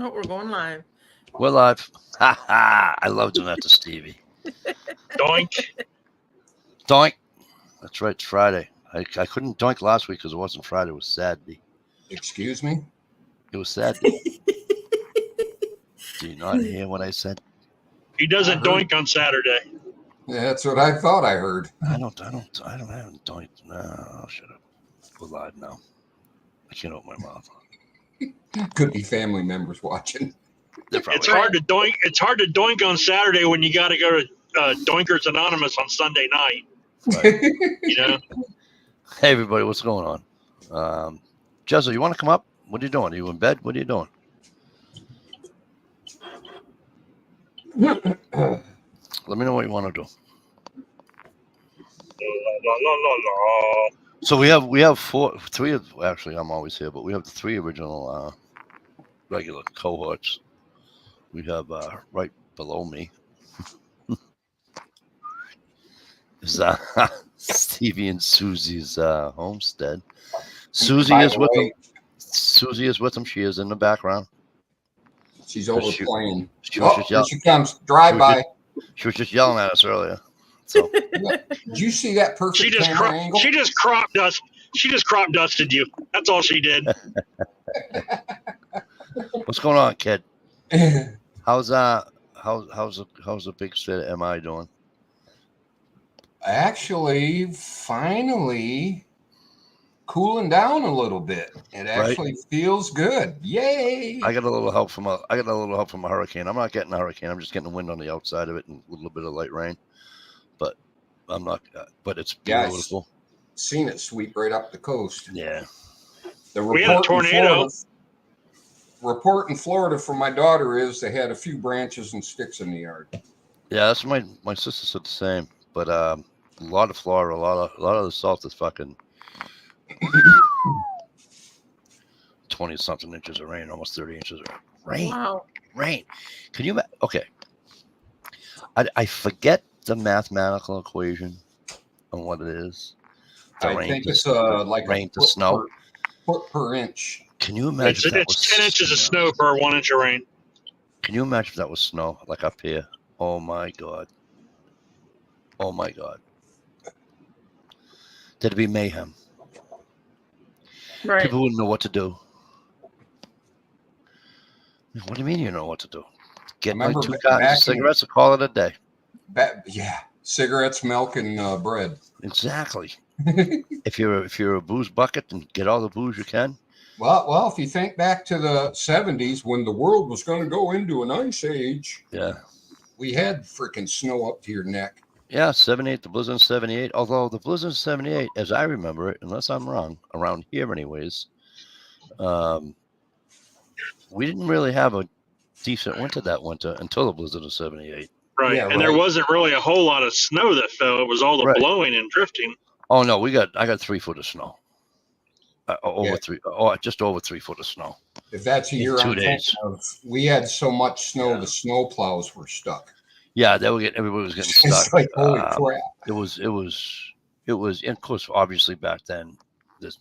Oh, we're going live. We're live. Ha ha! I love doing that to Stevie. Doink. Doink. That's right. It's Friday. I couldn't doink last week because it wasn't Friday. It was Saturday. Excuse me? It was Saturday. Do you not hear what I said? He doesn't doink on Saturday. That's what I thought I heard. I haven't doinked. No, shut up. We're live now. I can't open my mouth. Could be family members watching. It's hard to doink. It's hard to doink on Saturday when you got to go to Doinkers Anonymous on Sunday night. Right. You know. Hey everybody, what's going on? Jezza, you want to come up? What are you doing? Are you in bed? What are you doing? Let me know what you want to do. La, la, la, la. So we have three of actually I'm always here, but we have the three original regular cohorts. We have right below me is Stevie and Susie's homestead. Susie is with them. Susie is with them. She is in the background. She's over playing. Here she comes. Drive by. She was just yelling at us earlier. So. Did you see that perfect camera angle? She just crop dust. She just crop dusted you. That's all she did. What's going on, kid? How's the big state of MI doing? Actually, finally cooling down a little bit. It actually feels good. Yay! I got a little help from a hurricane. I'm not getting a hurricane. I'm just getting the wind on the outside of it and a little bit of light rain. But I'm not. But it's beautiful. Seen it sweep right up the coast. Yeah. We had a tornado. Report in Florida from my daughter is they had a few branches and sticks in the yard. Yeah, that's my sister said the same. But a lot of Florida, a lot of the south is fucking 20 something inches of rain, almost 30 inches of rain. Wow. Rain. Can you? Okay. I forget the mathematical equation on what it is. I think it's like rain to snow. Foot per inch. Can you imagine? It's 10 inches of snow per 1 inch of rain. Can you imagine if that was snow, like up here? Oh my God. Oh my God. There'd be mayhem. Right. People wouldn't know what to do. What do you mean you know what to do? Get like 2 cartons of cigarettes and call it a day. Yeah. Cigarettes, milk, and bread. Exactly. If you're a booze bucket, then get all the booze you can. Well, if you think back to the 70s when the world was going to go into an ice age, we had freaking snow up to your neck. Yeah, 78, the blizzard in 78. Although the blizzard in 78, as I remember it, unless I'm wrong, around here anyways, we didn't really have a decent winter that winter until the blizzard of 78. Right, and there wasn't really a whole lot of snow that fell. It was all the blowing and drifting. Oh no, I got 3 foot of snow. Just over 3 foot of snow. If that's a year 2 days. We had so much snow, the snow plows were stuck. Yeah, everybody was getting stuck. It's like, holy crap. It was, and of course, obviously back then, there's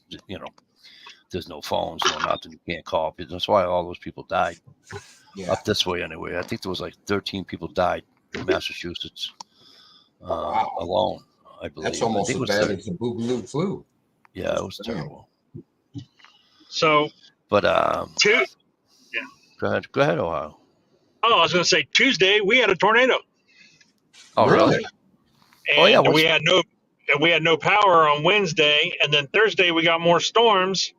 no phones, no nothing, you can't call. That's why all those people died. Yeah. Up this way anyway. I think there was like 13 people died in Massachusetts alone, I believe. That's almost as bad as the Boogaloo flu. Yeah, it was terrible. So, but Go ahead, Ohio. Oh, I was going to say Tuesday we had a tornado. Oh, really? And we had no power on Wednesday, and then Thursday we got more storms,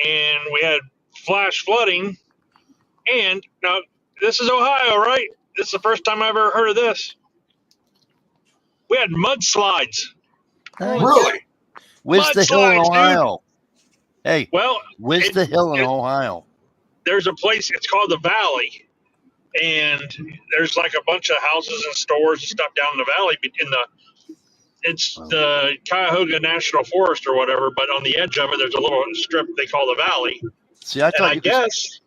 and we had flash flooding. And now this is Ohio, right? This is the first time I've ever heard of this. We had mudslides. Really? Where's the hill in Ohio? Dude. Hey, well, where's the hill in Ohio? There's a place, it's called the Valley. And there's like a bunch of houses and stores and stuff down in the valley. It's the Cuyahoga National Forest or whatever, but on the edge of it, there's a little strip they call the Valley. See, I guess.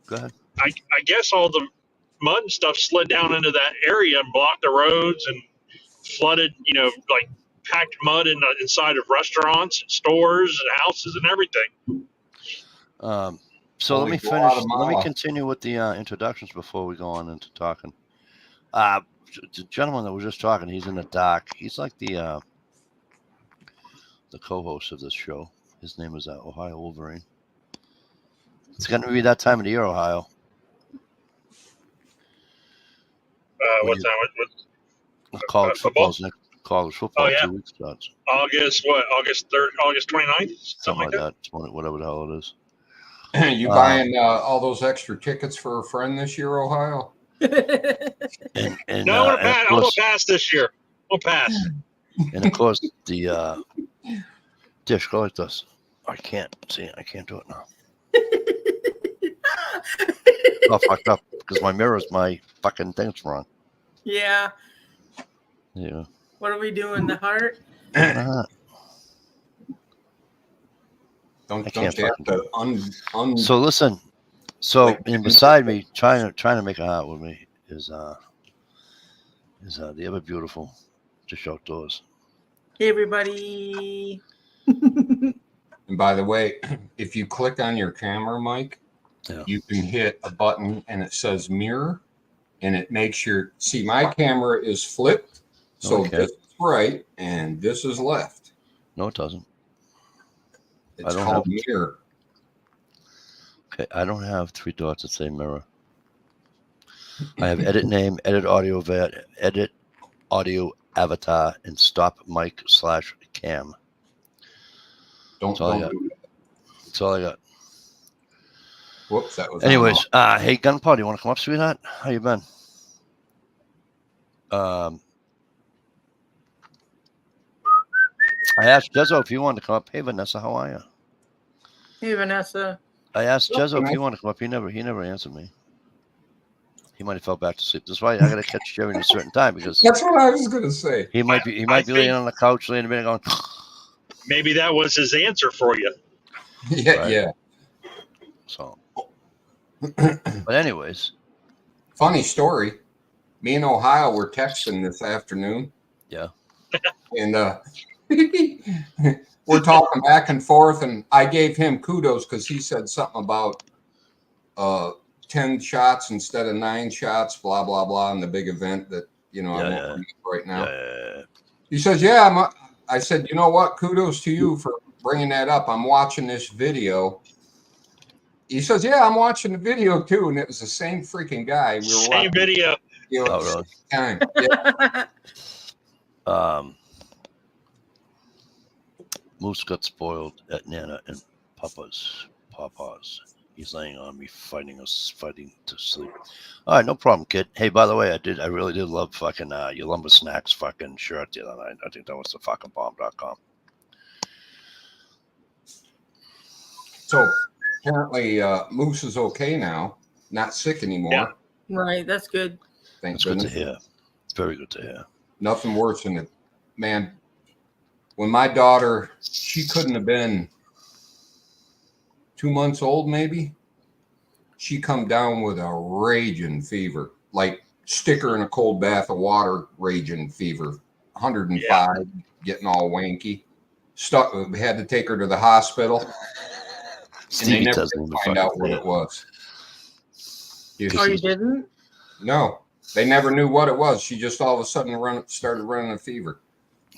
Go ahead. I guess all the mud and stuff slid down into that area and blocked the roads and flooded, like packed mud inside of restaurants and stores and houses and everything. So Only let me go out finish. a Let me mile. continue with the introductions before we go on into talking. The gentleman that was just talking, he's in the dock. He's like the co-host of this show. His name is Ohio Wolverine. It's going to be that time of the year, Ohio. What time? College football? football's next. College football. Oh, yeah. 2 weeks starts. August 3rd, August 29th? Something like that. Whatever the hell it is. You buying all those extra tickets for a friend this year, Ohio? And No, I'm going to pass this year. I'll pass. And of course, the dish go like this. I can't see. I can't do it now. Oh, fucked up because my fucking thing's wrong. Yeah. Yeah. What are we doing? The heart? Don't I can't you have fucking to So listen. So and beside me, trying to make a heart with me is the ever beautiful Just Outdoors. Hey, everybody. And by the way, if you click on your camera, Mike, you can hit a button and it says mirror, and it makes see, my camera is flipped, so this is right and this is left. No, it doesn't. It's called mirror. Okay, I don't have 3 dots that say mirror. I have edit name, edit audio avatar, and stop mic /cam. Don't do that. That's all I got. Whoops, that was. Anyways, hey, Gunpowder, you want to come up, sweetheart? How you been? I asked Jezzo if you wanted to come up. Hey, Vanessa, how are you? Hey, Vanessa. I asked Jezzo if he wanted to come up. He never answered me. He might have fell back to sleep. That's why I got to catch Jerry at a certain time because that's what I was going to say. He might be laying on the couch, laying in bed, going. Maybe that was his answer for you. Yeah, right? Yeah. So, but anyways, funny story. Me and Ohio were texting this afternoon. Yeah. And we're talking back and forth, and I gave him kudos because he said something about 10 shots instead of 9 shots, blah blah blah, in the big event that I won't remember right now. Yeah. He says, "Yeah." I said, "You know what? Kudos to you for bringing that up. I'm watching this video." He says, "Yeah, I'm watching the video too," and it was the same freaking guy. We were Same watching video. Really? Time. Yeah. Moose got spoiled at Nana and Papa's. He's laying on me, fighting to sleep. All right, no problem, kid. Hey, by the way, I really did love fucking your Lumber Snacks fucking shirt the other night. I think that was the fucking bomb.com. So apparently Moose is okay now, not sick anymore. Yeah. Right, that's good. That's good to hear. It's very good to hear. Nothing worse than it, man. When my daughter, she couldn't have been 2 months old, maybe. She come down with a raging fever, like stick her in a cold bath of water, raging fever, 105, getting all wanky. We had to take her to the hospital. And they never did find out what it was. You didn't? No, they never knew what it was. She just all of a sudden started running a fever.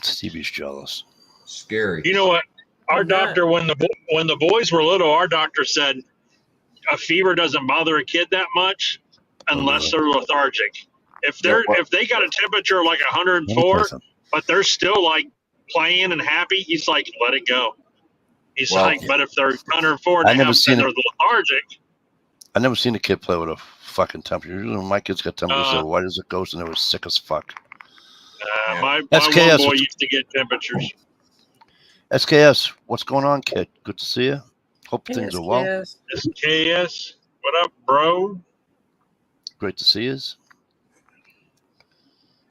Stevie's jealous. Scary. You know what? Our doctor, when the boys were little, our doctor said a fever doesn't bother a kid that much unless they're lethargic. If they got a temperature like 104, but they're still like playing and happy, he's like, let it go. He's like, but if they're 104 and they're lethargic. I never seen a kid play with a fucking temperature. Usually when my kids got temperatures, they're white as a ghost and they were sick as fuck. My one boy used to get temperatures. SKS, what's going on, kid? Good to see you. Hope things are well. SKS, what up, bro? Great to see you.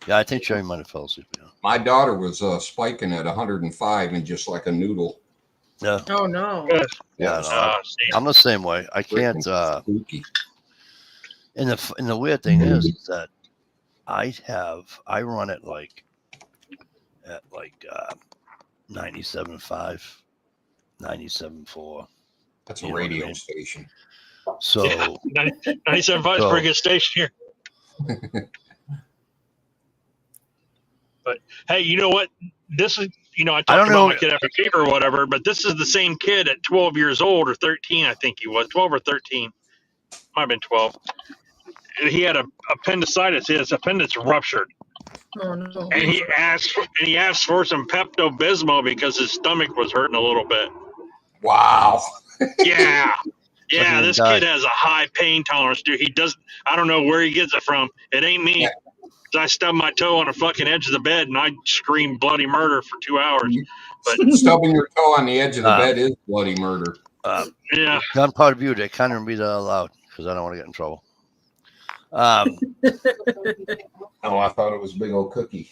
Yeah, I think Sherry might have fell asleep. Yeah. My daughter was spiking at 105 and just like a noodle. Yeah. Oh no. Yeah, no, I'm the same way. I can't. And the weird thing is that I run it at 97.5, 97.4. That's a radio station. So Yeah, 97.5 is a pretty good station here. But hey, you know what? This is, I talked about my kid having fever or whatever, but this is the same kid at 12 years old or 13, I think he was 12 or 13. Might have been 12. And he had a appendicitis. His appendix ruptured. Oh no. And he asked for some Pepto-Bismol because his stomach was hurting a little bit. Wow. Yeah. So Yeah, this kid has a high pain tolerance, dude. I don't know where he gets it from. It ain't me. Yeah. I stubbed my toe on the fucking edge of the bed and I screamed bloody murder for 2 hours. But stubbing your toe on the edge of the bed is bloody murder. Yeah. Gunpowder Butte, I can't even read that out loud because I don't want to get in trouble. Oh, I thought it was a big old cookie.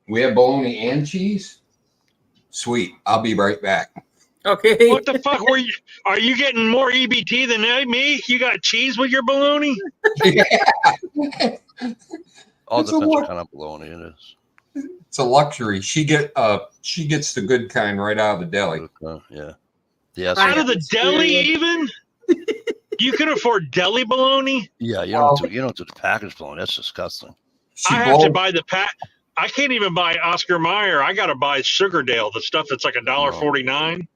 We have bologna and cheese? Sweet. I'll be right back. Okay. What the fuck were you? Are you getting more EBT than me? You got cheese with your bologna? Yeah. All depends what kind of bologna it is. It's a luxury. She gets the good kind right out of the deli. Yeah. Yes. Out of the deli, even? You can afford deli bologna? Yeah, you don't do the packaged bologna. That's disgusting. I have to buy the pack. I can't even buy Oscar Mayer. I got to buy Sugardale, the stuff that's like $1.49.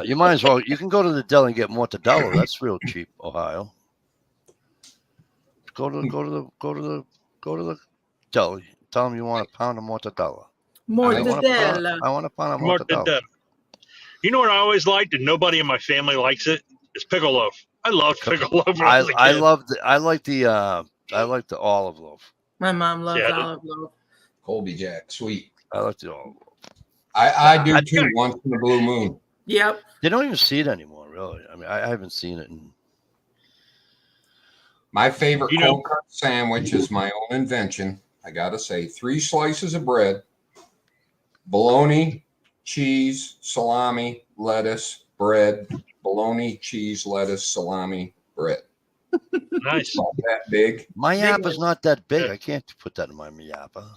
You might as well. You can go to the deli and get mortadella. That's real cheap, Ohio. Go to the deli. Tell them you want a pound of mortadella. Mortadella. I want a pound of mortadella. You know what I always liked, and nobody in my family likes it? Is pickle loaf. I love pickle loaf. I like the olive loaf. My mom loves olive loaf. Colby Jack, sweet. I like the olive loaf. I do too. Once in a blue moon. Yep. They don't even see it anymore, really. I mean, I haven't seen it. My favorite cold cut sandwich is my own invention. I gotta say, 3 slices of bread, bologna, cheese, salami, lettuce, bread, bologna, cheese, lettuce, salami, bread. Nice. Not that big. My yappa's not that big. I can't put that in my yappa.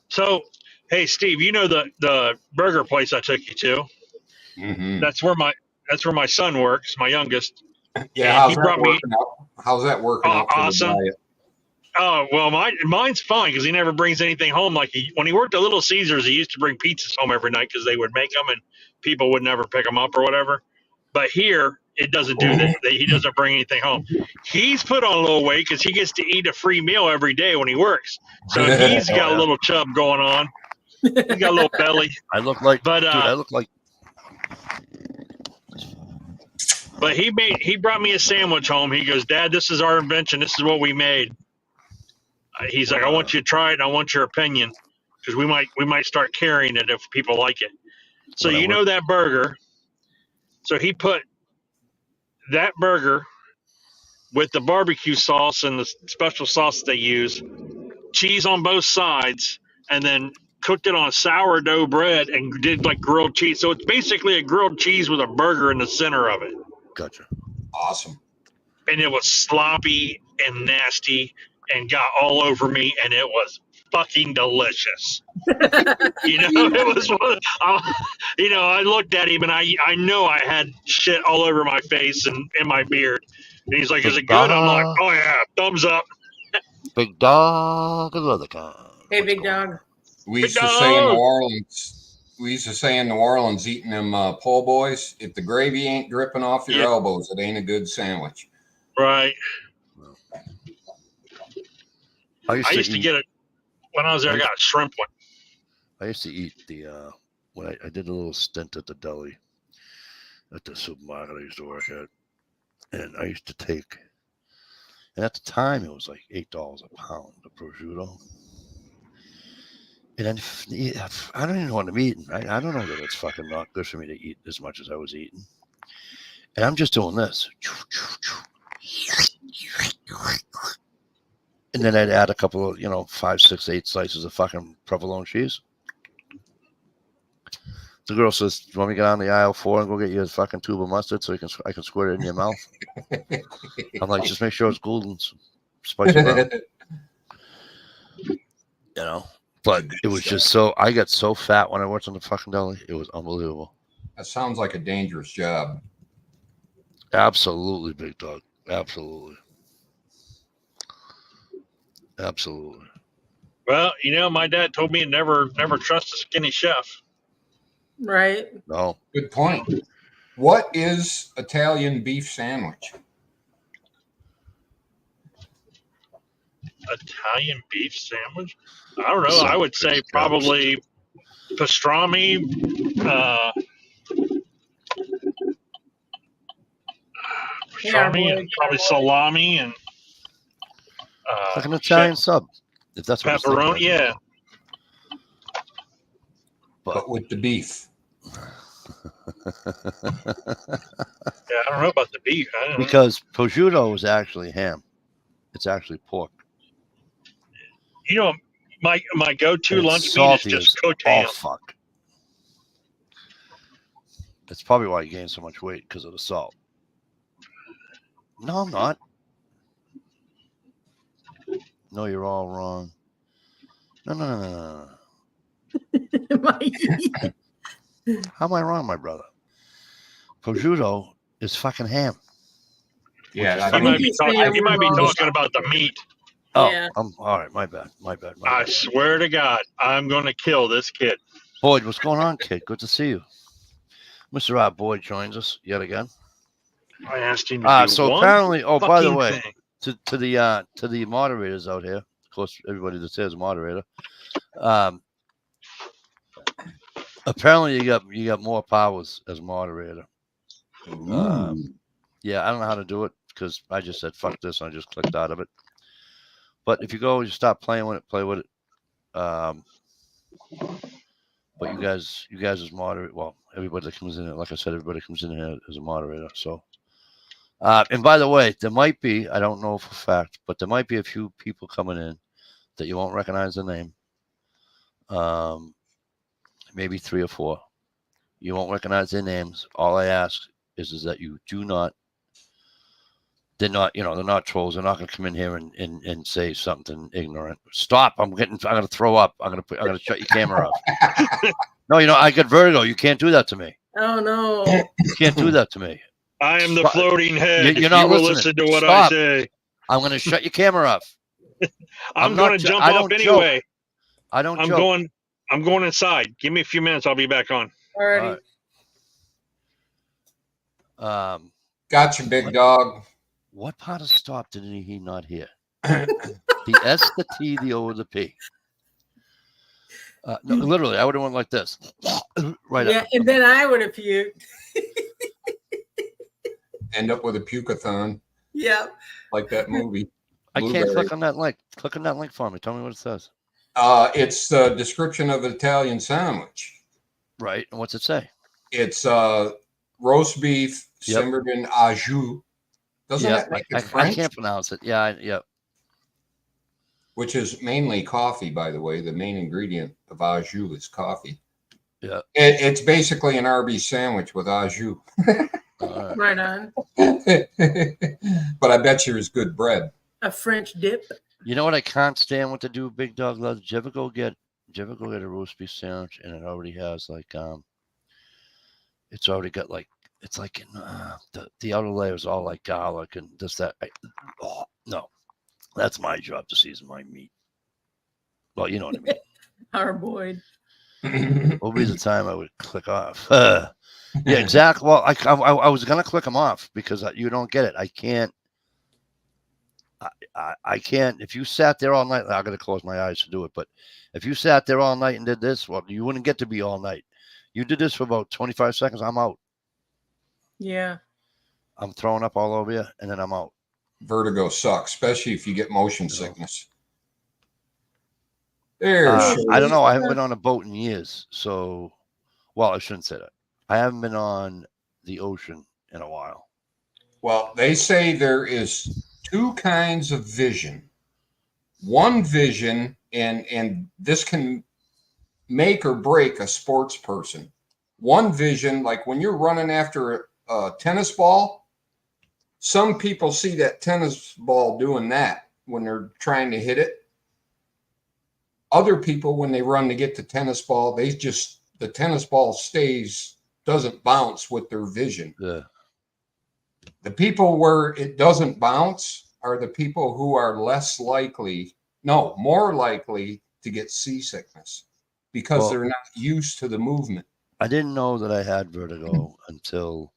So, hey, Steve, you know the burger place I took you to? Mm-hmm. That's where my son works, my youngest. Yeah, how's that working out for awesome. the diet? Oh, well, mine's fine because he never brings anything home. Like when he worked at Little Caesars, he used to bring pizzas home every night because they would make them and people would never pick them up or whatever. But here, it doesn't do that. He doesn't bring anything home. He's put on a little weight because he gets to eat a free meal every day when he works. So he's got a little chub going on. He's got a little belly. I look like, But he brought me a sandwich home. He goes, Dad, this is our invention. This is what we made. He's like, I want you to try it and I want your opinion because we might start carrying it if people like it. So that burger. So he put that burger with the barbecue sauce and the special sauce they use, cheese on both sides, and then cooked it on sourdough bread and did like grilled cheese. So it's basically a grilled cheese with a burger in the center of it. Gotcha. Awesome. And it was sloppy and nasty and got all over me, and it was fucking delicious. It was I looked at him and I know I had shit all over my face and in my beard. And he's like, is it good? I'm like, oh yeah, thumbs up. Big dog of other kind. Hey, big dog. We used to say in New Orleans, eating them po' boys, if the gravy ain't dripping off your elbows, it ain't a good sandwich. Right. I used to get it when I was there. I got a shrimp one. I used to eat when I did a little stint at the deli at the supermarket I used to work at, and I used to take, and at the time it was like $8 a pound of prosciutto. And then I don't even know what I'm eating, right? I don't know that it's fucking not good for me to eat as much as I was eating. And I'm just doing this. And then I'd add a couple of, 5, 6, 8 slices of fucking provolone cheese. The girl says, "Do you want me to get on the aisle 4 and go get you a fucking tube of mustard so I can squirt it in your mouth?" I'm like, just make sure it's golden, spicy brown. But it was just I got so fat when I worked on the fucking deli. It was unbelievable. That sounds like a dangerous job. Absolutely, big dog. Absolutely. Absolutely. Well, my dad told me to never trust a skinny chef. Right. No. Good point. What is Italian beef sandwich? Italian beef sandwich? I don't know. Son I of would a say bitch. probably pastrami, Yeah, and boy. probably salami and Like an Italian sub. If that's what he's thinking. pepperoni. Yeah. But with the beef. Yeah, I don't know about the beef. I don't know. Because prosciutto is actually ham. It's actually pork. My go-to And lunch it's meat is salty just as cooked all ham. fuck. That's probably why you gained so much weight, because of the salt. No, I'm not. No, you're all wrong. No. How am I wrong, my brother? Prosciutto is fucking ham. Yeah, Which is I You fucking- might be he's talking. saying You might be we're wrong. talking about the meat. Oh, Yeah. I'm all right. My bad. I swear to God, I'm going to kill this kid. Boyd, what's going on, kid? Good to see you. Mr. Boyd joins us yet again. I asked him to do So one apparently, oh, by the fucking way, thing. to the moderators out here, of course, everybody that says moderator. Apparently, you got more powers as moderator. Yeah, I don't know how to do it because I just said fuck this and I just clicked out of it. But if you go, you stop playing with it, play with it. But you guys as moderator, well, everybody that comes in, like I said, everybody comes in here as a moderator. So, and by the way, there might be, I don't know for a fact, but there might be a few people coming in that you won't recognize the name. Maybe 3 or 4. You won't recognize their names. All I ask is that you do not. They're not trolls. They're not going to come in here and say something ignorant. Stop! I'm going to throw up. I'm going to shut your camera off. No, I got vertigo. You can't do that to me. Oh no. You can't do that to me. I am the floating head. You're if not you will listening. listen to what Stop. I say, I'm going to shut your camera off. I'm going to jump off anyway. I don't. I'm joke. going inside. Give me a few minutes. I'll be back on. Alrighty. Gotcha, big dog. What part of stop did he not hear? The S, the T, the O, or the P. No, literally, I would have went like this. Right. Yeah, and then I would have puked. End up with a puke-a-thon. Yeah. Like that movie. I can't click on that link. Click on that link for me. Tell me what it says. It's the description of an Italian sandwich. Right. And what's it say? It's roast beef simmered in au jus. Doesn't that make it French? I can't pronounce it. Yeah. Which is mainly coffee, by the way. The main ingredient of au jus is coffee. Yeah. It's basically an Arby's sandwich with au jus. Right on. But I bet you it's good bread. A French dip. You know what I can't stand what to do, Big Dog Love? Did you ever go get a roast beef sandwich and it already has like it's already got like it's like in the outer layer is all like garlic and this that. No, that's my job to season my meat. Well, you know what I mean. Our Boyd. What would be the time I would click off? Yeah, exactly. Well, I was gonna click them off because you don't get it. I can't. I can't. If you sat there all night, I'm gonna close my eyes to do it. But if you sat there all night and did this, well, you wouldn't get to be all night. You did this for about 25 seconds. I'm out. Yeah. I'm throwing up all over you, and then I'm out. Vertigo sucks, especially if you get motion sickness. I don't know. I haven't been on a boat in years, so well, I shouldn't say that. I haven't been on the ocean in a while. Well, they say there is 2 kinds of vision. One vision, and this can make or break a sports person. One vision, like when you're running after a tennis ball, some people see that tennis ball doing that when they're trying to hit it. Other people, when they run to get the tennis ball, the tennis ball stays doesn't bounce with their vision. Yeah. The people where it doesn't bounce are the people who are more likely to get seasickness because they're not used to the movement. I didn't know that I had vertigo until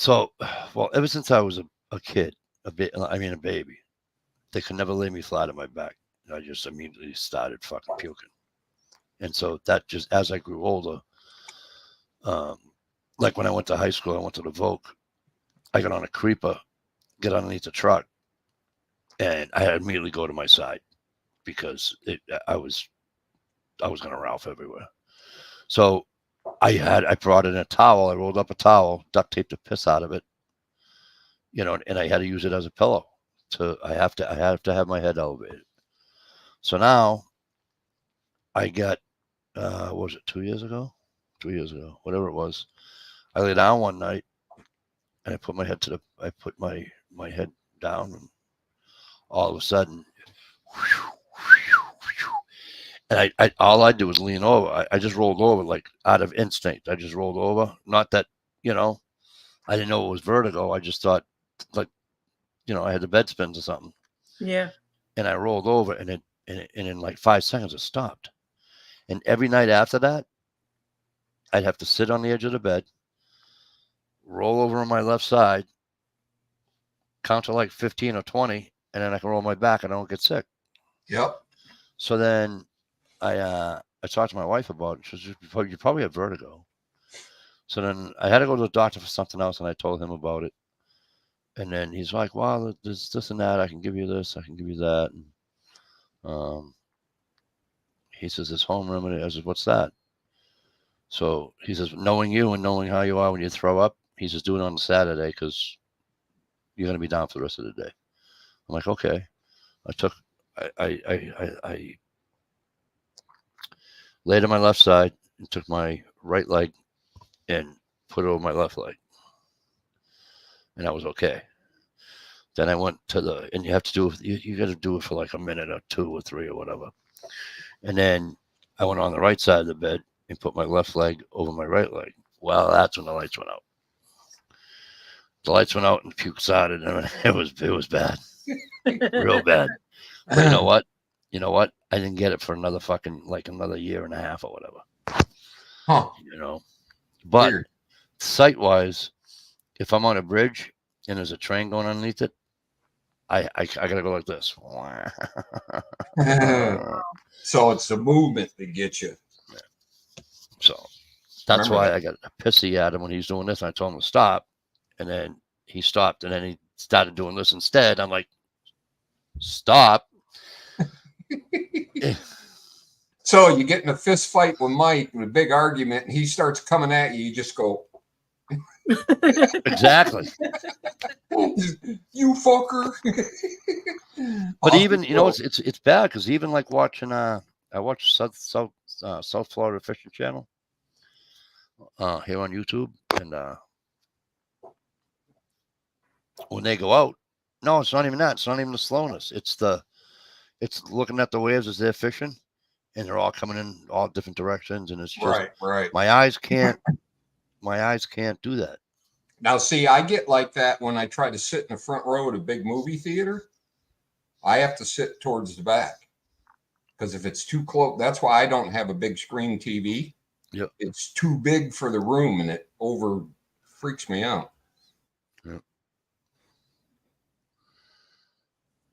ever since I was a kid, a baby, they could never lay me flat on my back. I just immediately started fucking puking. And so that just, as I grew older, like when I went to high school, I went to the Vogue. I got on a creeper, get underneath the truck, and I had to immediately go to my side because I was going to Ralph everywhere. So I brought in a towel. I rolled up a towel, duct taped the piss out of it, and I had to use it as a pillow. I have to have my head elevated. So now I got, what was it, 2 years ago? 3 years ago, whatever it was. I lay down one night and I put my head my head down, and all of a sudden, and all I did was lean over. I just rolled over like out of instinct. I just rolled over. Not that, I didn't know it was vertigo. I just thought like, I had the bed spins or something. Yeah. And I rolled over, and in like 5 seconds it stopped. And every night after that, I'd have to sit on the edge of the bed, roll over on my left side, count to like 15 or 20, and then I can roll my back and I don't get sick. Yep. So then I talked to my wife about it. She said, you probably have vertigo. So then I had to go to the doctor for something else, and I told him about it. And then he's like, well, there's this and that. I can give you this. I can give you that. And he says, this home remedy. I said, what's that? So he says, knowing you and knowing how you are when you throw up, he says, do it on a Saturday because you're going to be down for the rest of the day. I'm like, okay. I laid on my left side and took my right leg and put it over my left leg. And that was okay. Then I went to and you have to do it, you got to do it for like a minute or 2 or 3 or whatever. And then I went on the right side of the bed and put my left leg over my right leg. Well, that's when the lights went out. The lights went out and puke started, and it was bad, real bad. But you know what? I didn't get it for another year and a half or whatever. Huh. But Weird. sight-wise, if I'm on a bridge and there's a train going underneath it, I gotta go like this. So it's the movement that gets you. Yeah. So that's why I got pissy at him when he's doing this. And I told him to stop, and then he stopped, and then he started doing this instead. I'm like, stop. So you get in a fist fight with Mike, with a big argument, and he starts coming at you. You just go, exactly. You fucker. But even it's bad because even like watching I watch South Florida Fishing Channel here on YouTube, and when they go out, no, it's not even that. It's not even the slowness. It's looking at the waves as they're fishing, and they're all coming in all different directions, and it's just right. My eyes can't do that. Now, see, I get like that when I try to sit in the front row at a big movie theater. I have to sit towards the back because if it's too close, that's why I don't have a big screen TV. Yep. It's too big for the room and it freaks me out. Yep.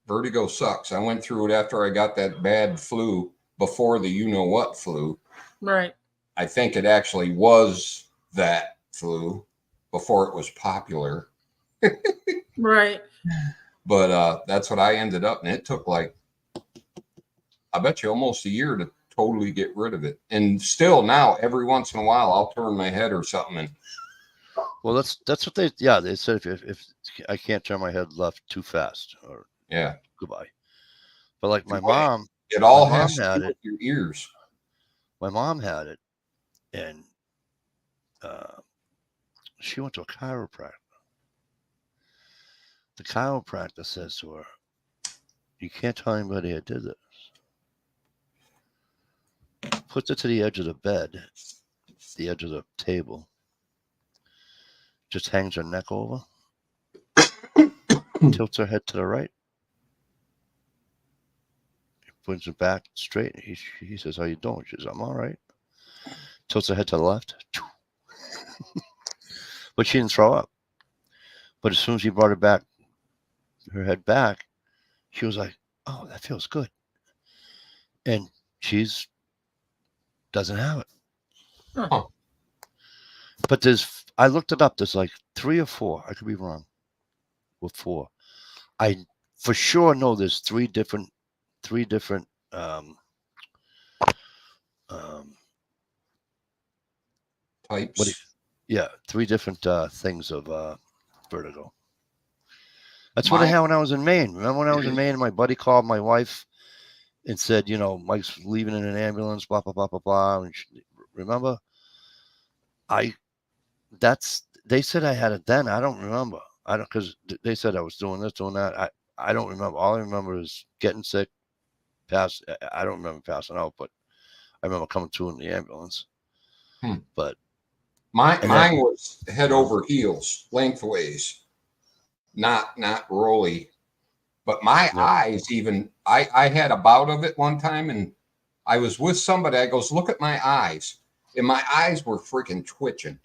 Vertigo sucks. I went through it after I got that bad flu before the you-know-what flu. Right. I think it actually was that flu before it was popular. Right. But that's what I ended up. And it took like, I bet you almost a year to totally get rid of it. And still now, every once in a while, I'll turn my head or something. And well, that's what they said. If I can't turn my head left too fast, or goodbye. But like my mom, it all has to do with your ears. My mom had it, and she went to a chiropractor. The chiropractor says to her, you can't tell anybody I did this. Puts it to the edge of the bed the edge of the table, just hangs her neck over, tilts her head to the right, puts her back straight. He says, "How you doing?" She says, "I'm all right." Tilts her head to the left, but she didn't throw up. But as soon as he brought her head back, she was like, "Oh, that feels good," and she's doesn't have it. Huh. But I looked it up. There's like 3 or 4. I could be wrong with 4. I for sure know there's 3 different Types. 3 different things of vertigo. That's what I My- had when I was in Maine. Remember when I was in Maine and my buddy called my wife and said, Mike's leaving in an ambulance, blah, blah, blah, blah, blah. And remember? They said I had it then. I don't remember. Because they said I was doing this, doing that. I don't remember. All I remember is getting sick, I don't remember passing out, but I remember coming to in the ambulance. But mine was head over heels, lengthways, not rolly. But my eyes, even I had a bout of it one time, and I was with somebody. I goes, "Look at my eyes," and my eyes were freaking twitching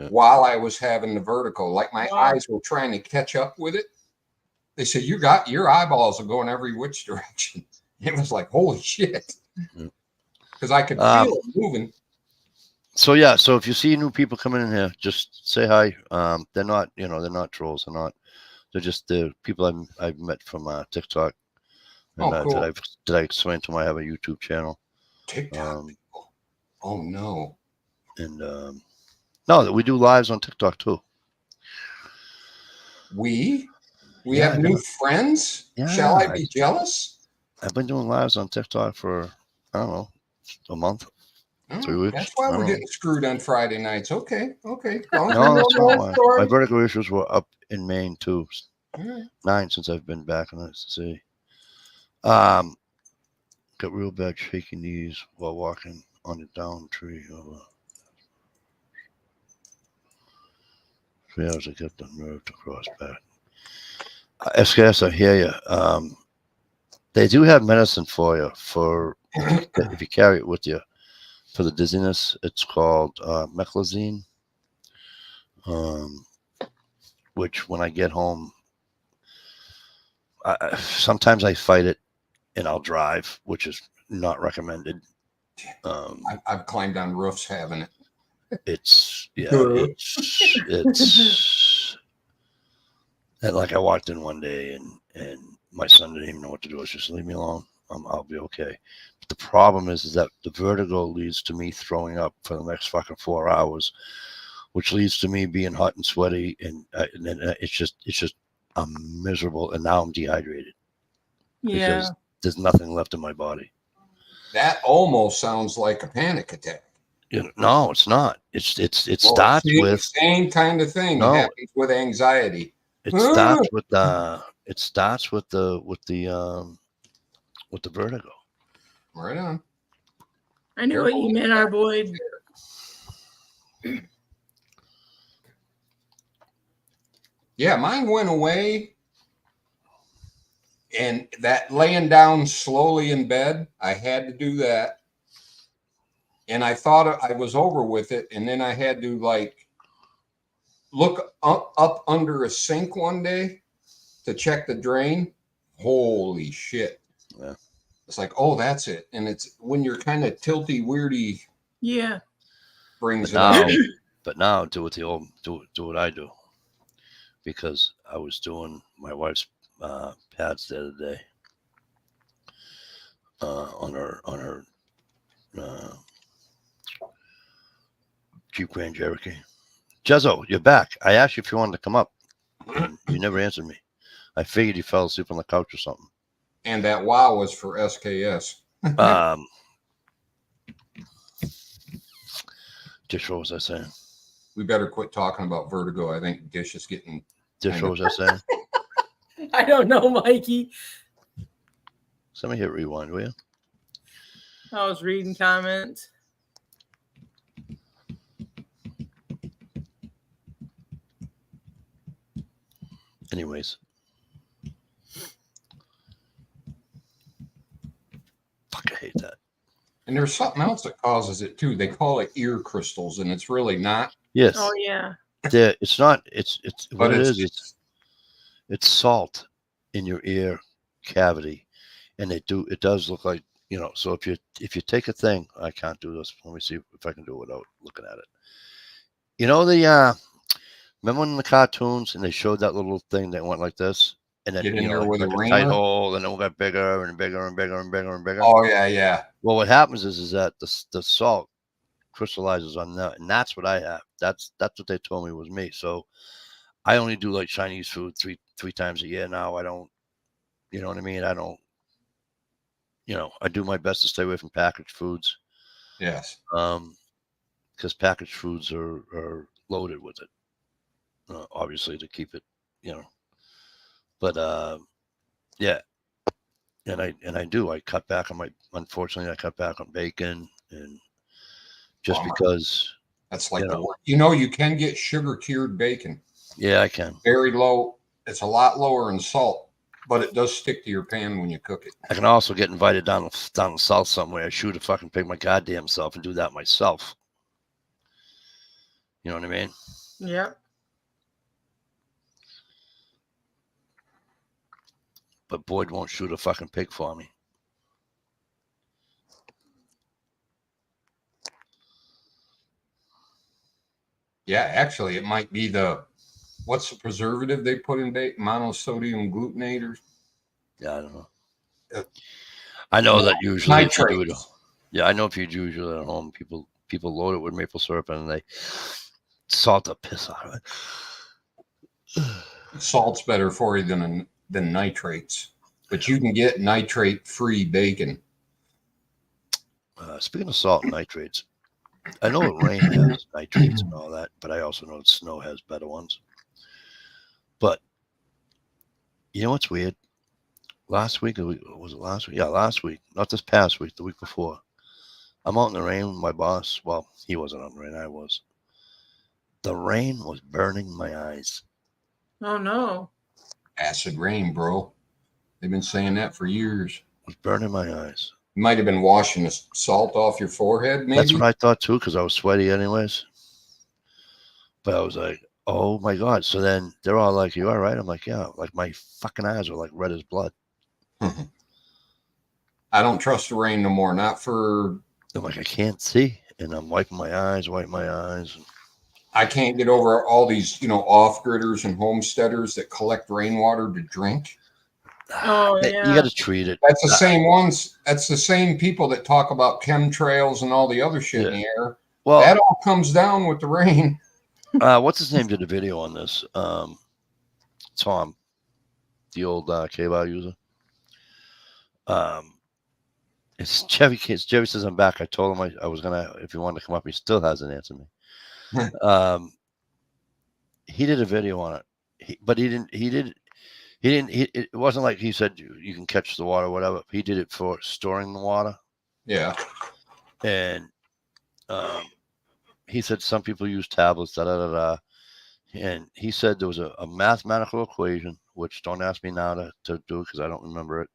while I was having the vertigo. Like my eyes were trying to catch up with it. They said, your eyeballs are going every which direction. It was like, holy shit, because I could feel it moving. So if you see new people coming in here, just say hi. They're not, they're not trolls. They're just the people I've met from TikTok. And cool. did I explain to them I have a YouTube channel? TikTok. Oh no. And no, we do lives on TikTok too. We have new friends. Yeah, shall I be jealous? I've been doing lives on TikTok for I don't know, a month. 3 weeks. That's why we're getting screwed on Friday nights. Okay. No, that's not why. My vertigo issues were up in Maine too. 9 since I've been back, and let's see. Got real bad shaky knees while walking on a down tree. As I get the nerve to cross back. SKS, I hear you. They do have medicine for you if you carry it with you for the dizziness. It's called meclizine, which when I get home, sometimes I fight it and I'll drive, which is not recommended. I've climbed on roofs having it. It's and like I walked in one day and my son didn't even know what to do. It's just leave me alone. I'll be okay. But the problem is that the vertigo leads to me throwing up for the next fucking 4 hours, which leads to me being hot and sweaty, and it's just I'm miserable, and now I'm dehydrated. Yeah. Because there's nothing left in my body. That almost sounds like a panic attack. No, it's not. It starts with the same kind of thing. No, happens with anxiety. It starts with the vertigo. Right on. I knew what you meant, our boy. Yeah, mine went away, and that laying down slowly in bed, I had to do that. And I thought I was over with it, and then I had to like look up under a sink one day to check the drain. Holy shit. Yeah. It's like, oh, that's it. And it's when you're kind of tilty, weirdy. Yeah. Brings it out. But now do what I do. Because I was doing my wife's pads the other day on her Jeep Grand Cherokee. Jezzo, you're back. I asked you if you wanted to come up. And you never answered me. I figured you fell asleep on the couch or something. And that wow was for SKS. Dish, what was I saying? We better quit talking about vertigo. I think Dish is getting. Dish, what was I saying? I don't know, Mikey. Somebody hit rewind, will you? I was reading comments. Anyways. Fuck, I hate that. And there's something else that causes it too. They call it ear crystals, and it's really not. Yes. Oh yeah. It's not. It's what But it is. It's salt in your ear cavity, and it does look like, you know. So if you take a thing, I can't do this. Let me see if I can do it without looking at it. You know remember in the cartoons and they showed that little thing that went like this, and then Get in there like, with a a tight reamer. hole, and it got bigger and bigger and bigger and bigger and bigger. Oh yeah, yeah. Well, what happens is that the salt crystallizes on that, and that's what I have. That's what they told me was me. So I only do like Chinese food three times a year now. I don't, you know what I mean? I don't, I do my best to stay away from packaged foods. Yes. Because packaged foods are loaded with it, obviously to keep it, But yeah, and I cut back on unfortunately I cut back on bacon, and just Bummer. because That's like the word. You can get sugar cured bacon. Yeah, I can. Very low. It's a lot lower in salt, but it does stick to your pan when you cook it. I can also get invited down south somewhere, shoot a fucking pig my goddamn self, and do that myself. You know what I mean? Yep. But Boyd won't shoot a fucking pig for me. Yeah, actually, it might be what's the preservative they put in bacon? Monosodium glutamate. Yeah, I don't know. I know that usually if you do it. Yeah, I know if you do usually at home, people load it with maple syrup and they salt the piss out of it. Salt's better for you than nitrates, but you can get nitrate-free bacon. Speaking of salt and nitrates, I know that rain has nitrates and all that, but I also know that snow has better ones. But you know what's weird? Last week, was it last week? Yeah, last week. Not this past week, the week before. I'm out in the rain with my boss. Well, he wasn't out in the rain, I was. The rain was burning my eyes. Oh no. Acid rain, bro. They've been saying that for years. It was burning my eyes. You might have been washing the salt off your forehead, maybe? That's what I thought too, because I was sweaty anyways. But I was like, oh my God. So then they're all like, you all right? I'm like, yeah. Like my fucking eyes are like red as blood. I don't trust the rain no more. Not for... I'm like, I can't see. And I'm wiping my eyes. I can't get over all these, off-gridders and homesteaders that collect rainwater to drink. Oh yeah. You got to treat it. That's the same ones. That's the same people that talk about chemtrails and all the other shit in the air. Well, that all comes down with the rain. What's his name did a video on this? Tom, the old cable user. It's Chevy. Chevy says I'm back. I told him I was gonna, if he wanted to come up. He still hasn't answered me. He did a video on it, but he didn't. It wasn't like he said you can catch the water, or whatever. He did it for storing the water. Yeah. And he said some people use tablets, and he said there was a mathematical equation, which don't ask me now to do because I don't remember it.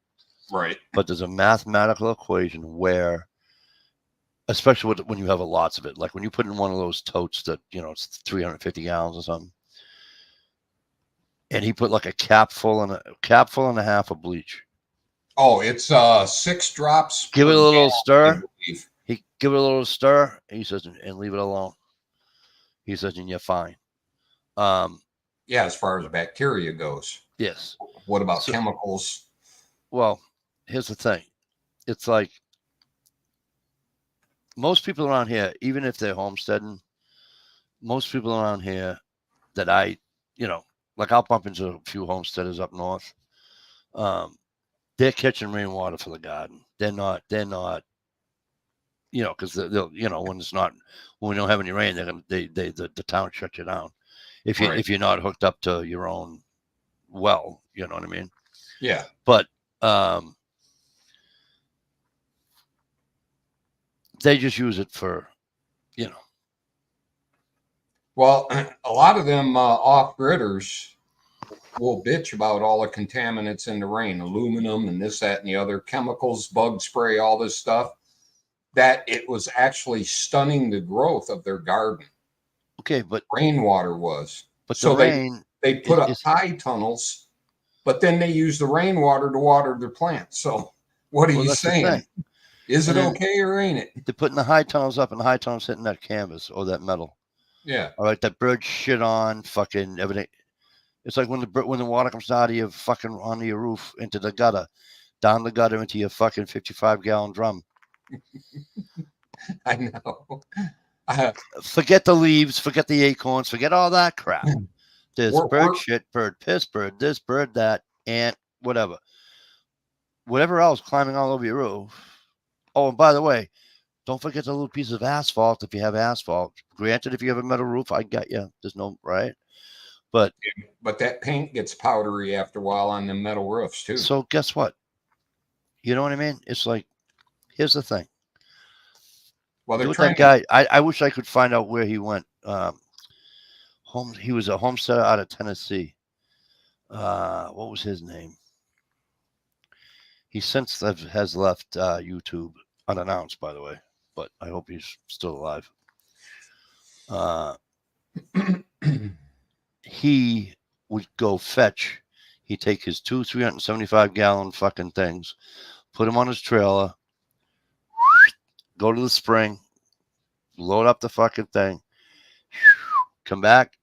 Right. But there's a mathematical equation where, especially when you have lots of it, like when you put in one of those totes that, it's 350 gallons or something, and he put like a cap full and a half of bleach. Oh, it's 6 drops. Give it a little stir. He give it a little stir. He says, and leave it alone. He says, and you're fine. Yeah, as far as bacteria goes. Yes. What about chemicals? Well, here's the thing. It's like most people around here, even if they're homesteading, most people around here that like I'll bump into a few homesteaders up north. They're catching rainwater for the garden. They're not, because they'll, when we don't have any rain, the town shuts you down. If you're not hooked up to your own well, you know what I mean? Yeah. But they just use it for, Well, a lot of them off-gridders, will bitch about all the contaminants in the rain, aluminum and this, that, and the other, chemicals, bug spray, all this stuff, that it was actually stunning the growth of their garden. Okay, but rainwater was. But so the rain they put up high tunnels, but then they use the rainwater to water their plants. So what are you saying? Is it okay or ain't it? They're putting the high tunnels up, and the high tunnels hitting that canvas or that metal. Yeah. All right, that bird shit on fucking everything. It's like when the water comes out of your fucking onto your roof into the gutter, down the gutter into your fucking 55-gallon drum. I know. Forget the leaves, forget the acorns, forget all that crap. There's bird shit, bird piss, bird this, bird that, ant, whatever. Whatever else climbing all over your roof. Oh, and by the way, don't forget the little piece of asphalt if you have asphalt. Granted, if you have a metal roof, I got you. There's no, right? But that paint gets powdery after a while on the metal roofs too. So guess what? You know what I mean? It's like, here's the thing. Well, they're that guy. I wish I could find out where he went. He was a homesteader out of Tennessee. What was his name? He since has left YouTube unannounced, by the way. But I hope he's still alive. He would go fetch. He'd take his 375-gallon fucking things, put them on his trailer, go to the spring, load up the fucking thing, come back,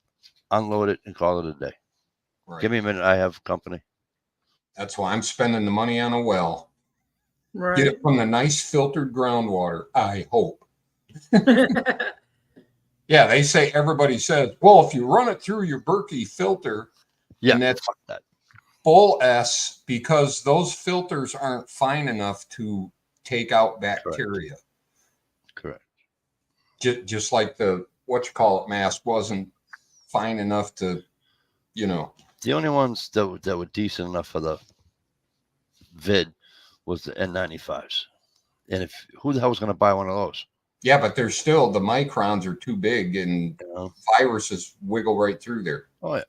unload it, and call it a day. Right. Give me a minute. I have company. That's why I'm spending the money on a well. Right. Get it from the nice filtered groundwater, I hope. Yeah, everybody says, well, if you run it through your Berkey filter, and that's that. Full S, because those filters aren't fine enough to take out bacteria. Correct. Just like the mask wasn't fine enough to, The only ones that were decent enough for the vid was the N95s. And who the hell was going to buy one of those? Yeah, but they're still, the microns are too big and viruses wiggle right through there. Oh, yeah.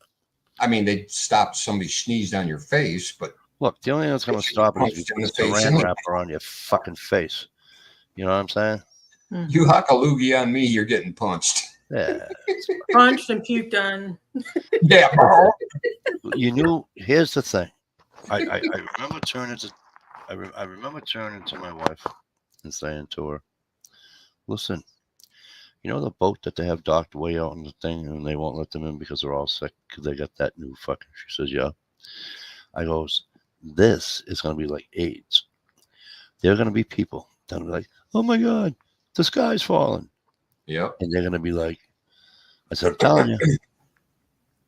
I mean, they stop somebody sneezed on your face, but look, the only thing that's going to stop it is if you put a saran wrapper on your fucking face. You know what I'm saying? Mm-hmm. You huck a loogie on me, you're getting punched. Yeah. Punched and puked on. Yeah. Here's the thing. I remember turning to my wife and saying to her, listen, you know the boat that they have docked way out on the thing and they won't let them in because they're all sick because they got that new fucking. She says, yeah. I goes, this is going to be like AIDS. There are going to be people that are like, oh my God, the sky's falling. Yep. And they're going to be like, I said, I'm telling you,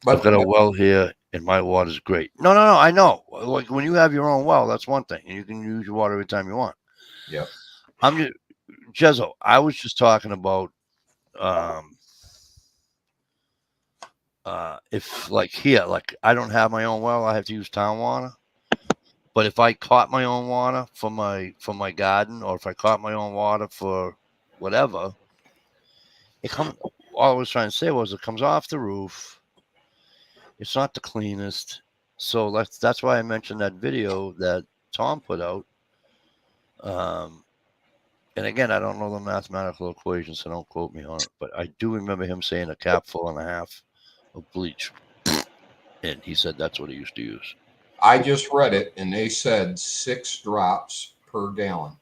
I've got a well here and my water's great. No, I know. Like when you have your own well, that's one thing. And you can use your water every time you want. Yep. Jezzo, I was just talking about if like here, like I don't have my own well, I have to use town water. But if I caught my own water for my garden, or if I caught my own water for whatever, all I was trying to say was it comes off the roof. It's not the cleanest. So that's why I mentioned that video that Tom put out. And again, I don't know the mathematical equation, so don't quote me on it. But I do remember him saying a capful and a half of bleach. And he said that's what he used to use. I just read it, and they said 6 drops per gallon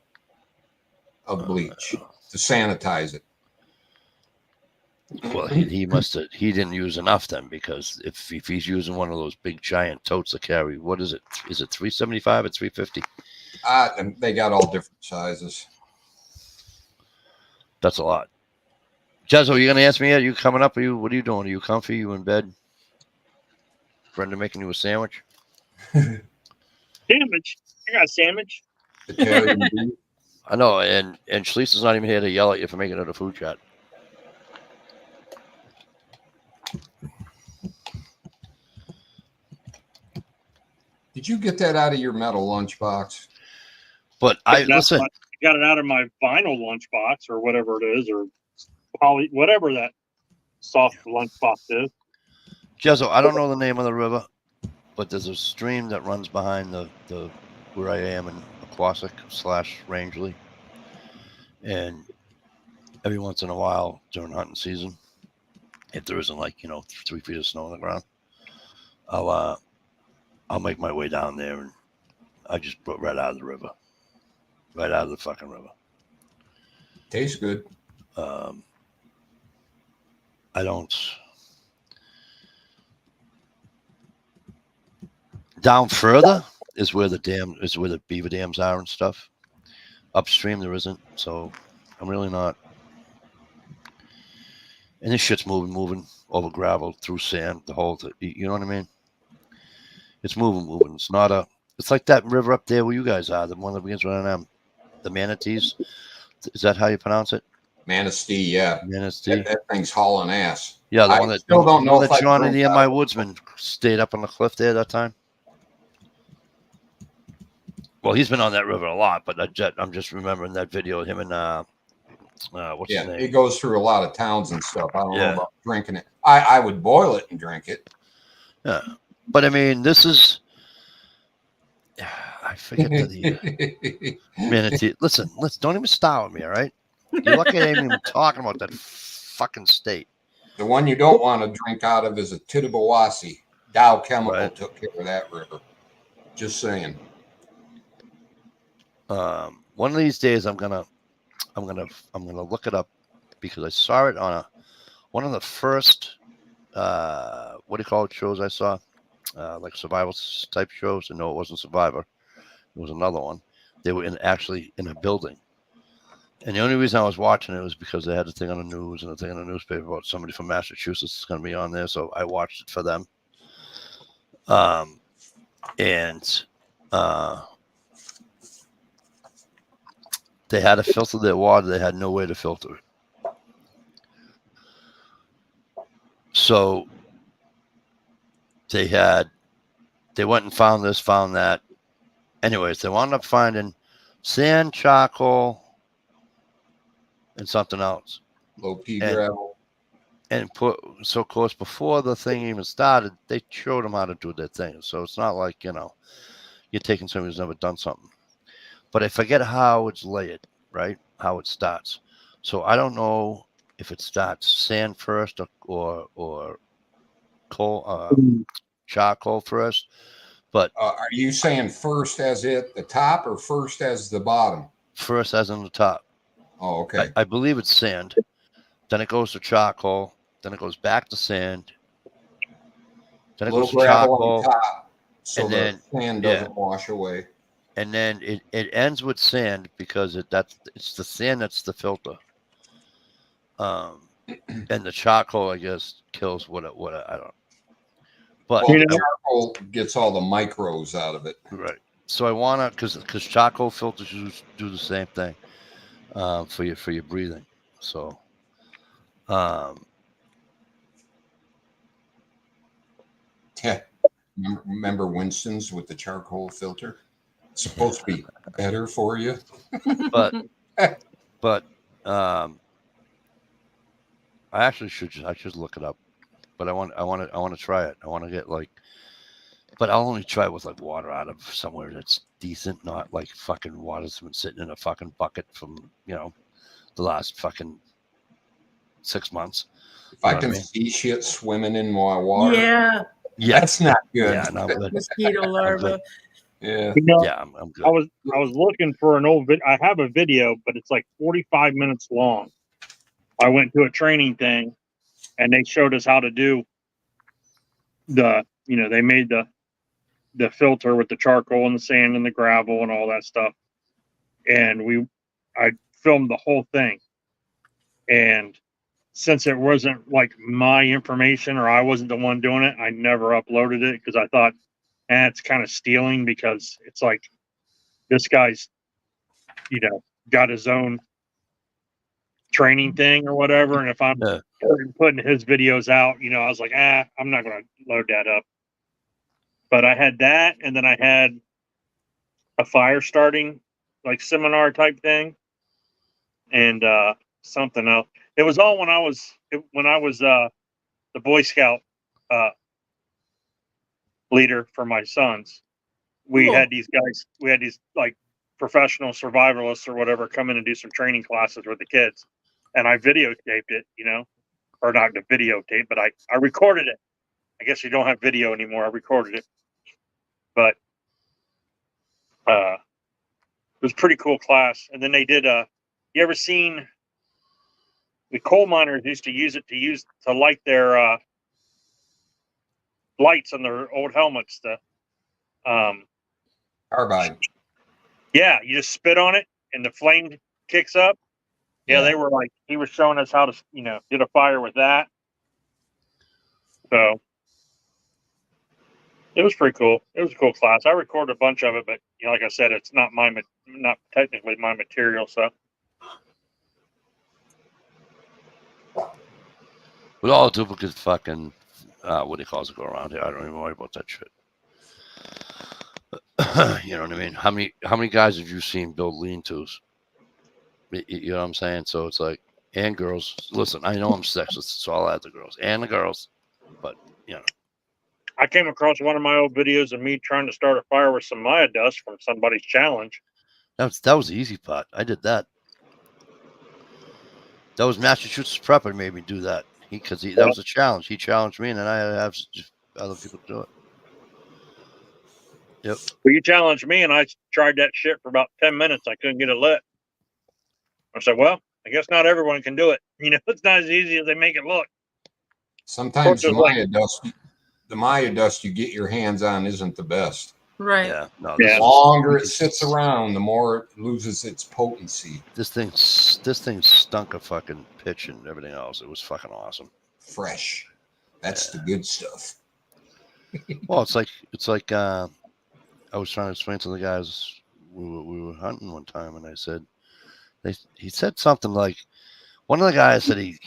of bleach to sanitize it. Well, he didn't use enough then, because if he's using one of those big giant totes to carry, what is it? Is it 375 or 350? They got all different sizes. That's a lot. Jezzo, are you going to ask me yet? You coming up? What are you doing? Are you comfy? You in bed? Brenda making you a sandwich? Sandwich? I got a sandwich. I know, and Schliessa's not even here to yell at you for making it a food chat. Did you get that out of your metal lunchbox? But listen. I got it out of my vinyl lunchbox or whatever it is, or poly, whatever that soft lunchbox is. Jezzo, I don't know the name of the river, but there's a stream that runs behind the where I am in Aquasic / Rangeley, and every once in a while during hunting season, if there isn't like 3 feet of snow on the ground, I'll make my way down there, and I just put right out of the river, right out of the fucking river. Tastes good. I don't. Down further is where the beaver dams are and stuff. Upstream there isn't, so I'm really not. And this shit's moving over gravel, through sand, the whole thing. You know what I mean? It's moving. It's not a. It's like that river up there where you guys are, the one that begins with an M, the Manatees. Is that how you pronounce it? Manistee, yeah. Manistee. That thing's hauling ass. Yeah, the I one that still don't know if I Johnny drink and out my of it. woodsman stayed up on the cliff there that time. Well, he's been on that river a lot, but I'm just remembering that video of him and what's his name? It goes through a lot of towns and stuff. I don't know Yeah. about drinking it. I would boil it and drink it. Yeah, but I mean, this is. I forget the Manatee. Listen, don't even start with me, all right? You're lucky I ain't even talking about that fucking state. The one you don't want to drink out of is a Tittabawassee. Dow Chemical Right. took care of that river. Just saying. One of these days, I'm gonna look it up because I saw it on one of the first what do you call it shows I saw, like survival type shows. And no, it wasn't Survivor. It was another one. They were actually in a building. And the only reason I was watching it was because they had a thing on the news and a thing on the newspaper about somebody from Massachusetts is going to be on there. So I watched it for them. They had to filter their water. They had no way to filter it. So they went and found this, found that. Anyways, they wound up finding sand, charcoal, and something else. Low pea gravel. And so of course, before the thing even started, they showed them how to do their thing. So it's not like, you're taking somebody who's never done something. But I forget how it's layered, right? How it starts. So I don't know if it starts sand first or coal, charcoal first. But are you saying first as the top or first as the bottom? First as in the top. Oh, okay. I believe it's sand. Then it goes to charcoal. Then it goes back to sand. Then it goes to charcoal. On top, so and the sand doesn't wash away. And then it ends with sand because it's the sand that's the filter. And the charcoal, I guess, kills what I don't know. But the charcoal gets all the microbes out of it. Right. So I want to, because charcoal filters do the same thing for your breathing. So, yeah. Remember Winston's with the charcoal filter? It's supposed to be better for you. but I actually I should look it up. But I want to try it. I want to get but I'll only try it with like water out of somewhere that's decent, not like fucking water's been sitting in a fucking bucket from the last fucking 6 months. If I can see shit swimming in my water, Yeah, that's not good. Yeah, no, I'm good. mosquito larva. Yeah, I'm good. I was looking for an old video. I have a video, but it's like 45 minutes long. I went to a training thing, and they showed us how to do they made the filter with the charcoal and the sand and the gravel and all that stuff. And I filmed the whole thing. And since it wasn't like my information or I wasn't the one doing it, I never uploaded it because I thought, it's kind of stealing because it's like this guy's, got his own training thing or whatever. And if I'm putting his videos out, I was like, I'm not going to load that up. But I had that, and then I had a fire starting like seminar type thing, and something else. It was all when I was the Boy Scout leader for my sons. We Cool. had these guys. We had these like professional survivalists or whatever come in and do some training classes with the kids, and I videotaped it. Or not the videotape, but I recorded it. I guess you don't have video anymore. I recorded it, but it was a pretty cool class. And then they did you ever seen the coal miners used to use it to light their lights on their old helmets? Carbide. Yeah, you just spit on it and the flame kicks up. Yeah, Yeah. they were like, he was showing us how to get a fire with that. So it was pretty cool. It was a cool class. I recorded a bunch of it, but like I said, it's not technically my material. So With all duplicate fucking, what do you call it go around here? I don't even worry about that shit. You know what I mean? How many guys have you seen build lean-tos? You know what I'm saying? So it's like, and girls. Listen, I know I'm sexist, so I'll add the girls and the girls, but I came across one of my old videos of me trying to start a fire with some Maya dust from somebody's challenge. that was the easy part. I did that. That was Massachusetts Prepper made me do that. That was a challenge. He challenged me, and then I had to have other people do it. Yep. Well, you challenged me, and I tried that shit for about 10 minutes. I couldn't get it lit. I said, well, I guess not everyone can do it. It's not as easy as they make it look. Sometimes the Maya dust you get your hands on isn't the best. Right. Yeah. No. The longer it sits around, the more it loses its potency. This thing stunk of fucking pitch and everything else. It was fucking awesome. Fresh. That's the good stuff. Well, it's like I was trying to explain to the guys we were hunting one time, and I said he said something like, one of the guys said he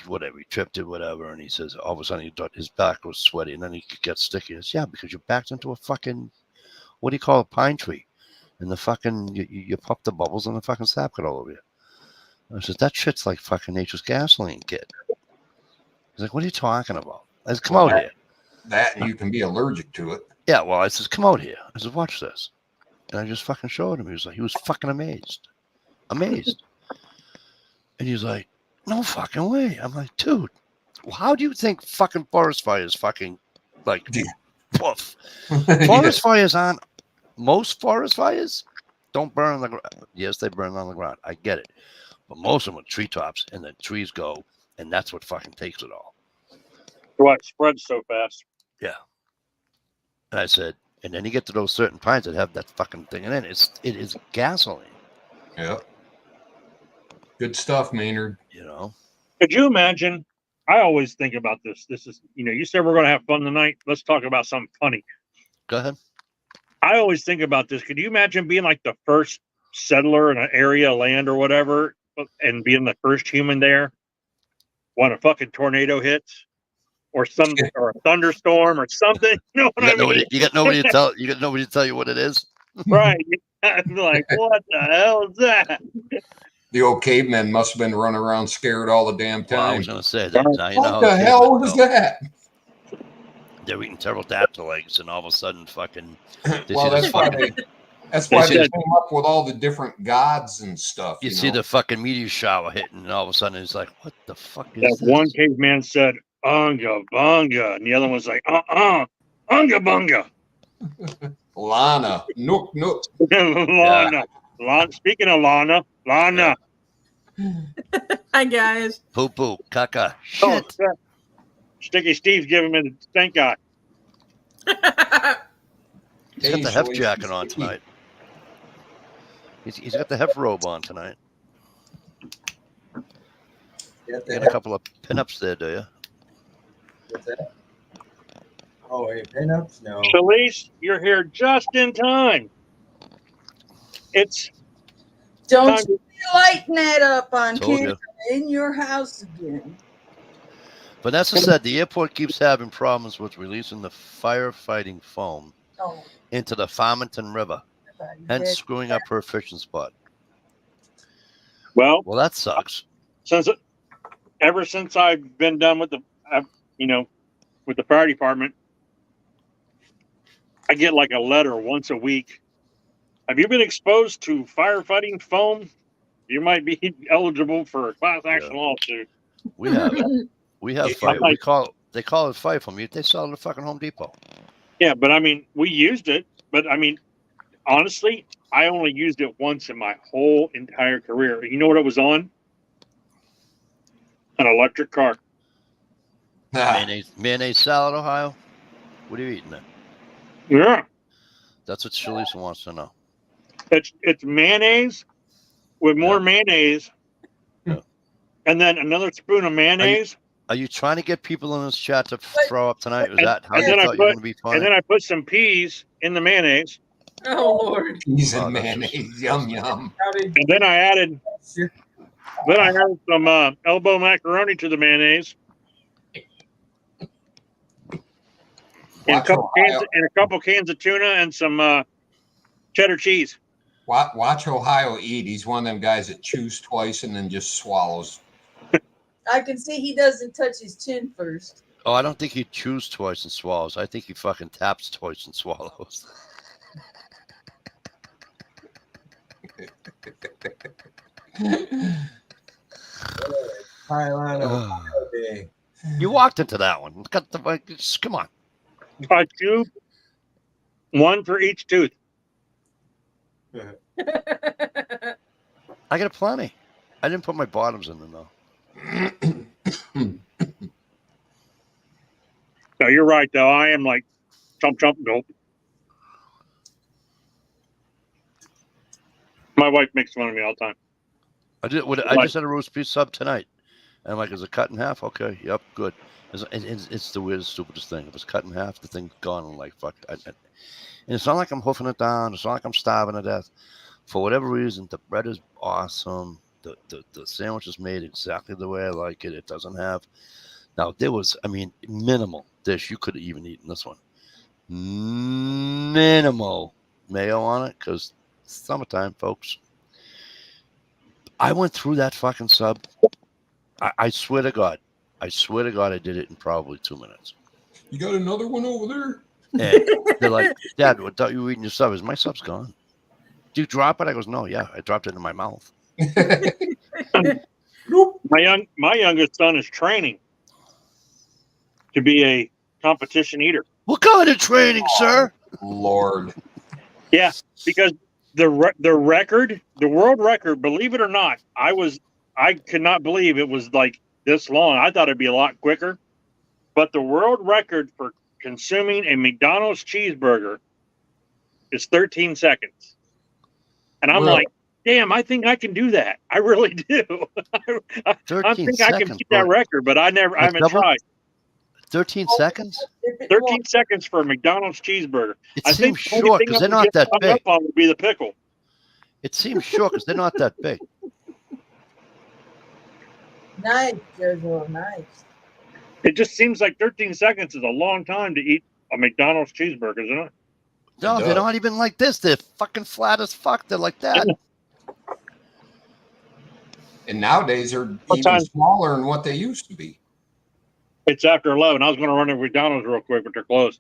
tripped it, whatever, and he says all of a sudden his back was sweaty, and then he could get sticky. He says, yeah, because you backed into a fucking, what do you call a pine tree, and the fucking you pop the bubbles and the fucking sap got all over you. I said, that shit's like fucking nature's gasoline, kid. He's like, what are you talking about? I said, come out here. That you can be allergic to it. Yeah, well, I said, come out here. I said, watch this. And I just fucking showed him. He was fucking amazed. And he's like, no fucking way. I'm like, dude, how do you think fucking forest fires fucking like poof? Forest fires aren't, most forest fires don't burn on the ground. Yes, they burn on the ground. I get it. But most of them are treetops, and the trees go, and that's what fucking takes it all. Why it spreads so fast. Yeah. And I said, and then you get to those certain pines that have that fucking thing in it. It is gasoline. Yep. Good stuff, Maynard. Could you imagine? I always think about this. This is, you said we're going to have fun tonight. Let's talk about something funny. Go ahead. I always think about this. Could you imagine being like the first settler in an area of land or whatever, and being the first human there when a fucking tornado hits, or or a thunderstorm or something? You know what I mean? You got nobody to tell you what it is. Right. I'm like, what the hell is that? The old cavemen must have been running around scared all the damn time. Well, I was going to say that. Now, what the hell was that? They're eating pterodactyl eggs, and all of a sudden, fucking. Well, that's why they came up with all the different gods and stuff. You see the fucking meteor shower hitting, and all of a sudden, it's like, what the fuck is that? This? One caveman said, "Unga bunga," and the other one was like, "Unga bunga." Lana, nook. Lana. Speaking of Lana. Yeah. Hi, guys. Poo, caca, shit. Oh, Sticky Steve's giving me the stink eye. He's got the hef jacket on tonight. He's got the hef robe on tonight. You got a couple of pinups there, do you? What's that? Oh, any pinups? No. Shalise, you're here just in time. It's Don't time you be lighting that up on Told camera in your house again. Vanessa said the airport keeps having problems with releasing the firefighting foam into the Farmington River, hence screwing up her fishing spot. Well, that sucks. Ever since I've been done with with the fire department, I get like a letter once a week. Have you been exposed to firefighting foam? You might be eligible for a class action lawsuit. We have Yeah, fight. like- They call it fight from you. They sell it at fucking Home Depot. Yeah, but I mean, we used it. But I mean, honestly, I only used it once in my whole entire career. You know what it was on? An electric car. Mayonnaise salad, Ohio. What are you eating then? Yeah, That's what Shalisa wants to know. it's mayonnaise with more Yeah. mayonnaise, Yeah. and then another spoon of mayonnaise. Are you trying to get people in this chat to throw up tonight? Was And- that how and you then I thought you were put- going to be And funny? then I put some peas in the mayonnaise, Oh Lord. Peas Oh, and that's mayonnaise. just Yum, disgusting. yum. Howdy. and then I added Sure. some elbow macaroni to the mayonnaise, and Watch Ohio. a couple cans of tuna, and some cheddar cheese. Watch Ohio eat. He's one of them guys that chews twice and then just swallows. I can see he doesn't touch his chin first. Oh, I don't think he chews twice and swallows. I think he fucking taps twice and swallows. Thailand, Ugh. Ohio Day. You walked into that one. Come on. I chew one for each tooth. I got plenty. I didn't put my bottoms in them though. No, you're right though. I am like chomp chomp nope. My wife makes fun of me all the time. I just had a roast beef sub tonight. And I'm like, is it cut in half? Okay, yep, good. It's the weirdest, stupidest thing. If it's cut in half, the thing's gone. I'm like, fuck. And it's not like I'm hoofing it down. It's not like I'm starving to death. For whatever reason, the bread is awesome. The sandwich is made exactly the way I like it. It doesn't have. Now, there was, minimal dish. You could have even eaten this one. Minimal mayo on it because summertime, folks. I went through that fucking sub. I swear to God. I did it in probably 2 minutes. You got another one over there? And they're like, Dad, what thought you were eating your sub? Is my sub's gone? Do you drop it? I goes, no, yeah. I dropped it in my mouth. My youngest son is training to be a competition eater. What kind of training, sir? Lord. Yeah, because the world record, believe it or not, I could not believe it was like this long. I thought it'd be a lot quicker. But the world record for consuming a McDonald's cheeseburger is 13 seconds. And I'm Really? like, damn, I think I can do that. I really do. I 13 think I can seconds, beat that bro. record, but I haven't double? tried. 13 seconds? 13 seconds for a McDonald's cheeseburger. It I seems think the only short thing because I they're would not get that hung big. up on would be the pickle. It seems short because they're not that big. Nice, Jojo, nice. It just seems like 13 seconds is a long time to eat a McDonald's cheeseburger, isn't it? No, It they're does. not even like this. They're fucking flat as fuck. They're like that. And nowadays they're What even time? smaller than what they used to be. It's after 11. I was going to run to McDonald's real quick, but they're closed.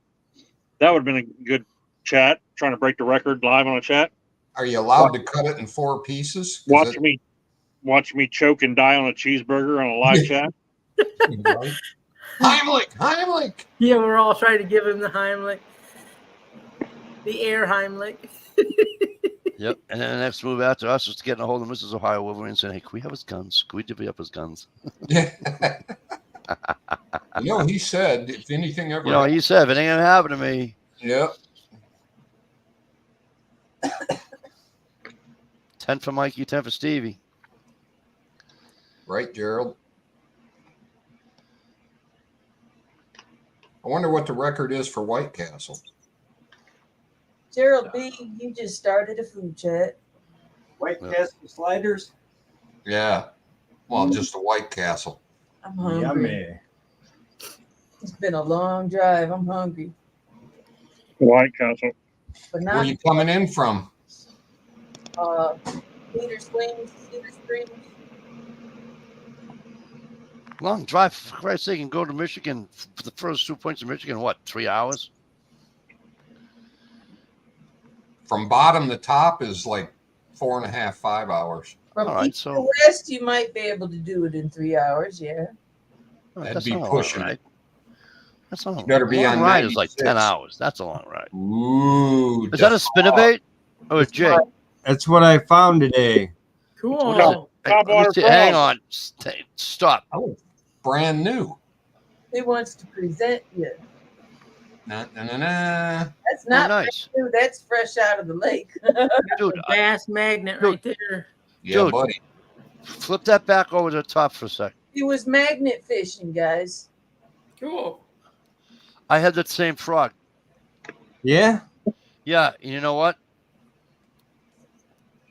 That would have been a good chat, trying to break the record live on a chat. Are you allowed to cut it in 4 pieces? 'Cause Watch me choke and die on a cheeseburger on a live chat. Heimlich. Yeah, we're all trying to give him the Heimlich. The air Heimlich. Yep. And then the next move after us was getting a hold of Mrs. Ohio Wolverine and saying, hey, can we have his guns? Can we divvy up his guns? He said if anything ever. You know, he said, if it ain't going to happen to me. Yep. 10 for Mikey, 10 for Stevie. Right, Gerald. I wonder what the record is for White Castle. Gerald B., you just started a food chat. White Castle sliders. Yeah. Well, just a White Castle. I'm hungry. Yummy. It's been a long drive. I'm hungry. White Castle. But Where not are you coming in from? Cedar Springs. Long drive, for Christ's sake, and go to Michigan for the first 2 points of Michigan, what, 3 hours? from bottom to top is like 4.5, 5 hours. From All right, east so- to west, you might be able to do it in 3 hours. Yeah. That'd That's be not a pushing long it. ride. That's not You better be long on ride is like 10 96. hours. That's a long ride. Ooh. Is that a spinnerbait or a That's jig? That's what I found today. Cool. Hey, let me Topwater see. Hang frog. on. Stop. Oh, brand new. He wants to present you. Nah. That's Oh, not nice. brand new. That's fresh out of the lake. Dude, A bass magnet Dude. right there. Yeah, Dude. buddy. flip that back over to the top for a sec. He was magnet fishing, guys. Cool. I had that same frog. Yeah. Yeah, you know what?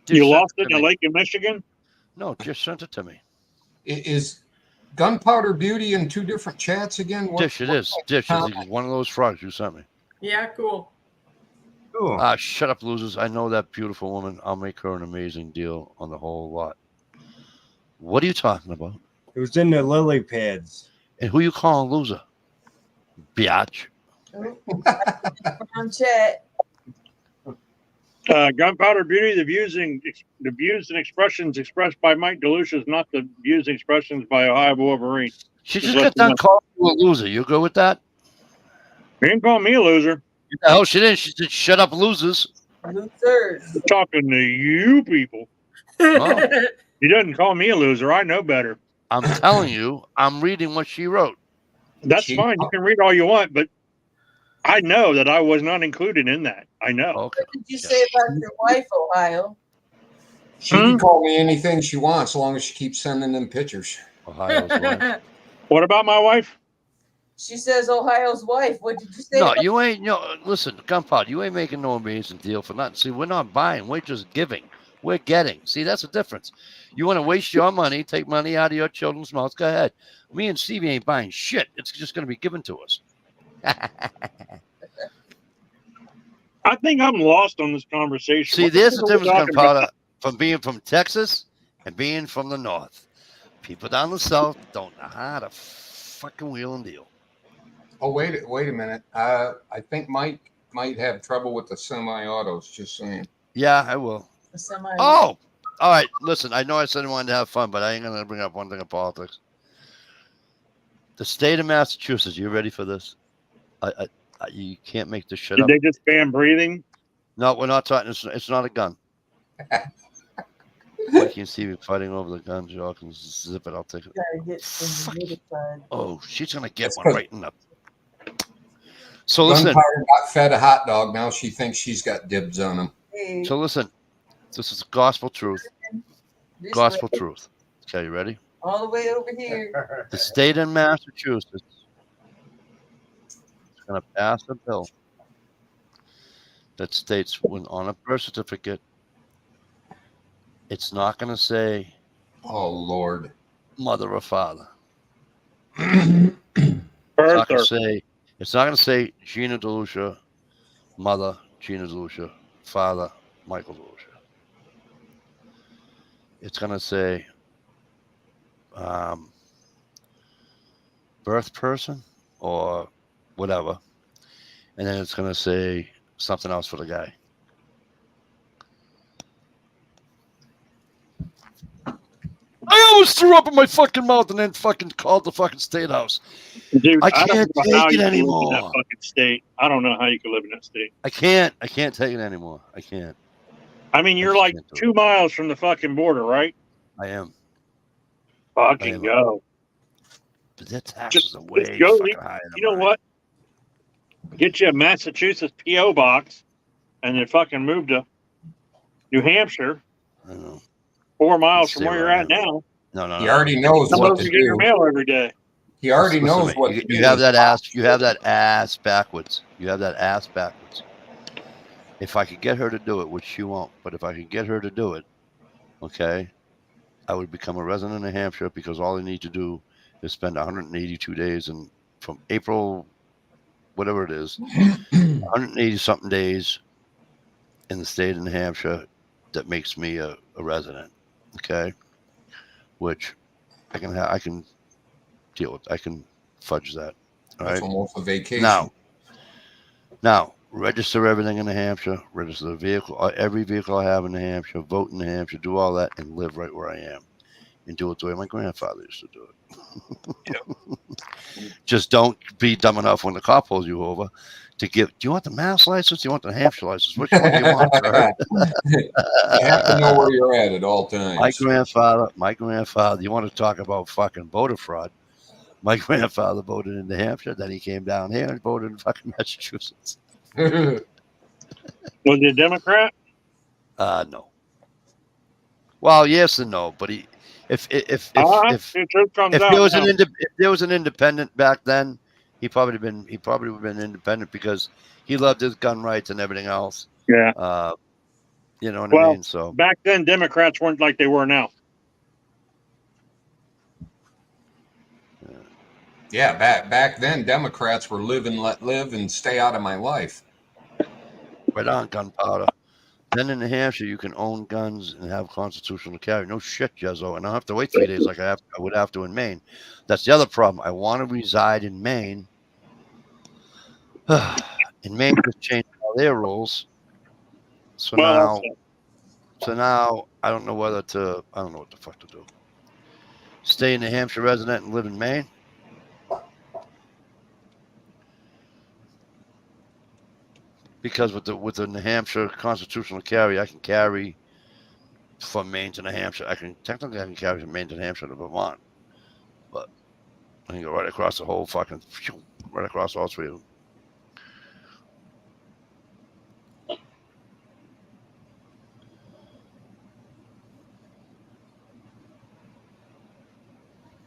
You Just sent lost it to in the me. lake in Michigan? No, just sent it to me. Is Gunpowder Beauty in two different chats again? Dish, it is. Dish is one of those frogs you sent me. Yeah, cool. Cool. Shut up, losers. I know that beautiful woman. I'll make her an amazing deal on the whole lot. What are you talking about? It was in the lily pads. And who you calling loser? Biatch. On chat. Gunpowder Beauty, the views and expressions expressed by Mike DeLucia is not the views and expressions by Ohio Wolverine. She Just just got let done them calling you a loser. You go with that? You didn't call me a loser. Oh, she didn't. She said, shut up, losers. Losers. I'm talking to you people. Oh. He doesn't call me a loser. I know better. I'm telling you, I'm reading what she wrote. That's fine. You can read all you want, but I know that I was not included in that. I know. Okay. What did you say about your wife, Ohio? She can call me anything she wants as long as she keeps sending them pictures. Ohio's wife. What about my wife? She says Ohio's wife. What did you say? No, about- you ain't. No, listen, Gunpowder, you ain't making no amazing deal for nothing. See, we're not buying. We're just giving. We're getting. See, that's the difference. You want to waste your money, take money out of your children's mouths, go ahead. Me and Stevie ain't buying shit. It's just going to be given to us. I think I'm lost on this conversation. See, What there's the are we difference, talking about? Gunpowder, from being from Texas and being from the North. People down the South don't know how to fucking wheel and deal. Oh, wait a minute. I think Mike might have trouble with the semi-autos. Just saying. Yeah, I will. A semi- Oh, all right. Listen, I know I said I wanted to have fun, but I ain't going to bring up one thing of politics. The state of Massachusetts, you ready for this? You can't make this shit Did up. they just ban breathing? No, we're not talking. It's not a gun. Like you see me fighting over the gun, y'all can zip it. I'll take it. Gotta get from the other side. Oh, she's going to get That's one good. right in the. So listen. Gunpowder got fed a hot dog. Now she thinks she's got dibs on him. Hey, So listen. This is gospel truth. this Gospel way, truth. Okay, you ready? all the way over here. The state of Massachusetts is going to pass a bill that states when on a birth certificate, it's not going to say Oh Lord. mother or father. It's not going Birther. to say. It's not going to say Gina DeLucia, mother Gina DeLucia, father Michael DeLucia. It's going to say birth person or whatever, and then it's going to say something else for the guy. I almost threw up in my fucking mouth and then fucking called the fucking state house. Dude, I don't can't know take how it you can live in anymore. that fucking state. I don't know how you can live in that state. I can't take it anymore. I can't. I mean, you're just like can't do 2 miles from the fucking border, right? I am. Fucking I am. go. But their taxes Just are way go. fucking higher than You know mine. what? Get you a Massachusetts P.O. box and then fucking move to New Hampshire, I know. 4 miles Stay from where where you're I at am. now. No. He already knows Come what over to and get your do. mail every day. He already Listen knows to me. what You to do. have that ass. You have that ass backwards. You have that ass backwards. If I could get her to do it, which she won't, but if I could get her to do it, okay, I would become a resident of New Hampshire because all I need to do is spend 182 days and from April, whatever it is, 180 something days in the state of New Hampshire that makes me a resident. Okay, which I can deal with. I can fudge that. All That's right. almost a vacation. Now, register everything in New Hampshire, register the vehicle, every vehicle I have in New Hampshire, vote in New Hampshire, do all that, and live right where I am, and do it the way my grandfather used to do it. Just don't be dumb enough when the cop pulls you over to give. Do you want the Mass license? Do you want the New Hampshire license? Which one do you want, sir? You have to know where you're at all times. My grandfather. You want to talk about fucking voter fraud? My grandfather voted in New Hampshire, then he came down here and voted in fucking Massachusetts. Was he a Democrat? No. Well, yes and no, but he, if The truth comes if out there was now. if there was an independent back then, he probably would have been independent because he loved his gun rights and everything else. Yeah. You know what I Well, mean? So back then, Democrats weren't like they were now. Yeah, back then, Democrats were live and let live and stay out of my life. right on, gunpowder. Then in New Hampshire, you can own guns and have constitutional carry. No shit, Jezzo. And I don't have to wait 3 days like I would have to in Maine. That's the other problem. I want to reside in Maine. In Maine, just changed all their rules. So Well, now I don't know what the fuck to do. Stay in New Hampshire resident and live in Maine. Because with the New Hampshire constitutional carry, I can carry from Maine to New Hampshire. I can carry from Maine to New Hampshire to Vermont, but I can go right across the whole fucking, right across all three of them.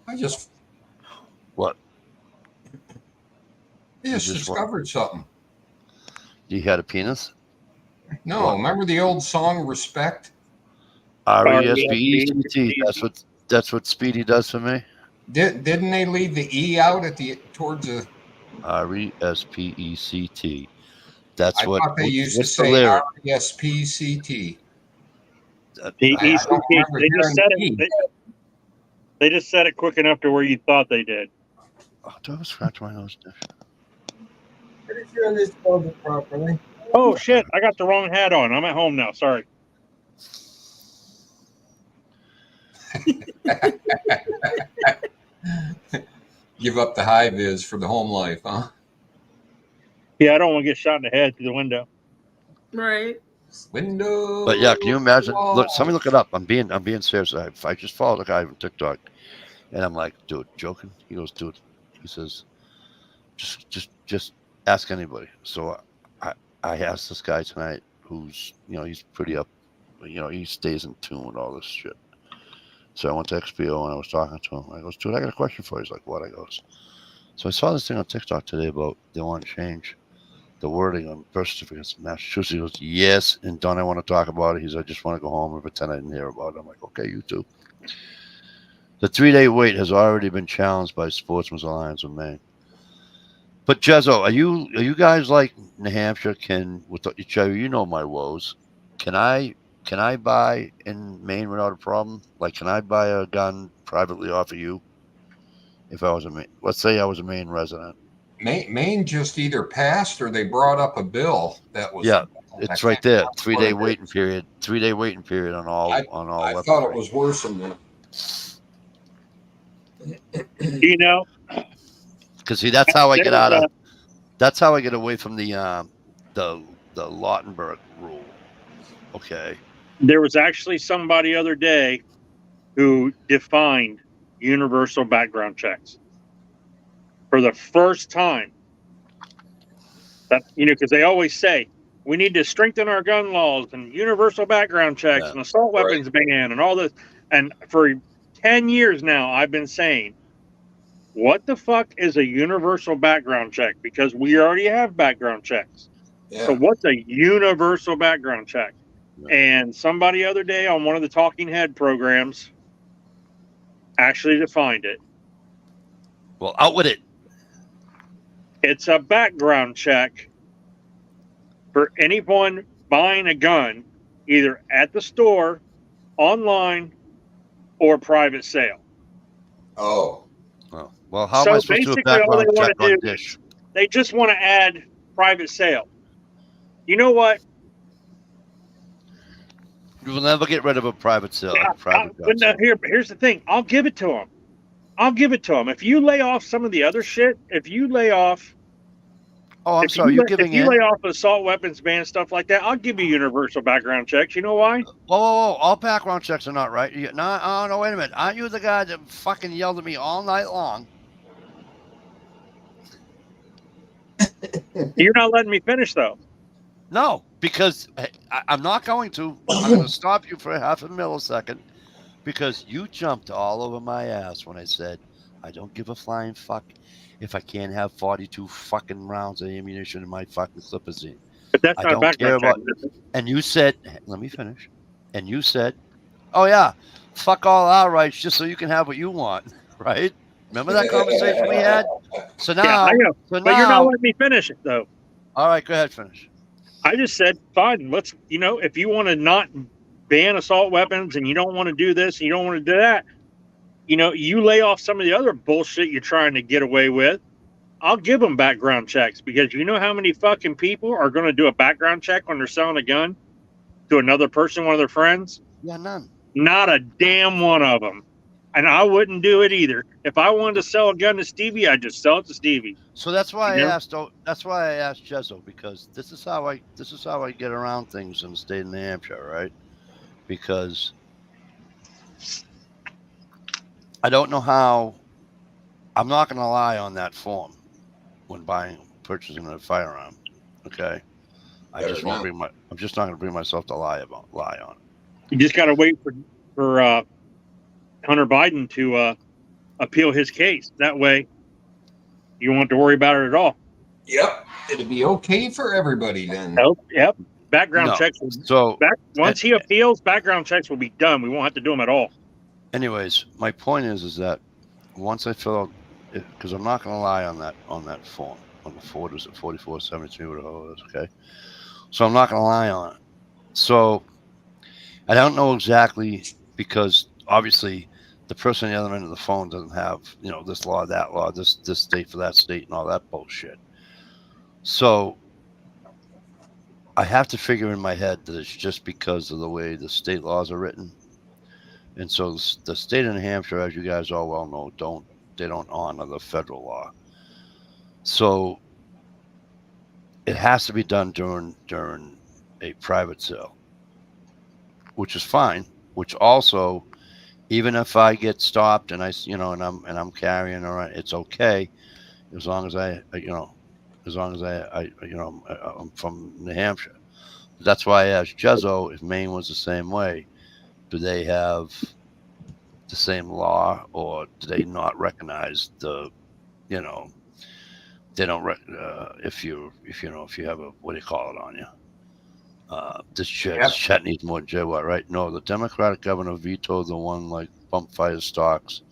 I just What? I just discovered something. You had a penis? No, What? remember the old song "Respect"? RESPECT. That's what Speedy does for me. Didn't they leave the E out at the towards the RESPECT. That's I what. thought they used to What's the say lyric? RESPCT. I PECT. don't remember They just hearing said the E. it. They just said it quick enough to where you thought they did. Oh, do I have a scratch my nose? Pretty sure they spelled it properly. Oh shit! I got the wrong hat on. I'm at home now. Sorry. Give up the high vis for the home life, huh? Yeah, I don't want to get shot in the head through the window. Right. Window. But yeah, can you imagine? Look, somebody look it up. I'm being serious. I just followed a guy from TikTok, and I'm like, dude, joking? He goes, dude. He says, just ask anybody. So I asked this guy tonight, who's he's pretty up, he stays in tune with all this shit. So I went to XPO and I was talking to him. I goes, dude, I got a question for you. He's like, what? I goes, so I saw this thing on TikTok today about they want to change the wording on birth certificates in Massachusetts. He goes, yes, and don't I want to talk about it? He said, I just want to go home and pretend I didn't hear about it. I'm like, okay, you too. The 3-day wait has already been challenged by Sportsman's Alliance of Maine. But Jezzo, are you guys like New Hampshire? With each other, you know my woes. Can I buy in Maine without a problem? Like, can I buy a gun privately off of you? If I was let's say I was a Maine resident. Maine just either passed or they brought up a bill that was. Yeah, it's right there. 3-day what it waiting period. 3-day waiting period on all I weaponry. thought it was worse than that. You know, Because see, that's how I get out of. That's how I get away from the Lautenberg rule. Okay. there was actually somebody the other day who defined universal background checks for the first time. That because they always say we need to strengthen our gun laws and universal background checks and assault weapons ban and all this. And for 10 years now, I've been saying, what the fuck is a universal background check? Because we already have background checks. Yeah. So what's a universal background check? Yeah. And somebody the other day on one of the Talking Head programs actually defined it. Well, out with it. It's a background check for anyone buying a gun, either at the store, online, or private sale. Oh. Well, how am I supposed to do a background check on Dish? They just want to add private sale. You know what? You will never get rid of a private sale, a private gun But no, sale. here's the thing. I'll give it to them. I'll give it to them. If you lay off some of the other shit, if you lay off Oh, I'm if sorry. you You're lay, if giving you in. lay off assault weapons ban, stuff like that, I'll give you universal background checks. You know why? Whoa, whoa, whoa. All background checks are not right. No, oh, no, wait a minute. Aren't you the guy that fucking yelled at me all night long? You're not letting me finish though. No, because I'm not going to. I'm going to stop you for half a millisecond because you jumped all over my ass when I said, I don't give a flying fuck if I can't have 42 fucking rounds of ammunition in my fucking clipazine. But that's I not a don't care background check. about. And you said, let me finish. And you said, oh, yeah, fuck all our rights just so you can have what you want, right? Remember that conversation we had? So Yeah, I now, know. But you're not letting me finish it though. All right, go ahead, finish. I just said, fine, let's, if you want to not ban assault weapons and you don't want to do this and you don't want to do that, you lay off some of the other bullshit you're trying to get away with. I'll give them background checks because you know how many fucking people are going to do a background check when they're selling a gun to another person, one of their friends? Yeah, none. Not a damn one of them. And I wouldn't do it either. If I wanted to sell a gun to Stevie, I'd just sell it to Stevie. So that's why I asked. That's why I asked Jezzo, because this is how I get around things in the state of New Hampshire, right? Because I don't know how. I'm not going to lie on that form when purchasing a firearm. Okay, I'm just not going to bring myself to lie on it. You just got to wait for Hunter Biden to appeal his case. That way, you won't have to worry about it at all. Yep, it'll be okay for everybody then. Oh, yep. Background checks. Once he appeals, background checks will be done. We won't have to do them at all. Anyways, my point is that once I fill out, because I'm not going to lie on that form, on the 4473, whatever it is, okay? So I'm not going to lie on it. So I don't know exactly, because obviously the person on the other end of the phone doesn't have, this law, that law, this state for that state and all that bullshit. So I have to figure in my head that it's just because of the way the state laws are written. And so the state of New Hampshire, as you guys all well know, they don't honor the federal law. So it has to be done during a private sale, which is fine. Which also, even if I get stopped and I'm carrying, all right, it's okay, as long as I'm from New Hampshire. That's why I asked Jezzo if Maine was the same way. Do they have the same law, or do they not recognize the, they don't if you have a, what do you call it on you? This chat needs more jaywat, right? No, the Democratic governor vetoed the one like bump fire stocks.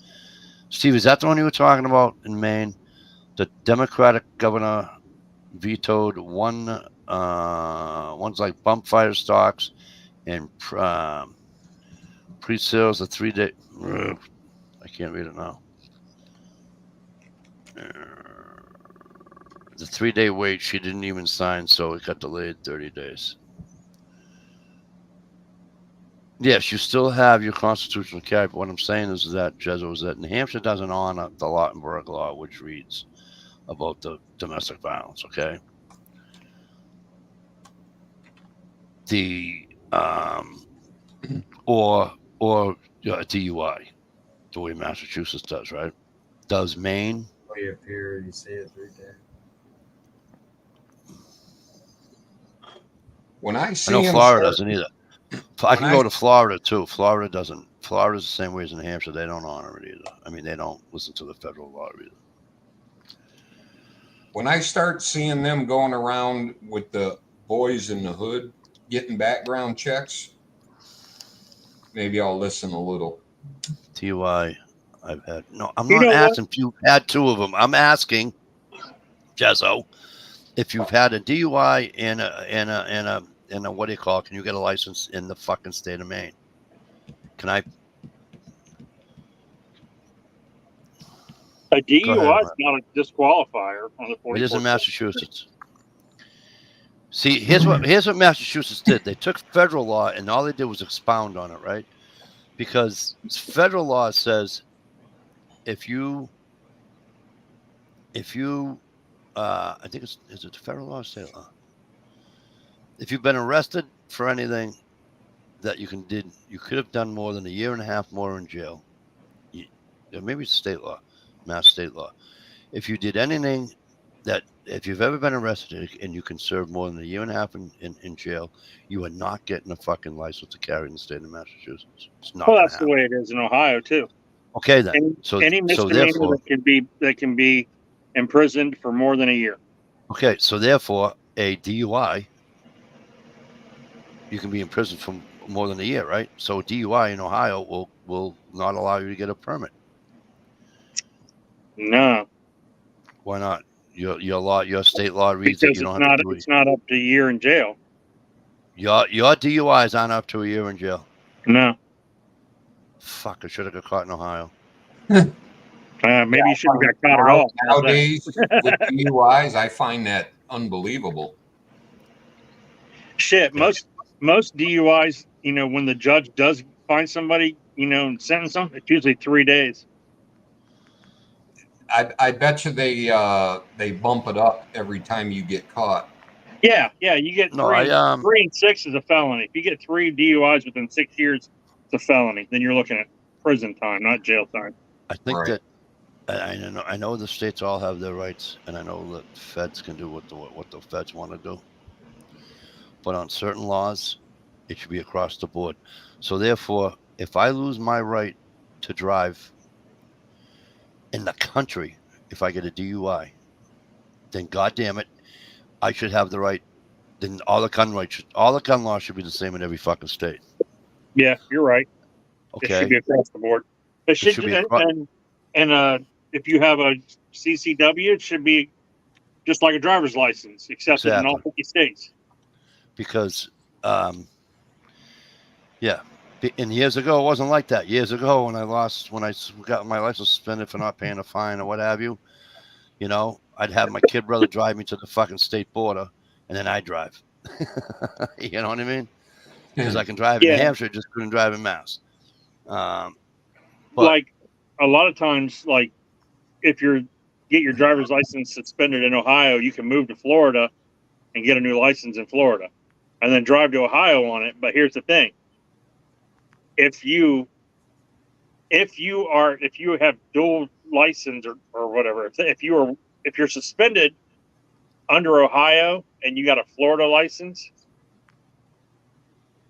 Steve, is that the one you were talking about in Maine? The Democratic governor vetoed one's like bump fire stocks and pre-sales a 3-day. I can't read it now. The 3-day wait, she didn't even sign, so it got delayed 30 days. Yes, you still have your constitutional carry, but what I'm saying is that, Jezzo, is that New Hampshire doesn't honor the Lautenberg law, which reads about the domestic violence, okay? The or DUI, the way Massachusetts does, right? Does Maine? Way up here, you see it right there. When I see I know Florida doesn't either. I can go to Florida too. Florida doesn't. Florida's the same way as New Hampshire. They don't honor it either. I mean, they don't listen to the federal law either. When I start seeing them going around with the boys in the hood getting background checks, maybe I'll listen a little. TUI, I've had. No, I'm not asking if you've had 2 of them. I'm asking, Jezzo, if you've had a DUI and a what do you call it? Can you get a license in the fucking state of Maine? Can I? A DUI is not a disqualifier on the 44. It is in Massachusetts. See, here's what Massachusetts did. They took federal law and all they did was expound on it, right? Because federal law says if you I think is it federal law or state law? If you've been arrested for anything that you could have done more than a year and a half more in jail. Maybe it's state law, mass state law. If you did anything that, if you've ever been arrested and you can serve more than a year and a half in jail, you are not getting a fucking license to carry in the state of Massachusetts. It's not. Well, gonna that's the happen. way it is in Ohio too. Okay, then. Any misdemeanor that can be imprisoned for more than a year. Okay, so therefore, a DUI, you can be in prison for more than a year, right? So DUI in Ohio will not allow you to get a permit. No. Why not? Your state law reads because that you don't have to do it. It's not up to a year in jail. Your DUIs aren't up to a year in jail. No. Fuck, I should have got caught in Ohio. Maybe you shouldn't have got caught at all. Nowadays, with DUIs, I find that unbelievable. Shit, most DUIs, when the judge does find somebody, and sentence them, it's usually 3 days. I bet you they bump it up every time you get caught. Yeah, you get three and 6 is a felony. If you get 3 DUIs within 6 years, it's a felony. Then you're looking at prison time, not jail time. I think that I know the states all have their rights, and I know that feds can do what the feds want to do. But on certain laws, it should be across the board. So therefore, if I lose my right to drive in the country, if I get a DUI, then goddamn it, I should have the right. Then all the gun laws should be the same in every fucking state. Yeah, you're right. Okay. It should be across the board. It should be and if you have a CCW, it should be just like a driver's license, accepted in all 50 states. Because, yeah. And years ago, it wasn't like that. Years ago, when I got my license suspended for not paying a fine or what have you, I'd have my kid brother drive me to the fucking state border, and then I'd drive. You know what I mean? Because I can drive in New Hampshire, just couldn't drive in Mass. But like a lot of times, like if you get your driver's license suspended in Ohio, you can move to Florida and get a new license in Florida, and then drive to Ohio on it. But here's the thing: if you have dual license or whatever, if you're suspended under Ohio and you got a Florida license,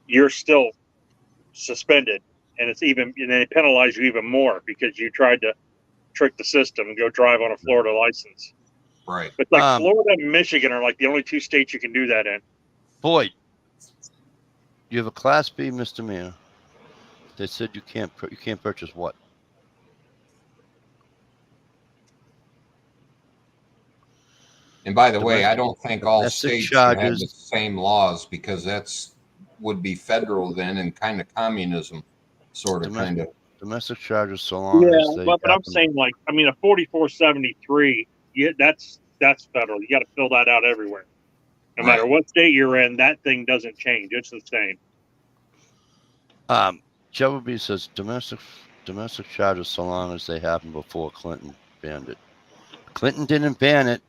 you're still suspended, and they penalize you even more because you tried to trick the system and go drive on a Florida license. Right. But like Florida and Michigan are like the only 2 states you can do that in. Boyd, you have a Class B misdemeanor. They said you can't purchase what? And by the way, I don't think all states should have the same laws, because would be federal then, and kind of communism, kind of. Domestic charges, so long as they. But I'm saying, like, a 4473, that's federal. You got to fill that out everywhere. No matter what state you're in, that thing doesn't change. It's the same. Joe B says domestic charges, so long as they happen before Clinton banned it. Clinton didn't ban it.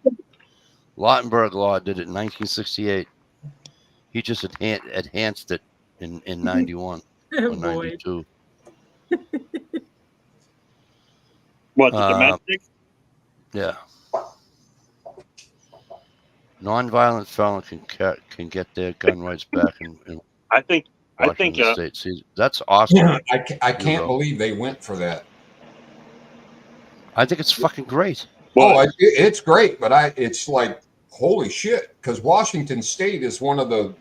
Lautenberg law did it in 1968. He just enhanced it in 91 or 92. What, the domestic? Yeah. Non-violent felon can get their gun rights back in Washington State. See, that's awesome. Yeah, I can't believe they went for that. I think it's fucking great. Oh, it's great, but it's like, holy shit, because Washington State is one of the,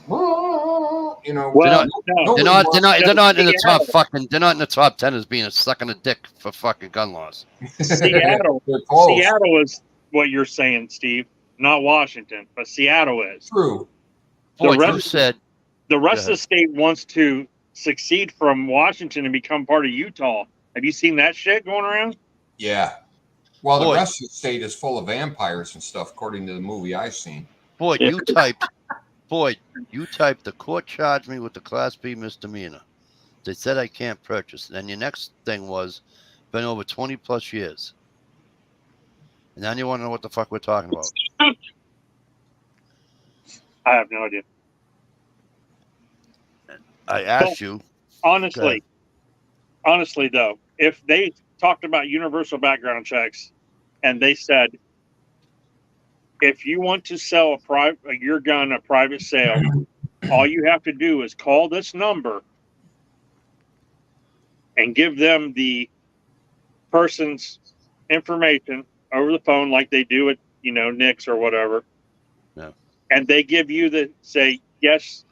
they're not in the top fucking. They're not in the top 10 as being a sucking a dick for fucking gun laws. Seattle is what you're saying, Steve. Not Washington, but Seattle is. True. The rest of the state wants to succeed from Washington and become part of Utah. Have you seen that shit going around? Yeah. Well, the rest of the state is full of vampires and stuff, according to the movie I've seen. Boyd, Yeah. you typed the court charged me with the Class B misdemeanor. They said I can't purchase. And then your next thing was been over 20 plus years. And now you want to know what the fuck we're talking about. I have no idea. I asked you. Honestly, though, if they talked about universal background checks and they said, if you want to sell your gun a private sale, all you have to do is call this number and give them the person's information over the phone, like they do at NICS or whatever. Yeah. And they give you say yes,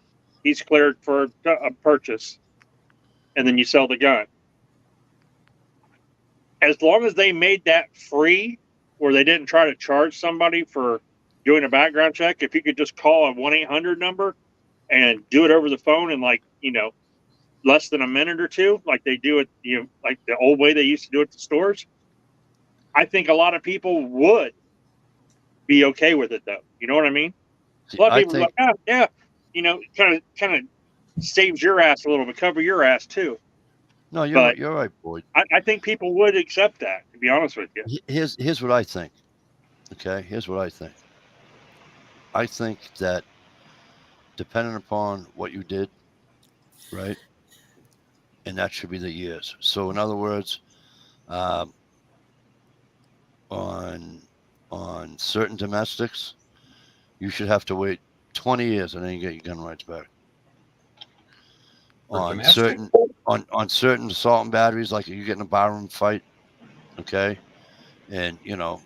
he's cleared for a purchase, and then you sell the gun. As long as they made that free, where they didn't try to charge somebody for doing a background check, if you could just call a 1-800 number and do it over the phone in less than a minute or two, like they do it, like the old way they used to do it at the stores, I think a lot of people would be okay with it, though. You know what I mean? A lot of people are like, yeah, kind of saves your ass a little bit, cover your ass too. No, you're right, Boyd. I think people would accept that, to be honest with you. Here's what I think. Okay, here's what I think. I think that depending upon what you did, right, and that should be the years. So in other words, on certain domestics, you should have to wait 20 years and then you get your gun rights back. On certain assault and batteries, like you get in a barroom fight, okay, and you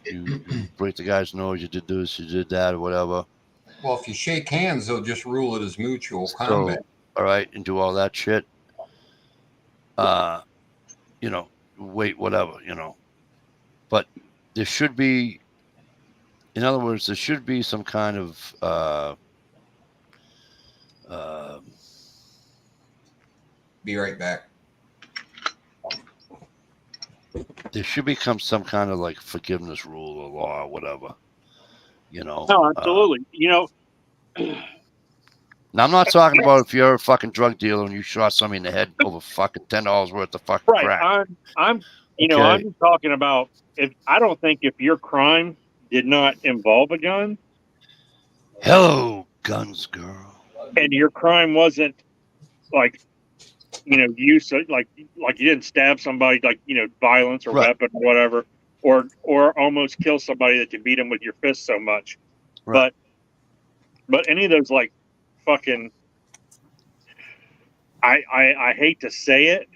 break the guy's nose, you did this, you did that, or whatever. Well, if you shake hands, they'll just rule it as mutual combat. All right, and do all that shit. Wait, whatever, But there should be, in other words, there should be some kind of Be right back. There should become some kind of like forgiveness rule or law or whatever. No, absolutely. Now I'm not talking about if you're a fucking drug dealer and you shot somebody in the head over fucking $10 worth of fucking right. crack. I'm just talking about I don't think if your crime did not involve a gun. Hello, guns, girl. And your crime wasn't like, use like you didn't stab somebody, like, violence or weapon or whatever, or almost kill somebody that you beat them with your fist so much. Right. But any of those like fucking, I hate to say it,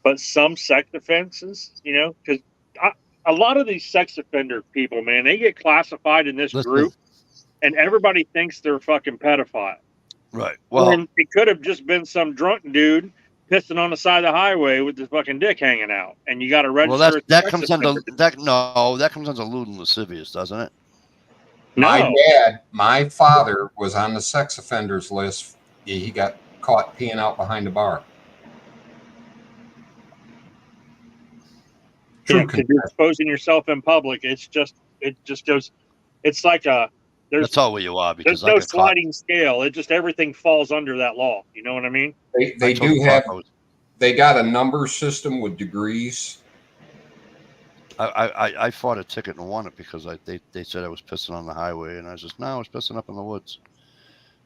but some sex offenses, because a lot of these sex offender people, man, they get classified in this group, and everybody thinks they're fucking pedophile. Right. Well, and it could have just been some drunk dude pissing on the side of the highway with his fucking dick hanging out, and you got to register. Well, that comes under lewd and lascivious, doesn't it? No. My father was on the sex offenders list. He got caught peeing out behind a bar. Because you're exposing yourself in public. It just goes. It's like that's all where you are, because there's no sliding scale. It just everything falls under that law. You know what I mean? They got a number system with degrees. I fought a ticket and won it because they said I was pissing on the highway, and I said, no, I was pissing up in the woods.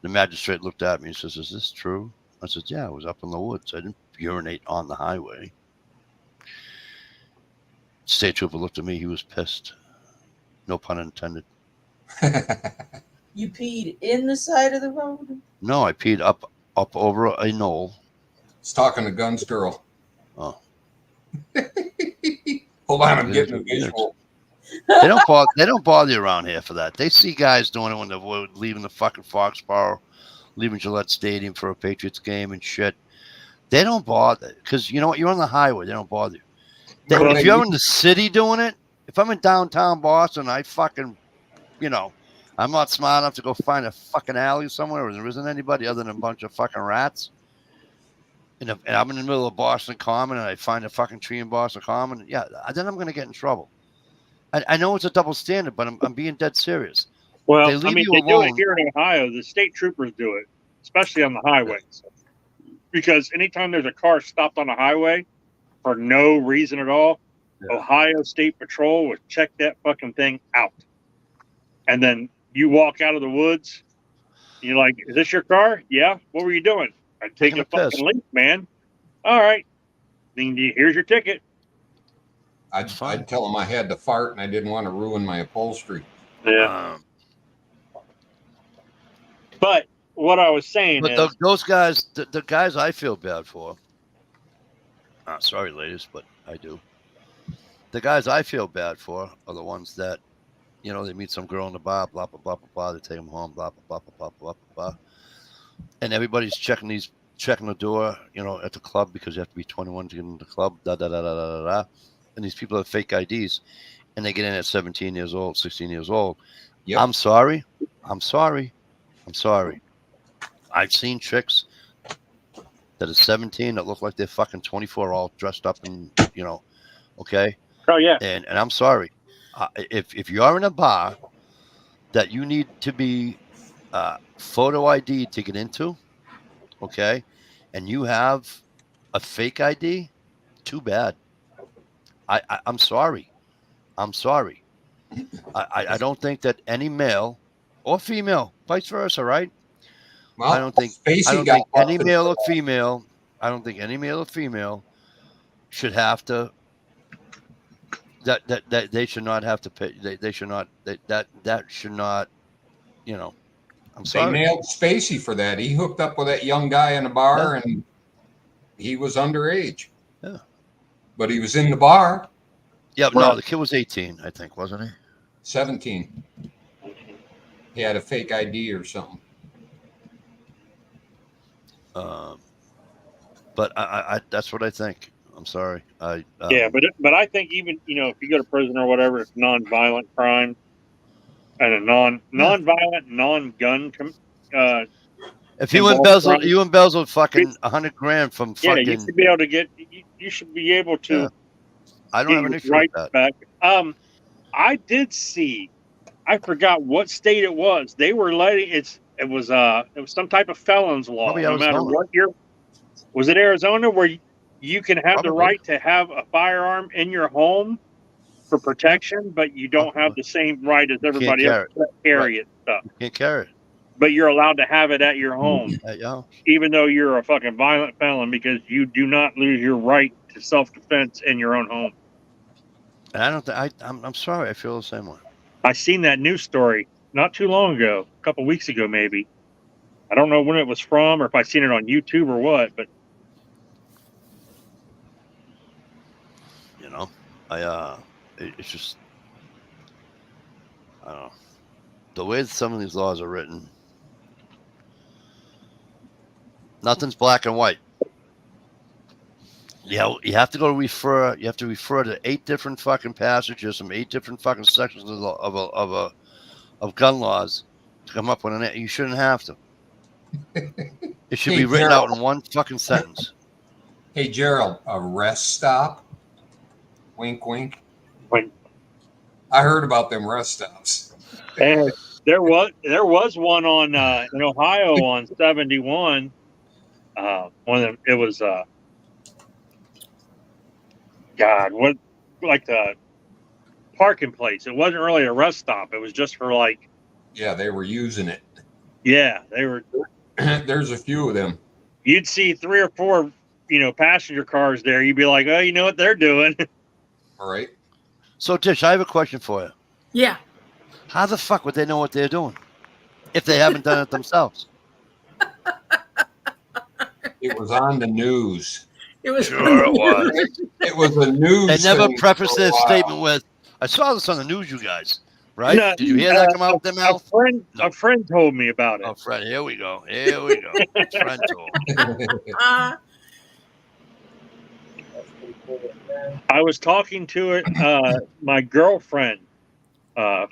The magistrate looked at me and says, is this true? I said, yeah, I was up in the woods. I didn't urinate on the highway. State trooper looked at me. He was pissed. No pun intended. You peed in the side of the road? No, I peed up over a knoll. It's talking to Guns Girl. Oh. Hold on, I'm getting a visual. They don't bother you around here for that. They see guys doing it when they're leaving the fucking Foxborough, leaving Gillette Stadium for a Patriots game and shit. They don't bother because you know what? You're on the highway. They don't bother you. If you're in the city doing it, if I'm in downtown Boston, I fucking, I'm not smart enough to go find a fucking alley somewhere where there isn't anybody other than a bunch of fucking rats. And I'm in the middle of Boston Common and I find a fucking tree in Boston Common. Yeah, then I'm going to get in trouble. I know it's a double standard, but I'm being dead serious. Well, They I leave mean, you they do it alone. here in Ohio. The state troopers do it, especially on the highways. Because anytime there's a car stopped on a highway for no reason at all, Yeah. Ohio State Patrol would check that fucking thing out. And then you walk out of the woods, you're like, is this your car? Yeah. What were you doing? I take Taking a a piss. fucking leak, man. All right. Then here's your ticket. I'd tell him I had to fart and I didn't want to ruin my upholstery. Yeah. But what I was saying But is, those guys, the guys I feel bad for. Sorry, ladies, but I do. The guys I feel bad for are the ones that, you know, they meet some girl in the bar, blah blah blah blah blah. They take them home, blah blah blah blah blah blah blah, and everybody's checking the door, you know, at the club because you have to be 21 to get into the club. Da da da da da da. And these people have fake IDs, and they get in at 17 years old, 16 years old. Yep. I'm sorry. I've seen chicks that are 17 that look like they're fucking 24, all dressed up and, you know, okay. oh yeah, And I'm sorry, if you're in a bar that you need to be photo ID to get into, okay, and you have a fake ID, too bad. I'm sorry. I'm sorry. I don't think that any male or female, vice versa, right? Well, I don't think Spacey got any busted male for or that. female. I don't think any male or female should have to. That they should not have to pay. They should not. That should not. You know. I'm They sorry. nailed Spacey for that. He hooked up with that young guy in a bar and he was underage. Yeah. But he was in the bar. Yeah. Well- No, the kid was 18, I think, wasn't he? 17. He had a fake ID or something. But I that's what I think. I'm sorry. yeah, but I think even if you go to prison or whatever, it's non-violent crime and a non-violent, non-gun. If you involved embezzled fucking $100,000 from Yeah, fucking. you should be able to get. You should be able to. Yeah. I don't get have an your issue with rights that. back. I did see. I forgot what state it was. They were letting it was some type of felons law. Probably No matter Arizona. what year. Was it Arizona where you can have the Probably. right to have a firearm in your home for protection, but you don't have Possibly. the same right as everybody carry else to carry Right. it and stuff. You can't carry it. But you're allowed to have it at your home, At your house. even though you're a fucking violent felon, because you do not lose your right to self-defense in your own home. And I don't think I'm sorry. I feel the same way. I seen that news story not too long ago, a couple weeks ago maybe. I don't know when it was from or if I seen it on YouTube or what, but You know, it's just I don't know the way that some of these laws are written. Nothing's black and white. Yeah, you have to refer to 8 different fucking passages from 8 different fucking sections of gun laws to come up with an. You shouldn't have to. It should Hey, be written Gerald. out in one fucking sentence. Hey, Gerald, a rest stop? Wink, wink. Wink. I heard about them rest stops. and there was one on in Ohio on 71. One of them, it was God, what like the parking place. It wasn't really a rest stop. It was just for like Yeah, they were using it. yeah, they were. There's a few of them. You'd see 3 or 4 passenger cars there. You'd be like, oh, you know what they're doing. All right. So, Tish, I have a question for you. Yeah. How the fuck would they know what they're doing if they haven't done it themselves? It was on the news. It was. Sure it was. It was a news. They never thing prefaced for a their while. statement with, "I saw this on the news, you guys." Right? No, Did you hear that come out of their mouth? A friend told me about it. Oh, Fred, here we go. Friend told. I was talking to it. My girlfriend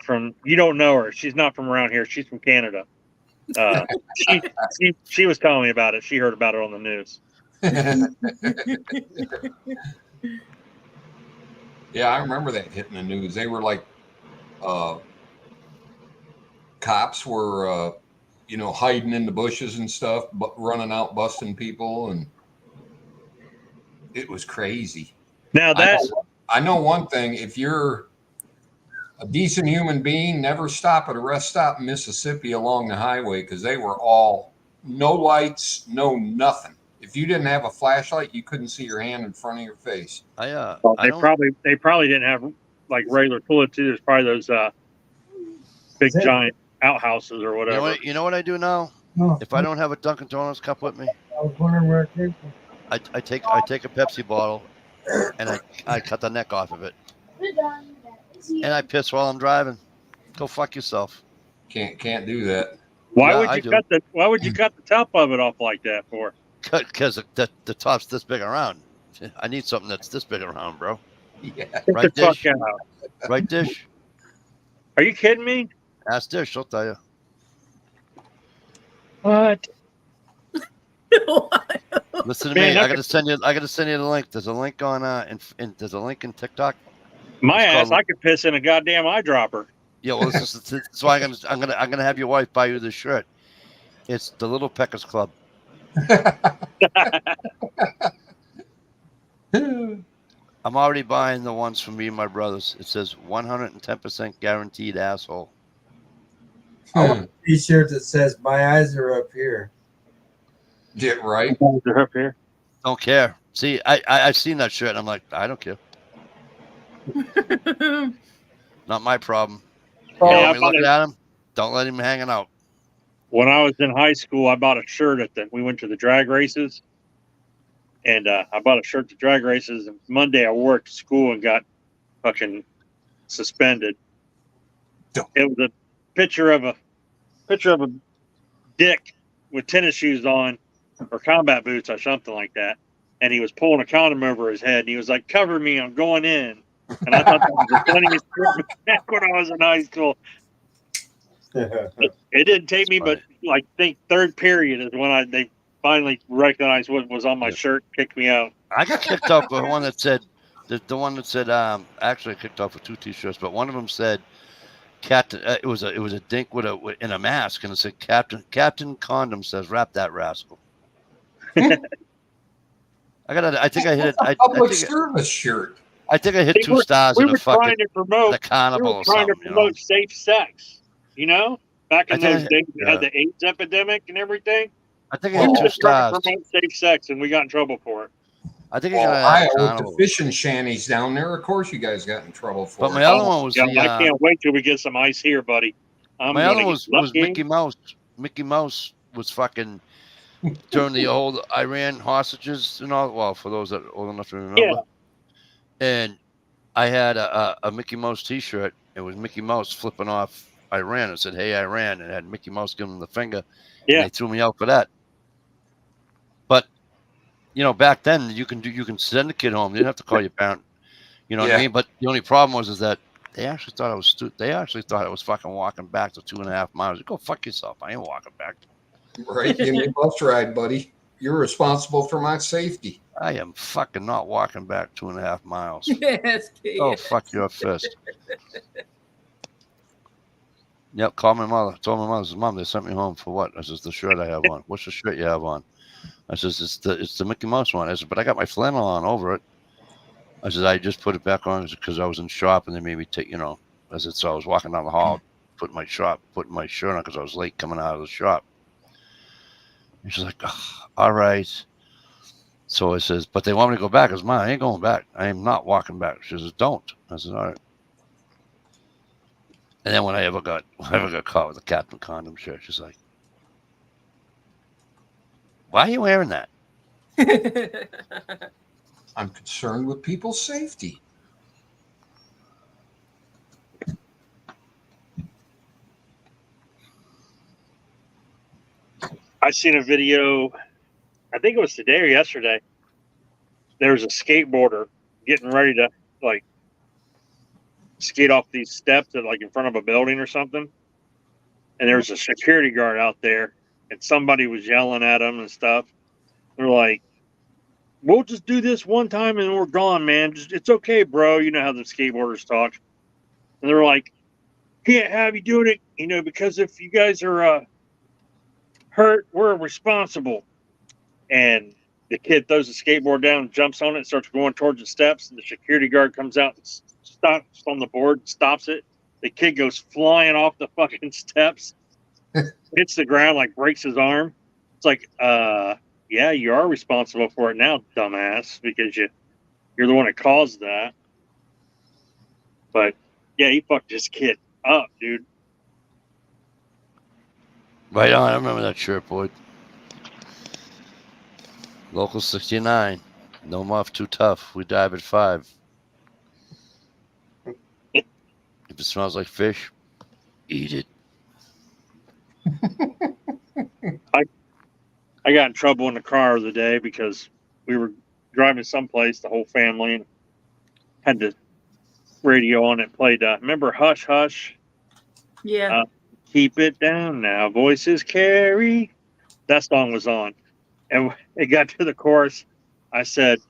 from you don't know her. She's not from around here. She's from Canada. She was telling me about it. She heard about it on the news. Yeah, I remember that hitting the news. They were like cops were, hiding in the bushes and stuff, but running out, busting people, and it was crazy. Now that's I know one thing: if you're a decent human being, never stop at a rest stop in Mississippi along the highway, because they were all no lights, no nothing. If you didn't have a flashlight, you couldn't see your hand in front of your face. I they don't. probably didn't have like regular toilets too. There's probably those big giant outhouses or whatever. You know what I do now? No, If I don't have a Dunkin' Donuts cup with me, I was wondering where it came from. I take a Pepsi bottle and I cut the neck off of it, and I piss while I'm driving. Go fuck yourself. Can't do that. Why Yeah, would I you do. Why would you cut the top of it off like that for? Because the top's this big around. I need something that's this big around, bro. Yeah. Get Right the fuck dish. out. Right dish. Are you kidding me? Ask Dish, she'll tell you. What? Listen to Man, me. I that's gotta send you the link. There's a link on there's a link in TikTok. My It's ass, called- I could piss in a goddamn eyedropper. Yeah, well, this is why I'm gonna have your wife buy you this shirt. It's the Little Peckers Club. I'm already buying the ones for me and my brothers. It says 110% guaranteed asshole. I want a t-shirt that says "My eyes are up here." Get right. They're up here. Don't care. See, I've seen that shirt and I'm like, I don't care. Not my problem. You Yeah, want me looking at him? Don't let him hanging out. When I was in high school, I bought a shirt we went to the drag races, and I bought a shirt at the drag races. And Monday, I wore it to school and got fucking suspended. It was a picture of a dick with tennis shoes on or combat boots or something like that, and he was pulling a condom over his head. And he was like, "Cover me, I'm going in." And I thought that was the funniest shit back when I was in high school. It didn't take me, but like think third period is when they finally recognized what was on my shirt, kicked me out. I got kicked off for one that said the one that said actually I kicked off with 2 t-shirts, but one of them said Captain. It was a dink in a mask, and it said Captain Condom says wrap that rascal. I think I hit it. Public service shirt. I think I hit 2 stars in a fucking the carnival or something. Trying to promote safe sex, back in those days we had yeah. the AIDS epidemic and everything. I think I hit 2 stars. To promote safe sex, and we got in trouble for it. I think I with the fishing shanties down there. Of course, you guys got in trouble for it. But my other one was I can't wait till we get some ice here, buddy. My other one was Mickey Mouse. Mickey Mouse was fucking during the old Iran hostages and all. Well, for those that are old enough to remember. Yeah. And I had a Mickey Mouse T-shirt. It was Mickey Mouse flipping off Iran. It said, "Hey, Iran," and it had Mickey Mouse giving him the finger. Yeah. And they threw me out for that. But back then you can send a kid home. You didn't have to call your parent. You know what I mean? But the only problem was that they actually thought I was They actually thought I was fucking walking back to 2.5 miles. Go fuck yourself. I ain't walking back. Right, give me a bus ride, buddy. You're responsible for my safety. I am fucking not walking back 2.5 miles. Yes, kid. Oh, fuck your fist. Yep, call my mother. Told my mother, I said, "Mom, they sent me home for what?" I says, "The shirt I have on." "What's the shirt you have on?" I says, it's the Mickey Mouse one." I said, "But I got my flannel on over it." I said, "I just put it back on because I was in shop and they made me take, I said, so I was walking down the hall, putting my shirt on because I was late coming out of the shop. And she's like, "Oh, all right." So I says, "But they want me to go back." I said, "Mom, I ain't going back. I am not walking back." She says, "Don't." I said, "All right." And then when I ever got caught with a Captain Condom shirt, she's like, "Why are you wearing that?" I'm concerned with people's safety. I seen a video, I think it was today or yesterday. There was a skateboarder getting ready to skate off these steps in front of a building or something. And there was a security guard out there, and somebody was yelling at him and stuff. They're like, "We'll just do this one time and we're gone, man. It's okay, bro." You know how the skateboarders talk. And they're like, can't have you doing it, because if you guys are hurt, we're responsible. And the kid throws the skateboard down, jumps on it, starts going towards the steps, and the security guard comes out and stops on the board, stops it. The kid goes flying off the fucking steps, hits the ground, like breaks his arm. It's like, yeah, you are responsible for it now, dumbass, because you're the one that caused that. But yeah, he fucked this kid up, dude. Right on. I remember that shirt, boy. Local 69. No muff, too tough. We dive at 5. If it smells like fish, eat it. I got in trouble in the car the day because we were driving someplace, the whole family, and had the radio on. It played, remember Hush Hush? Yeah. Keep it down now, voices carry. That song was on. And it got to the chorus. I said,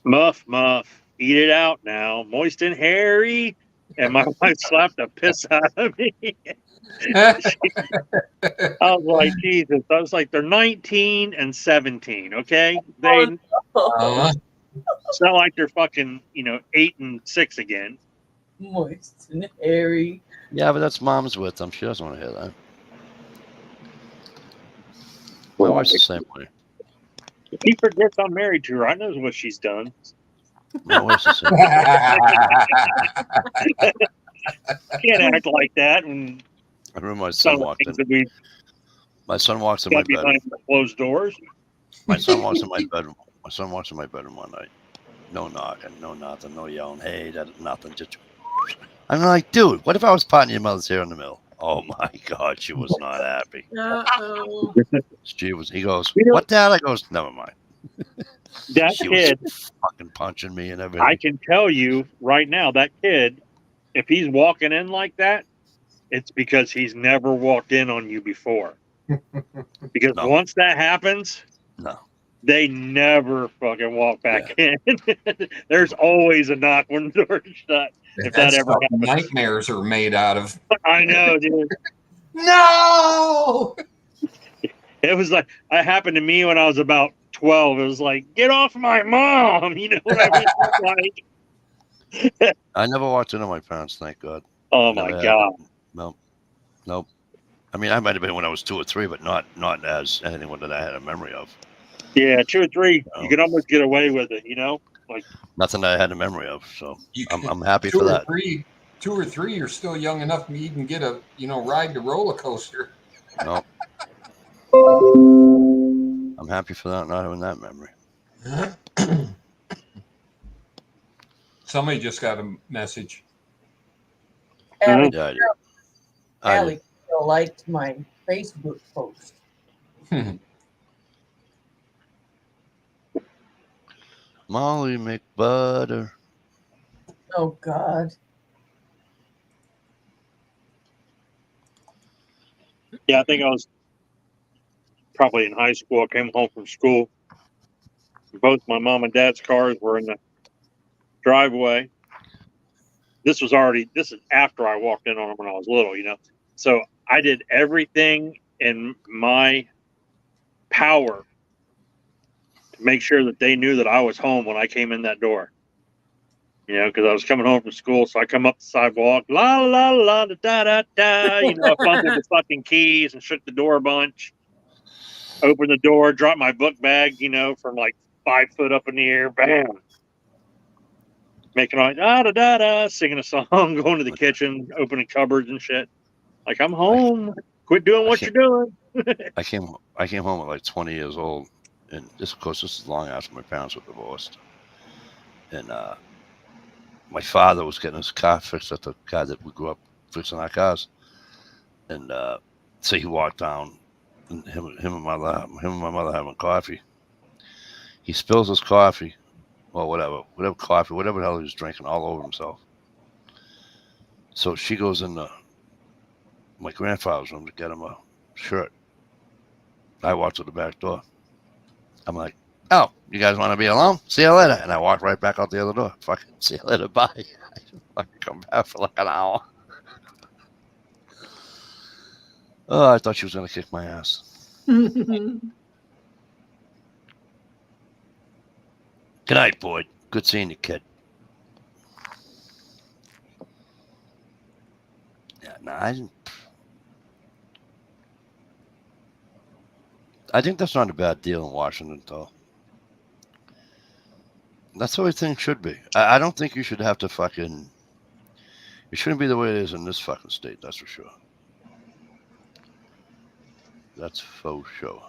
Muff, Muff, eat it out now, moist and hairy. And my wife slapped the piss out of me. I was like, Jesus. I was like, they're 19 and 17, okay? They it's not like they're fucking, 8 and 6 again. Moist and hairy. Yeah, but that's mom's with them. She doesn't want to hear that. My wife's the same way. He forgets I'm married to her. I know what she's done. My wife's the same way. Can't act like that. And I remember my son walked in. My son walks in my bedroom. Behind the closed doors. My son walks in my bedroom. My son walks in my bedroom one night. No knocking, no nothing, no yelling. Hey, that nothing. Just I'm like, dude, what if I was potting your mother's hair in the middle? Oh my God, she was not happy. Uh-oh. She was. He goes, what, Dad? I goes, never mind. That she kid was fucking punching me and everything. I can tell you right now, that kid, if he's walking in like that, it's because he's never walked in on you before. Because once that happens, they never fucking walk back in. There's always a knock when the door's shut. If that ever happens. Nightmares are made out of. I know, dude. No! It was like, it happened to me when I was about 12. It was like, get off my mom. You know what I mean? Like, I never walked into my parents, thank God. Oh my God. Nope. I mean, I might have been when I was 2 or 3, but not as anything that I had a memory of. Yeah, 2 or 3, you can almost get away with it, like nothing that I had a memory of. So I'm happy for that. 2 or 3, you're still young enough to even get a ride the roller coaster. No. I'm happy for that, not having that memory. Somebody just got a message. Allie, Yeah, Allie liked my Facebook post. Molly McButter. Oh God. Yeah, I think I was probably in high school. I came home from school. Both my mom and dad's cars were in the driveway. This is after I walked in on them when I was little, So I did everything in my power to make sure that they knew that I was home when I came in that door. Because I was coming home from school, so I come up the sidewalk, la la la da da da da. I fumbled the fucking keys and shook the door a bunch. Opened the door, dropped my book bag, from like 5 foot up in the air, bam. Making all da da da da, singing a song, going to the kitchen, opening cupboards and shit. Like, I'm home. Quit doing what you're doing. I came home at like 20 years old, and this is long after my parents were divorced, and my father was getting his car fixed at the car that we grew up fixing our cars, and so he walked down, and him and my mother having coffee. He spills his coffee, or whatever coffee, whatever the hell he was drinking, all over himself. So she goes in my grandfather's room to get him a shirt. I walked to the back door. I'm like, oh, you guys want to be alone? See you later. And I walked right back out the other door. Fucking see you later. Bye. fucking come back for like an hour. Oh, I thought she was gonna kick my ass. Good night, Boyd. Good seeing you, kid. Yeah, no, I think that's not a bad deal in Washington, though. That's the way things should be. I don't think you should have to fucking. It shouldn't be the way it is in this fucking state. That's for sure. That's faux sure.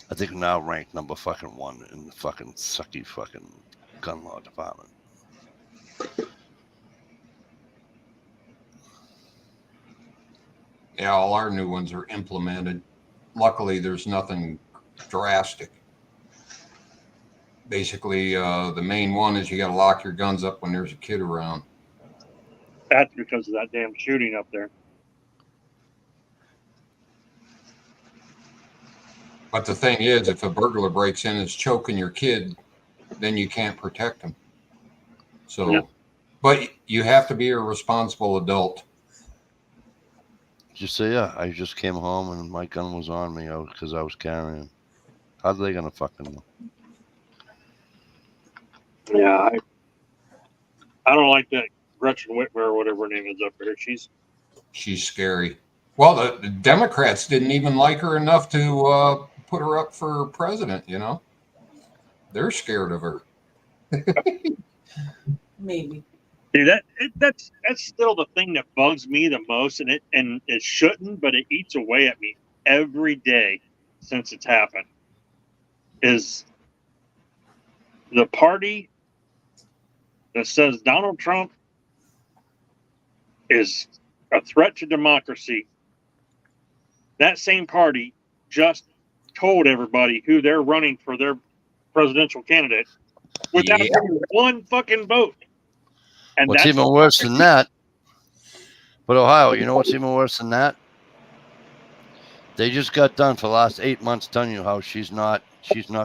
I think we're now ranked number fucking 1 in the fucking sucky fucking gun law department. Yeah, all our new ones are implemented. Luckily, there's nothing drastic. Basically, the main one is you got to lock your guns up when there's a kid around. That's because of that damn shooting up there. But the thing is, if a burglar breaks in and is choking your kid, then you can't protect him. So, Yeah. But you have to be a responsible adult. Just say, yeah, I just came home and my gun was on me because I was carrying. How are they gonna fucking know? Yeah, I don't like that Gretchen Whitmer or whatever her name is up there. She's scary. Well, the Democrats didn't even like her enough to put her up for president, you know. They're scared of her. Maybe. Dude, that's still the thing that bugs me the most, and it shouldn't, but it eats away at me every day since it's happened. Is the party that says Donald Trump is a threat to democracy. That same party just told everybody who they're running for their presidential candidate without getting one fucking vote. And What's that's even worse than that? But Ohio, you know what's even worse than that? They just got done for the last 8 months telling you how she's not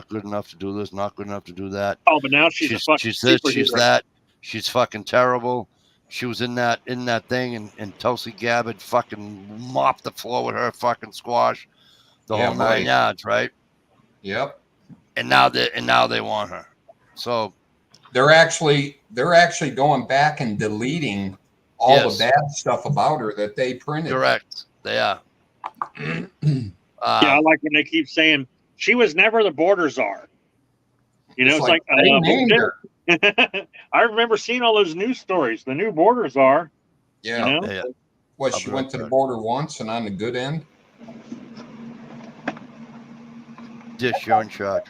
good enough to do this, not good enough to do that. Oh, but now she's a fucking she's this, superhero. she's that. She's fucking terrible. She was in that thing, and Tulsi Gabbard fucking mopped the floor with her fucking squash, the whole 9 yards, right? Yep. And now they want her. So they're actually going back and deleting all the bad stuff about her that they printed. Correct. They are. Yeah, I like when they keep saying she was never the border czar. You know, it's like they named her. I remember seeing all those news stories. The new border czar. Yeah. You know? Yeah. What, she went to the border once and on the good end? Dish, you're in charge.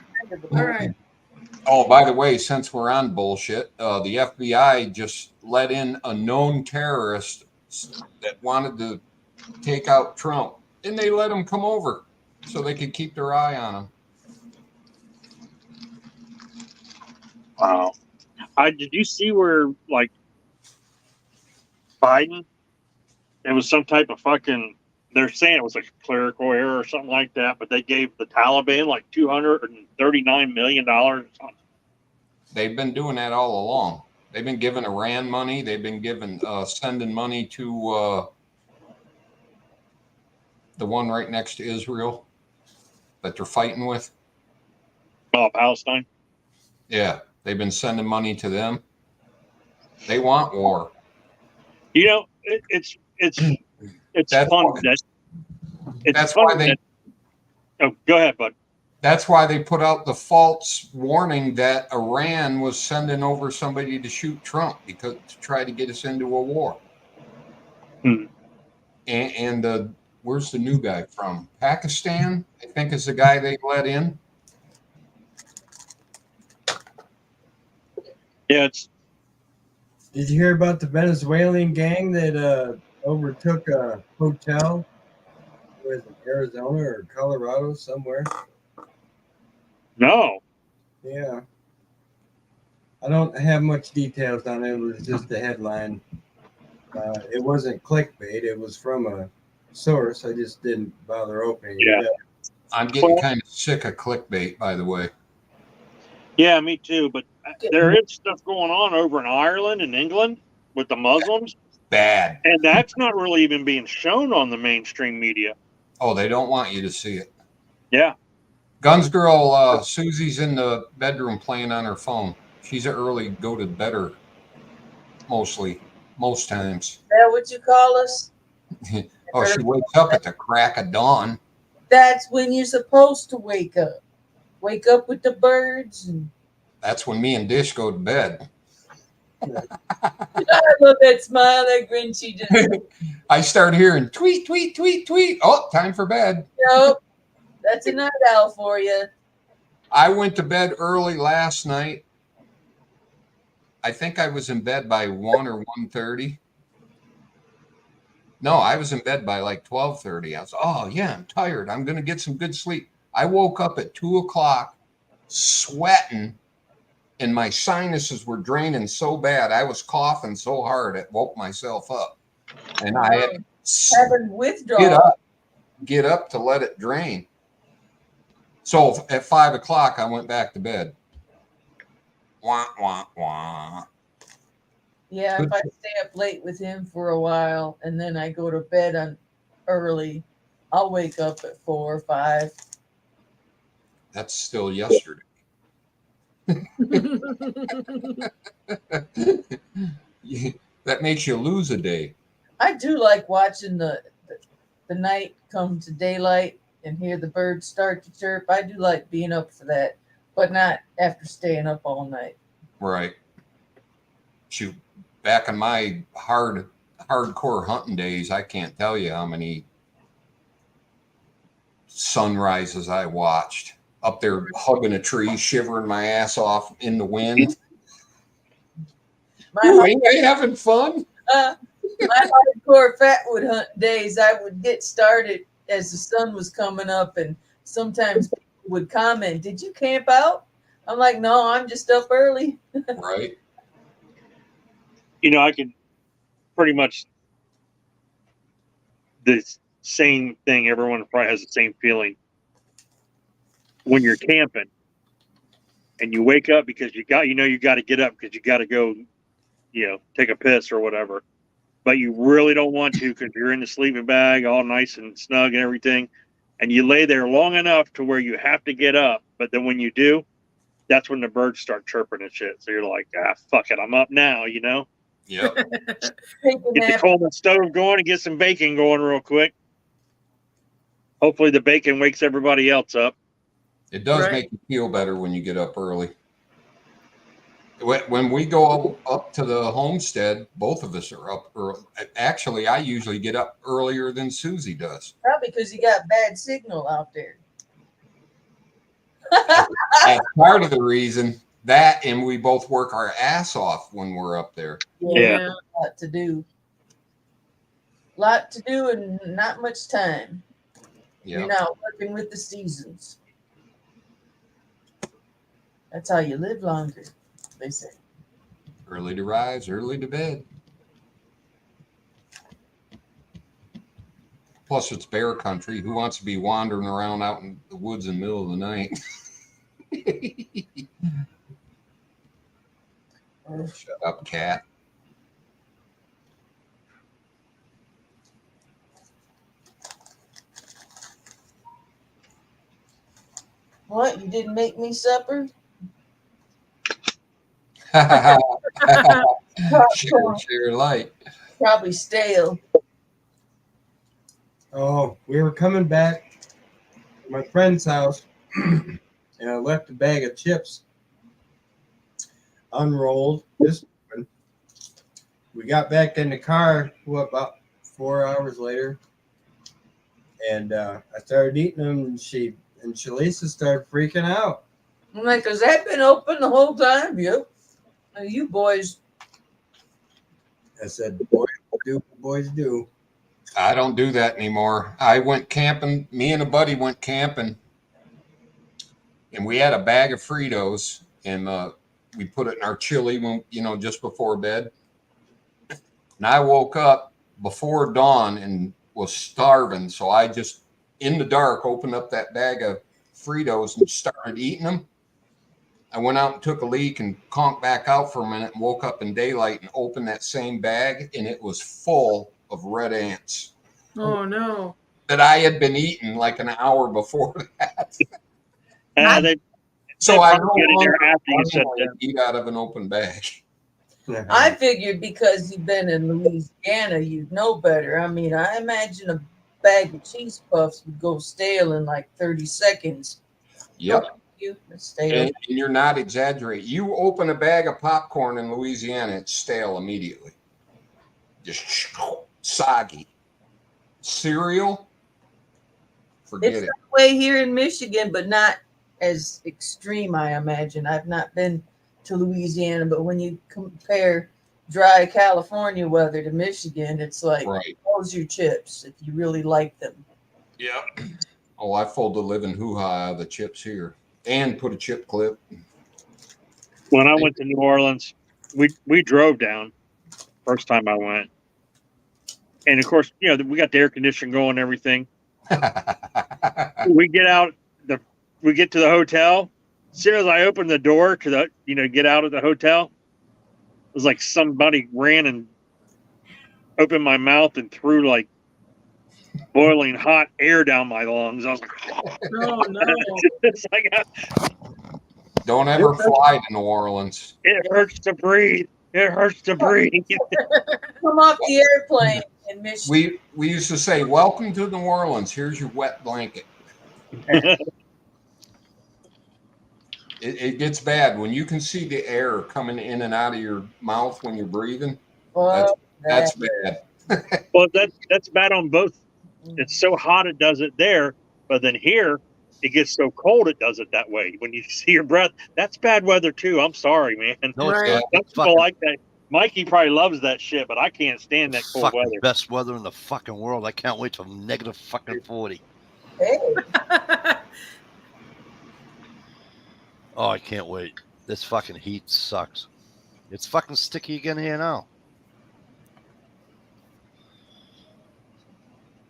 All right. Oh, by the way, since we're on bullshit, the FBI just let in a known terrorist that wanted to take out Trump, and they let him come over so they could keep their eye on him. Wow. Did you see where, like, Biden, it was some type of fucking, they're saying it was a clerical error or something like that, but they gave the Taliban like $239 million or something. They've been doing that all along. They've been giving Iran money. They've been sending money to the one right next to Israel that they're fighting with. Oh, Palestine? Yeah, they've been sending money to them. They want war. You know, it's fun. That's why they. Oh, go ahead, bud. That's why they put out the false warning that Iran was sending over somebody to shoot Trump to try to get us into a war. And where's the new guy from? Pakistan, I think, is the guy they let in. Yeah, Did you hear about the Venezuelan gang that overtook a hotel? Was it Arizona or Colorado somewhere? No. Yeah. I don't have much details on it. It was just a headline. It wasn't clickbait. It was from a source. I just didn't bother opening it up. I'm getting kind of sick of clickbait, by the way. Yeah, me too. But there is stuff going on over in Ireland and England with the Muslims, Bad. and that's not really even being shown on the mainstream media. Oh, they don't want you to see it. Yeah. Guns girl, Susie's in the bedroom playing on her phone. She's an early go to bedder, most times. Is that what you call us? Oh, she wakes up at the crack of dawn. That's when you're supposed to wake up. Wake up with the birds. And That's when me and Dish go to bed. I love that smile, that grin she just. I start hearing tweet, tweet, tweet, tweet. Oh, time for bed. Nope. That's a night owl for you. I went to bed early last night. I think I was in bed by 1 or 1:30. No, I was in bed by like 12:30. I was, oh yeah, I'm tired. I'm gonna get some good sleep. I woke up at 2 o'clock, sweating, and my sinuses were draining so bad. I was coughing so hard it woke myself up, and I had having withdrawal. Get up to let it drain. So at 5 o'clock, I went back to bed. Wah, wah, wah. Yeah, Good. if I stay up late with him for a while and then I go to bed early, I'll wake up at 4 or 5. That's still yesterday. That makes you lose a day. I do like watching the night come to daylight and hear the birds start to chirp. I do like being up for that, but not after staying up all night. Right. Shoot, back in my hardcore hunting days, I can't tell you how many sunrises I watched. Up there hugging a tree, shivering my ass off in the wind. Ooh, ain't I having fun? My hardcore fatwood hunt days, I would get started as the sun was coming up, and sometimes people would comment, "Did you camp out?" I'm like, "No, I'm just up early." Right. You know, I can pretty much the same thing. Everyone probably has the same feeling when you're camping and you wake up because you got to get up because you got to go, take a piss or whatever, but you really don't want to because you're in the sleeping bag all nice and snug and everything, and you lay there long enough to where you have to get up, but then when you do, that's when the birds start chirping and shit. So you're like, fuck it, I'm up now, Yep. Get the Coleman stove going and get some bacon going real quick. Hopefully the bacon wakes everybody else up. It does make you feel better when you get up early. When we go up to the homestead, both of us are up early. Actually, I usually get up earlier than Susie does. Probably because you got bad signal out there. That's part of the reason. That, and we both work our ass off when we're up there. Yeah. A lot to do. And not much time. Yeah. You're not working with the seasons. That's how you live longer, they say. Early to rise, early to bed. Plus, it's bear country. Who wants to be wandering around out in the woods in the middle of the night? Shut up, cat. What? You didn't make me supper? Share light. Probably stale. Oh, we were coming back to my friend's house, and I left a bag of chips unrolled. We got back in the car about 4 hours later, and I started eating them, and Shalisa started freaking out. I'm like, has that been open the whole time? Yep. You boys. I said, boys do. I don't do that anymore. I went camping. Me and a buddy went camping, and we had a bag of Fritos, and we put it in our chili when, just before bed. And I woke up before dawn and was starving, so I just, in the dark, opened up that bag of Fritos and started eating them. I went out and took a leak and conked back out for a minute and woke up in daylight and opened that same bag, and it was full of red ants Oh no. that I had been eating like an hour before that. They So I probably get in there after you said that. eat out of an open bag. I figured because you've been in Louisiana, you'd know better. I mean, I imagine a bag of cheese puffs would go stale in like 30 seconds. Yep. You stale. And you're not exaggerating. You open a bag of popcorn in Louisiana, it's stale immediately. Just soggy. Cereal, forget It's it. that way here in Michigan, but not as extreme, I imagine. I've not been to Louisiana, but when you compare dry California weather to Michigan, it's like, Right. close your chips if you really like them. Yep. Oh, I fold the living hoo-ha out of the chips here and put a chip clip. When I went to New Orleans, we drove down first time I went. And of course, you know, we got the air conditioning going and everything. We get out we get to the hotel. As soon as I opened the door to the, you know, get out of the hotel, it was like somebody ran and opened my mouth and threw like boiling hot air down my lungs. I was like, Oh no. it's like, Don't ever fly to New Orleans. it hurts to breathe. It hurts to breathe. Come off the airplane in Michigan. We used to say, "Welcome to New Orleans. Here's your wet blanket." It gets bad when you can see the air coming in and out of your mouth when you're breathing. Well, That's bad. Well, that's bad on both. It's so hot it does it there, but then here it gets so cold it does it that way. When you see your breath, that's bad weather too. I'm sorry, man. No, it's Right. not. Some It's people fucking, like that. Mikey probably loves that shit, but I can't stand that cold fucking weather. best weather in the fucking world. I can't wait till negative fucking 40. hey, Oh, I can't wait. This fucking heat sucks. It's fucking sticky again here now.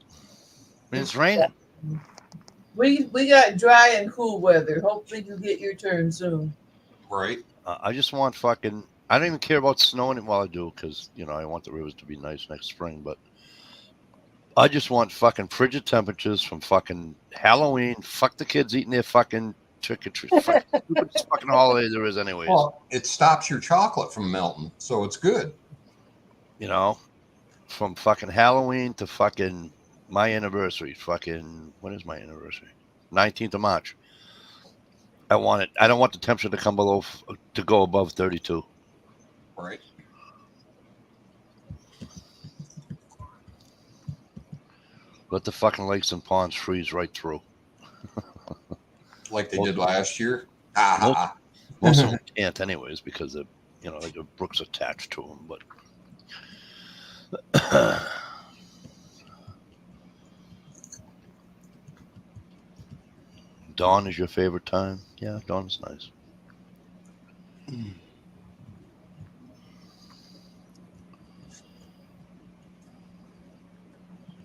I mean, it's raining. we got dry and cool weather. Hopefully you get your turn soon. Right. I just want fucking. I don't even care about snow anymore. Well, I do because you know I want the rivers to be nice next spring. But I just want fucking frigid temperatures from fucking Halloween. Fuck the kids eating their fucking trick or treat. Stupidest fucking holiday there is, anyways. Well, it stops your chocolate from melting, so it's good. You know, from fucking Halloween to fucking my anniversary. Fucking when is my anniversary? 19th of March. I want it. I don't want the temperature to go above 32. Right. Let the fucking lakes and ponds freeze right through. Like they did last year. Ah. Most of them can't, anyways, because the the brook's attached to them. But dawn is your favorite time? Yeah, dawn's nice.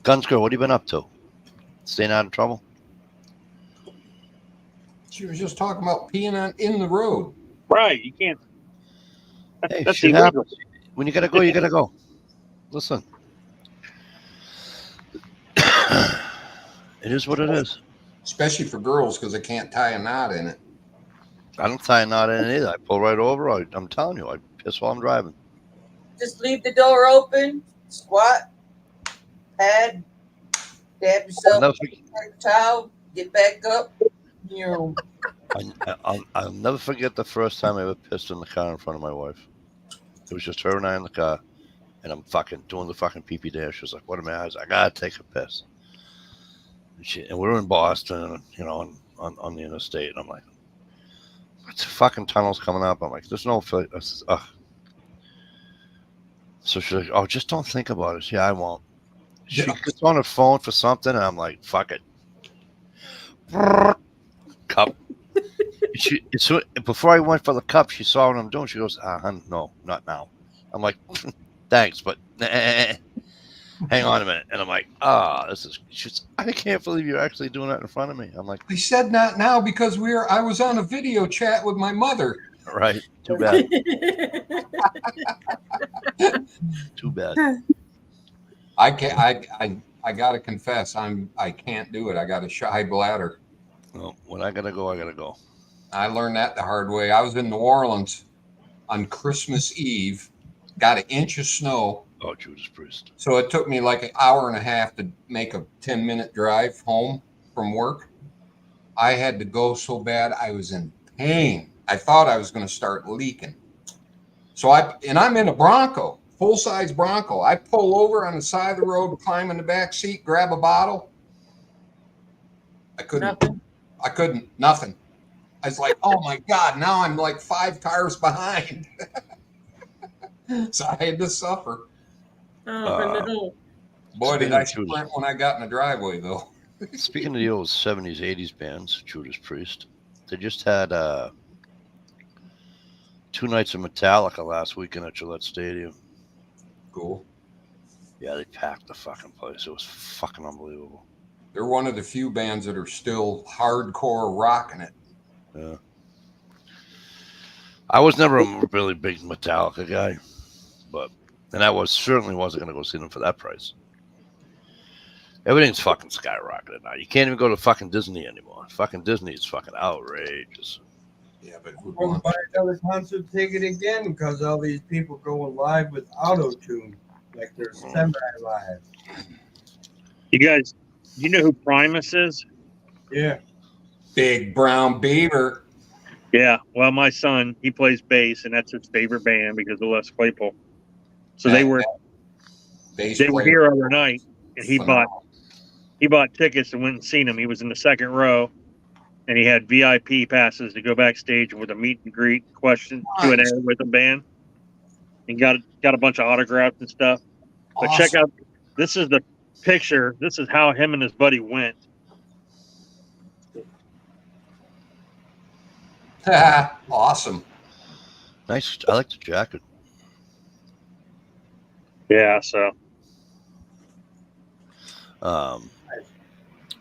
Guns girl, what have you been up to? Staying out of trouble? She was just talking about peeing in the road. Right? You can't. Hey, That's shit illegal. happens. When you gotta go, you gotta go. Listen, it is what it is. Especially for girls because they can't tie a knot in it. I don't tie a knot in it either. I pull right over. I'm telling you, I piss while I'm driving. Just leave the door open, squat, pad, dab yourself I'll with a towel, get back up. I'll never forget the first time I ever pissed in the car in front of my wife. It was just her and I in the car, and I'm fucking doing the fucking pee-pee dance. She was like, "What am I?" I was like, "I gotta take a piss." And we were in Boston, on the interstate. And I'm like, "What's the fucking tunnels coming up?" I'm like, "There's no." I says, ugh. So she's like, "Oh, just don't think about it." Yeah, I won't. She gets on her phone for something, and I'm like, "Fuck it." Cup. Before I went for the cup, she saw what I'm doing. She goes, "No, not now." I'm like, "Thanks, but." hang on a minute. And I'm like, I can't believe you're actually doing that in front of me. I'm like, I said not now because I was on a video chat with my mother. right. Too bad. Too bad. I can't. I gotta confess, I can't do it. I got a shy bladder. Well, when I gotta go, I gotta go. I learned that the hard way. I was in New Orleans on Christmas Eve, got an inch of snow. Oh, Judas Priest. So it took me like an hour and a half to make a 10-minute drive home from work. I had to go so bad. I was in pain. I thought I was going to start leaking. So I'm in a Bronco, full-size Bronco. I pull over on the side of the road, climb in the back seat, grab a bottle. I couldn't. Nothing. I was like, oh my God, now I'm like 5 cars behind. So I had to suffer. Oh, no. Boy, did I sprint when I got in the driveway, though. Speaking of the old 70s, 80s bands, Judas Priest, they just had 2 nights of Metallica last weekend at Gillette Stadium. Cool. Yeah, they packed the fucking place. It was fucking unbelievable. They're one of the few bands that are still hardcore rocking it. Yeah. I was never a really big Metallica guy, and I certainly wasn't going to go see them for that price. Everything's fucking skyrocketed now. You can't even go to fucking Disney anymore. Fucking Disney is fucking outrageous. Yeah, but We're going to buy another concert ticket again because all these people going live with auto-tune, like they're semi-live. You guys, you know who Primus is? Yeah. Big Brown Beaver. Yeah. Well, my son, he plays bass, and that's his favorite band because of Les Claypool. So they were here other night, and he bought tickets and went and seen him. He was in the second row, and he had VIP passes to go backstage with a meet and greet, Q&A with the band, and got a bunch of autographs and stuff. But check out, this is the picture. This is how him and his buddy went. Awesome. Nice. I like the jacket. Yeah. So.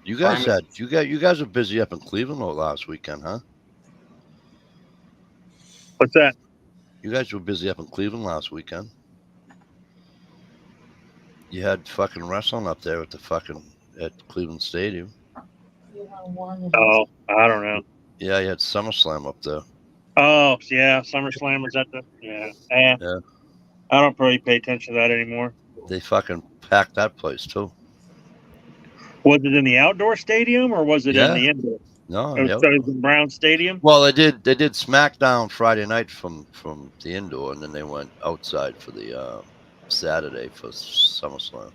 You guys were busy up in Cleveland last weekend, huh? What's that? You guys were busy up in Cleveland last weekend. You had fucking wrestling up there at Cleveland Stadium. Oh, I don't know. Yeah, you had SummerSlam up there. Oh, yeah, SummerSlam was at the yeah. I don't really pay attention to that anymore. They fucking packed that place too. Was it in the outdoor stadium or was it in the indoor? No, it was in Brown Stadium. Well, they did SmackDown Friday night from the indoor, and then they went outside for the Saturday for SummerSlam.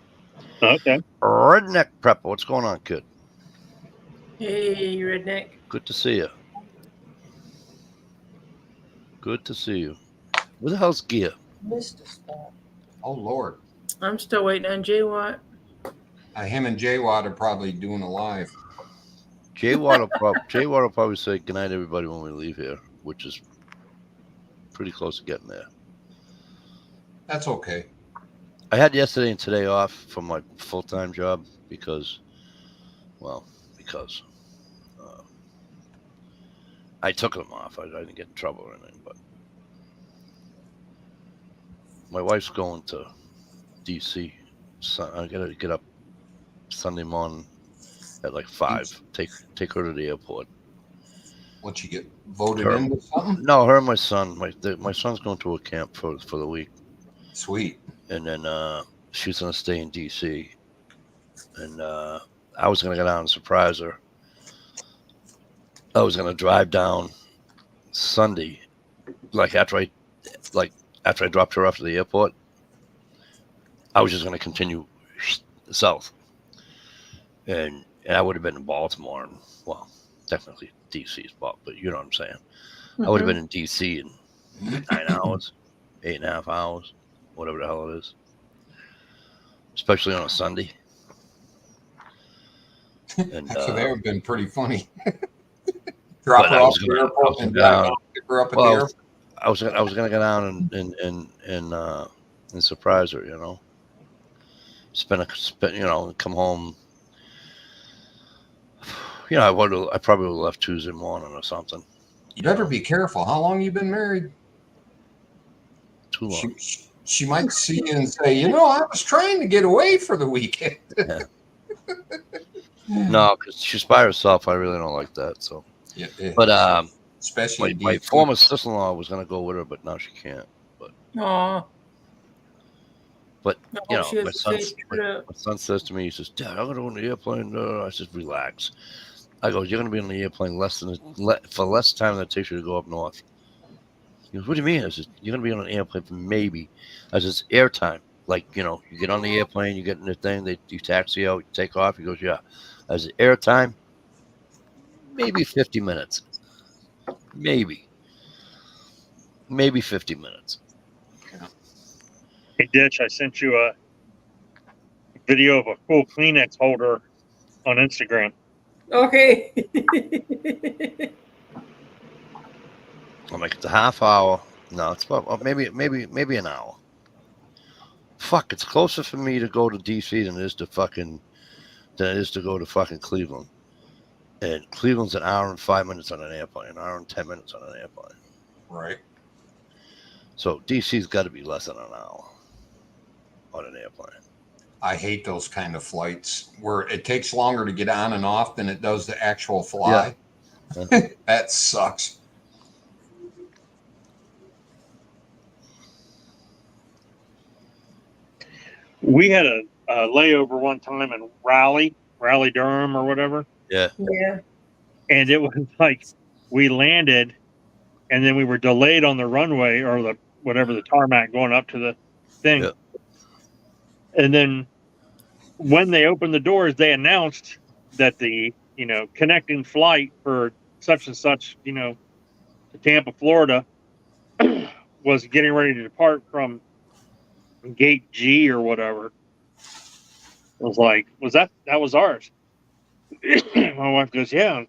Okay. Redneck Prepper, what's going on, kid? Hey, Redneck. Good to see you. Good to see you. Where the hell's Gear? Missed a spot. Oh, Lord. I'm still waiting on J Watt. Him and J Watt are probably doing a live. J Watt will probably say goodnight, everybody, when we leave here, which is pretty close to getting there. That's okay. I had yesterday and today off from my full-time job because I took them off. I didn't get in trouble or anything, but my wife's going to D.C. So I gotta get up Sunday morning at like 5. Take her to the airport. What, you get voted into something? No, her and my son. My son's going to a camp for the week. Sweet. And then she's gonna stay in D.C. And I was gonna go down and surprise her. I was gonna drive down Sunday, after I dropped her off to the airport. I was just gonna continue south, and I would have been in Baltimore, and technically D.C.'s but you know what I'm saying. Mm-hmm. I would have been in D.C. in 9 hours, 8.5 hours, whatever the hell it is, especially on a Sunday. And so they have been pretty funny. Drop her off at the airport and pick her up at the airport. I was gonna go down and surprise her, you know. come home. I probably would have left Tuesday morning or something. You better be careful. How long you been married? Too long. She might see you and say, I was trying to get away for the weekend. Yeah. No, because she's by herself. I really don't like that. So, Yeah, but especially my former sister-in-law was gonna go with her, but now she can't. Aw. But I hope she has my a safe trip. son says to me, he says, "Dad, I'm gonna go on the airplane." I said, "Relax." I go, "You're gonna be on the airplane for less time than it takes you to go up north." He goes, "What do you mean?" I said, "You're gonna be on an airplane for maybe." I said, "It's airtime. Like, you get on the airplane, you get in the thing, you taxi out, you take off." He goes, "Yeah." I said, "Airtime, maybe 50 minutes, maybe 50 minutes." Hey, Ditch, I sent you a video of a cool Kleenex holder on Instagram. Okay. I'm like, it's a half hour. No, it's about maybe an hour. Fuck, it's closer for me to go to DC than it is to go to fucking Cleveland. And Cleveland's an hour and 5 minutes on an airplane, an hour and 10 minutes on an airplane. Right. So DC's got to be less than an hour on an airplane. I hate those kind of flights where it takes longer to get on and off than it does the actual fly. Yeah. That sucks. We had a layover one time in Raleigh, Durham, or whatever. Yeah. Yeah. And it was like we landed, and then we were delayed on the runway or the tarmac going up to the thing. Yeah. And then when they opened the doors, they announced that the connecting flight for such and such to Tampa, Florida, was getting ready to depart from gate G or whatever. I was like, that was ours? My wife goes, yeah.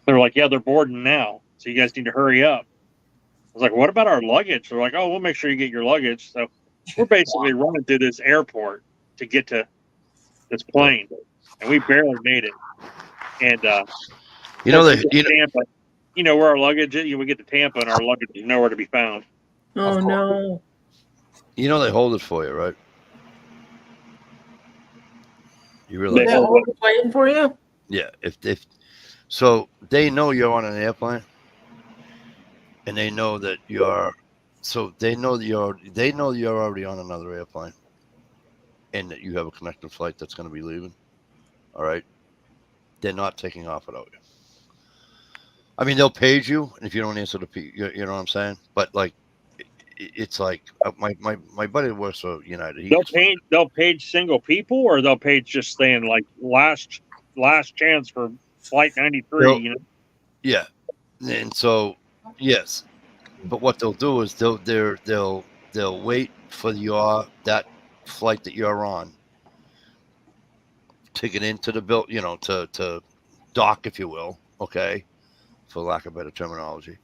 They're like, yeah, they're boarding now, so you guys need to hurry up. I was like, what about our luggage? They're like, oh, we'll make sure you get your luggage. So we're basically running through this airport to get to this plane, and we barely made it. And Tampa, where our luggage is. We get to Tampa, and our luggage is nowhere to be found. Oh no! They hold it for you, right? You realize they hold the plane for you? Yeah. If so, they know you're on an airplane, and they know that you're. So they know that you're already on another airplane, and that you have a connecting flight that's going to be leaving. All right, they're not taking off without you. I mean, they'll page you if you don't answer the you know what I'm saying. But like, it's like my buddy works for United. They'll page single people, or they'll page just saying like last chance for flight 93. Yeah, and so yes. But what they'll do is they'll wait for that flight that you're on to get into the build, to dock, if you will, okay, for lack of better terminology.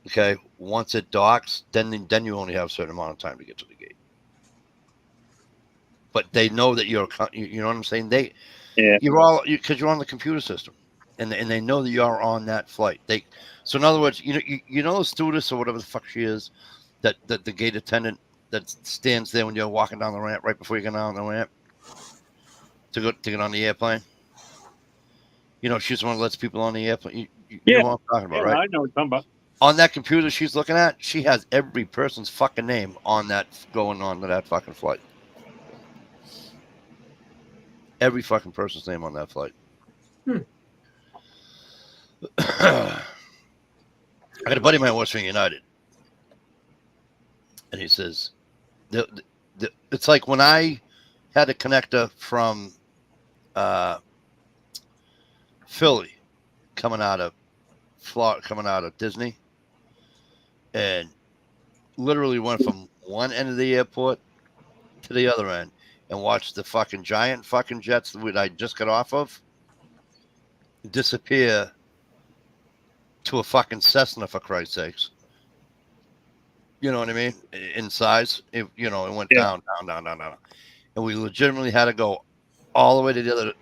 Okay, once it docks, then you only have a certain amount of time to get to the gate. But they know that you know what I'm saying? Because you're on the computer system. And they know that you are on that flight. So in other words, the stewardess or whatever the fuck she is, that the gate attendant that stands there when you're walking down the ramp right before you get down the ramp to get on the airplane. She's the one that lets people on the airplane. You know what I'm talking about, right? I know what you're talking about. On that computer she's looking at, she has every person's fucking name on that going on to that fucking flight. Every fucking person's name on that flight. I got a buddy of mine works for United, and he says, "It's like when I had a connector from Philly coming out of Florida, coming out of Disney, and literally went from one end of the airport to the other end, and watched the fucking giant fucking jets that I just got off of disappear to a fucking Cessna, for Christ's sakes. You know what I mean? In size, it went Yeah. down, down, down, down, down, and we legitimately had to go all the way to the other,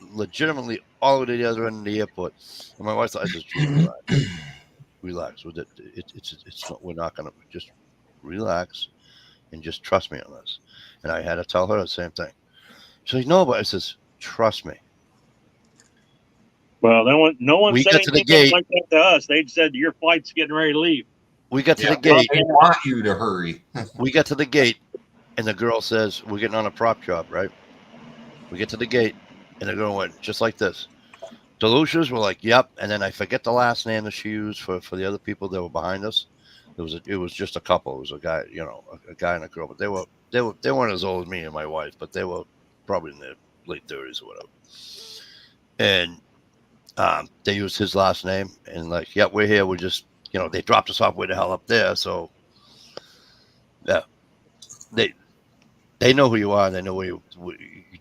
end of the airport. And my wife thought, I said, just relax with it. It's not, we're not gonna, just relax and just trust me on this. And I had to tell her the same thing. She's like, no, but I says, trust me. Well, no one We said got to the anything gate. like that to us. They said your flight's getting ready to leave. We got to Yeah, the gate. they want you to hurry. We got to the gate, and the girl says, we're getting on a prop job, right? We get to the gate, and the girl went just like this. Delucia's were like, yep. And then I forget the last name that she used for the other people that were behind us. It was just a couple. It was a guy, a guy and a girl, but they weren't as old as me and my wife, but they were probably in their late 30s or whatever. And they used his last name, and like, yeah, we're here. We're just, they dropped us off way the hell up there. So, yeah, they know who you are. And they know where you. Do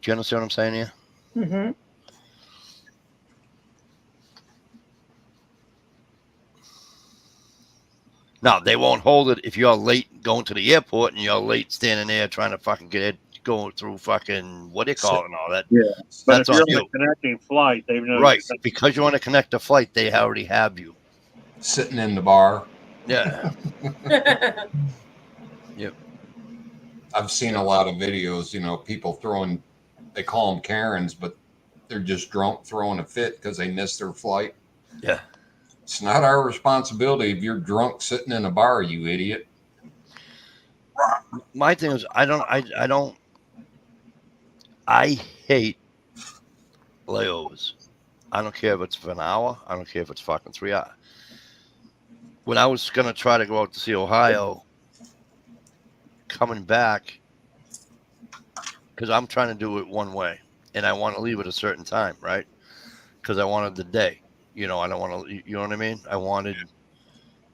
you understand what I'm saying here? Mm-hmm. Now, they won't hold it if you're late going to the airport and you're late standing there trying to fucking going through fucking, what do you call it and all that. Yeah. But That's if you're on on you. a connecting flight, they've known. Right. Because you want to connect a flight, they already have you. Sitting in the bar. Yeah. Yep. I've seen a lot of videos, people throwing, they call them Karens, but they're just drunk throwing a fit because they missed their flight. Yeah. It's not our responsibility if you're drunk sitting in a bar, you idiot. My thing is, I hate layovers. I don't care if it's for an hour. I don't care if it's fucking 3 hours. When I was going to try to go out to see Ohio, coming back, because I'm trying to do it one way, and I want to leave at a certain time, right? Because I wanted the day. I don't want to, you know what I mean? I wanted,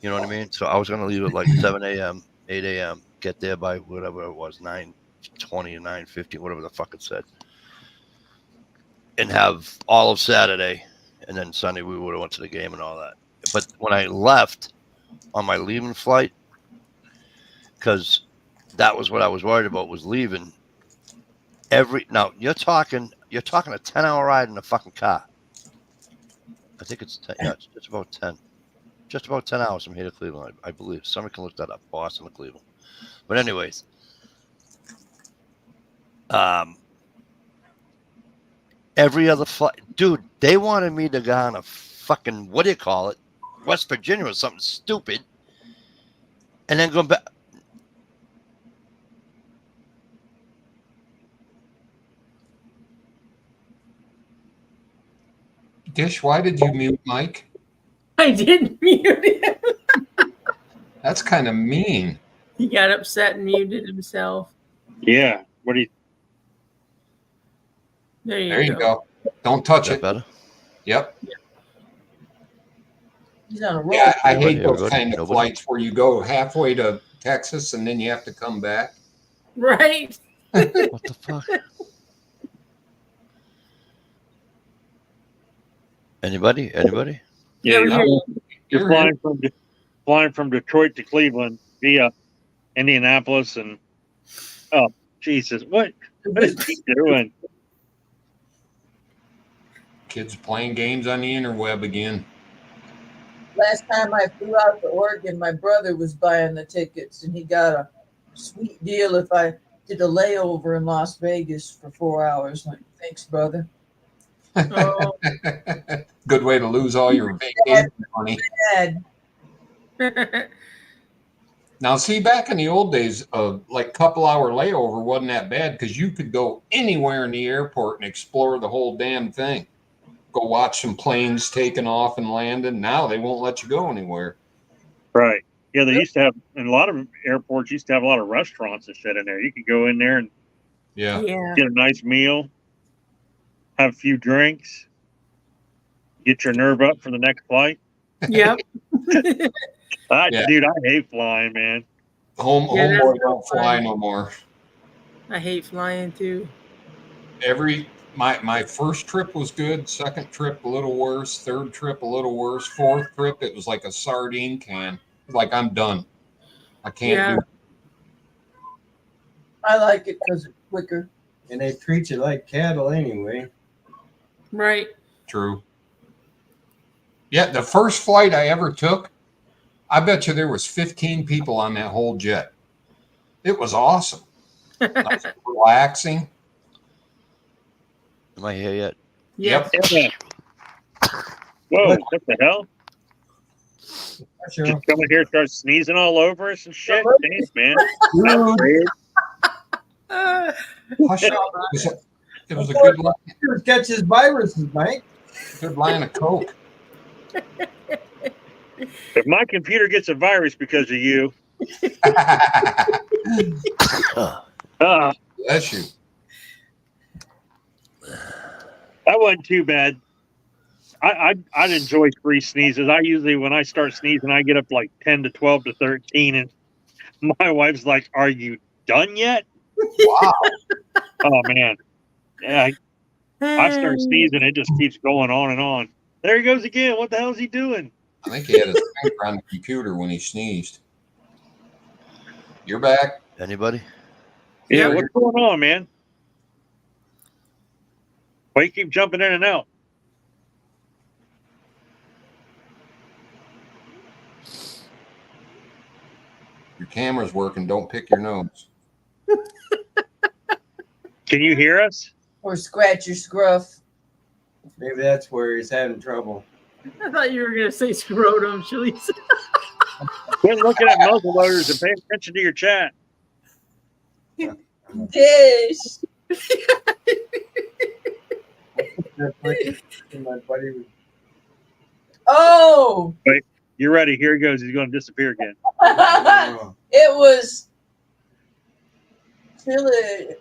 you know what I mean? So I was going to leave at like 7 a.m., 8 a.m., get there by whatever it was, 9:20 or 9:50, whatever the fuck it said, and have all of Saturday, and then Sunday we would have went to the game and all that. But when I left on my leaving flight, because that was what I was worried about, was leaving. Now you're talking a 10-hour ride in a fucking car. I think it's 10. Yeah, it's just about 10. Just about 10 hours from here to Cleveland, I believe. Somebody can look that up. Boston to Cleveland. But anyways, every other flight, dude, they wanted me to go on a fucking, what do you call it, West Virginia or something stupid, and then go back. Dish, why did you mute Mike? I didn't mute him. That's kind of mean. He got upset and muted himself. Yeah. What do you? There you There you go. go. Don't touch Is that it. better? Yep. He's on a roll. Yeah, I Nobody, hate those everybody? kind of Nobody? flights where you go halfway to Texas and then you have to come back. Right. What the fuck? Anybody? Yeah. Yeah, You're flying from Detroit to Cleveland via Indianapolis, and oh Jesus, what is he doing? Kids playing games on the interweb again. Last time I flew out to Oregon, my brother was buying the tickets, and he got a sweet deal if I did a layover in Las Vegas for 4 hours. Like, thanks, brother. Oh. Good way to lose all your vacation money. Dad. Now, see, back in the old days, like couple-hour layover wasn't that bad because you could go anywhere in the airport and explore the whole damn thing. Go watch some planes taking off and landing. Now they won't let you go anywhere. Right. Yeah, they used to have, in a lot of airports, used to have a lot of restaurants and shit in there. You could go in there and Yeah. get a nice meal, have a few drinks, get your nerve up for the next flight. Yep. Dude, I hate flying, man. Homeboy don't fly no more. I hate flying too. My first trip was good. Second trip a little worse. Third trip a little worse. Fourth trip it was like a sardine can. Like I'm done. I can't do I like it because it's quicker. And they treat you like cattle anyway. Right. True. Yeah, the first flight I ever took, I bet you there was 15 people on that whole jet. It was awesome. Nice and relaxing. Am I here yet? Yes. Yeah. Whoa, what the hell? Sure. Just coming here, start sneezing all over us and shit. Damn, man. That's weird. Hush up. It was a good line, Catches viruses, Mike. good line of Coke. If my computer gets a virus because of you, Bless you. that wasn't too bad. I'd enjoy 3 sneezes. I usually, when I start sneezing, I get up to like 10 to 12 to 13, and my wife's like, "Are you done yet?" Wow. Oh man, yeah. I start sneezing, it just keeps going on and on. There he goes again. What the hell is he doing? I think he had his finger on the computer when he sneezed. You're back. Anybody? Yeah, Yeah. what's going on, man? Why you keep jumping in and out? Your camera's working. Don't pick your nose. Can you hear us? Or scratch your scruff. Maybe that's where he's having trouble. I thought you were going to say scrotum, Shalisa. Quit looking at muzzle loaders and pay attention to your chat. Dish. My buddy. Oh. You're ready. Here he goes. He's going to disappear again. It was chill it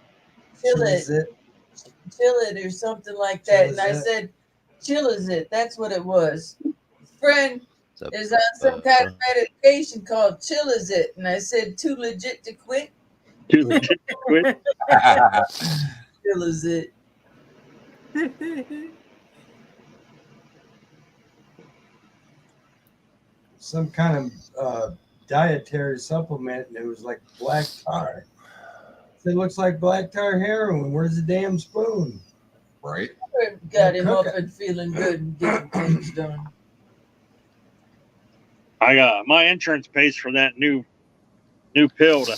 or something like that. And I said, chill is it. That's what it was. Friend is on some kind of medication called chill is it. And I said, too legit to quit. Too legit to quit. Chill is it. Some kind of dietary supplement, and it was like black tar. It looks like black tar heroin. Where's the damn spoon? Right. Got him up and feeling good and getting things done. I got my insurance pays for that new pill to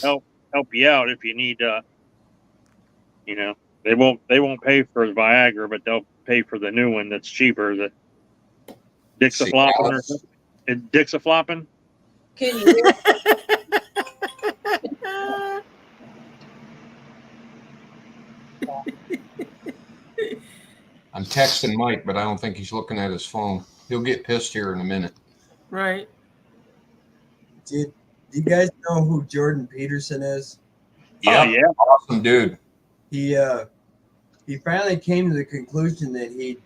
help you out if you need. You know, they won't pay for the Viagra, but they'll pay for the new one that's cheaper. The Dixafloppin or something. Dixafloppin. Can you hear? I'm texting Mike, but I don't think he's looking at his phone. He'll get pissed here in a minute. Right. Do you guys know who Jordan Peterson is? Yeah, yeah. Awesome dude. He finally came to the conclusion that he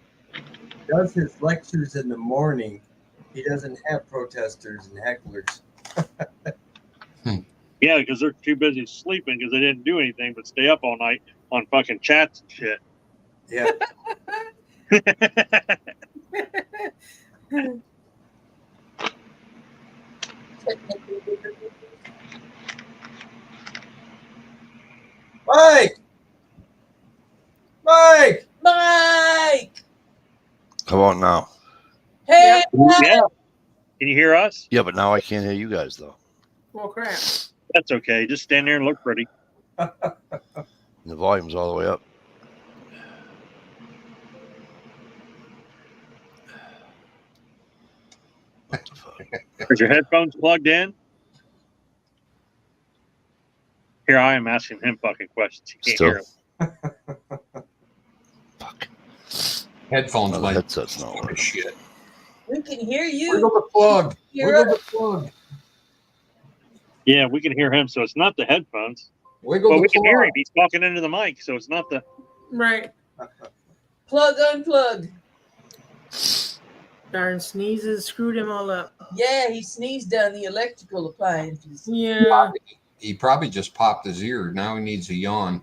does his lectures in the morning. He doesn't have protesters and hecklers. Yeah, because they're too busy sleeping because they didn't do anything but stay up all night on fucking chats and shit. Yeah. Mike! Come on now. Hey, Mike! Yeah. Can you hear us? Yeah, but now I can't hear you guys though. Well, crap. That's okay. Just stand there and look pretty. The volume's all the way up. What the fuck? Is your headphones plugged in? Here I am asking him fucking questions. He can't Still. hear them. Fuck. Headphones, No, the Mike. headset's not Oh, working. shit. We can hear you. Wiggle the plug. You're Wiggle up. the plug. Yeah, we can hear him, so it's not the headphones. Wiggle Well, the we can hear plug. him. He's talking into the mic, so it's not the. Right. Plug, unplug. Darn sneezes screwed him all up. Yeah, he sneezed down the electrical appliances. Yeah. He probably just popped his ear. Now he needs a yawn.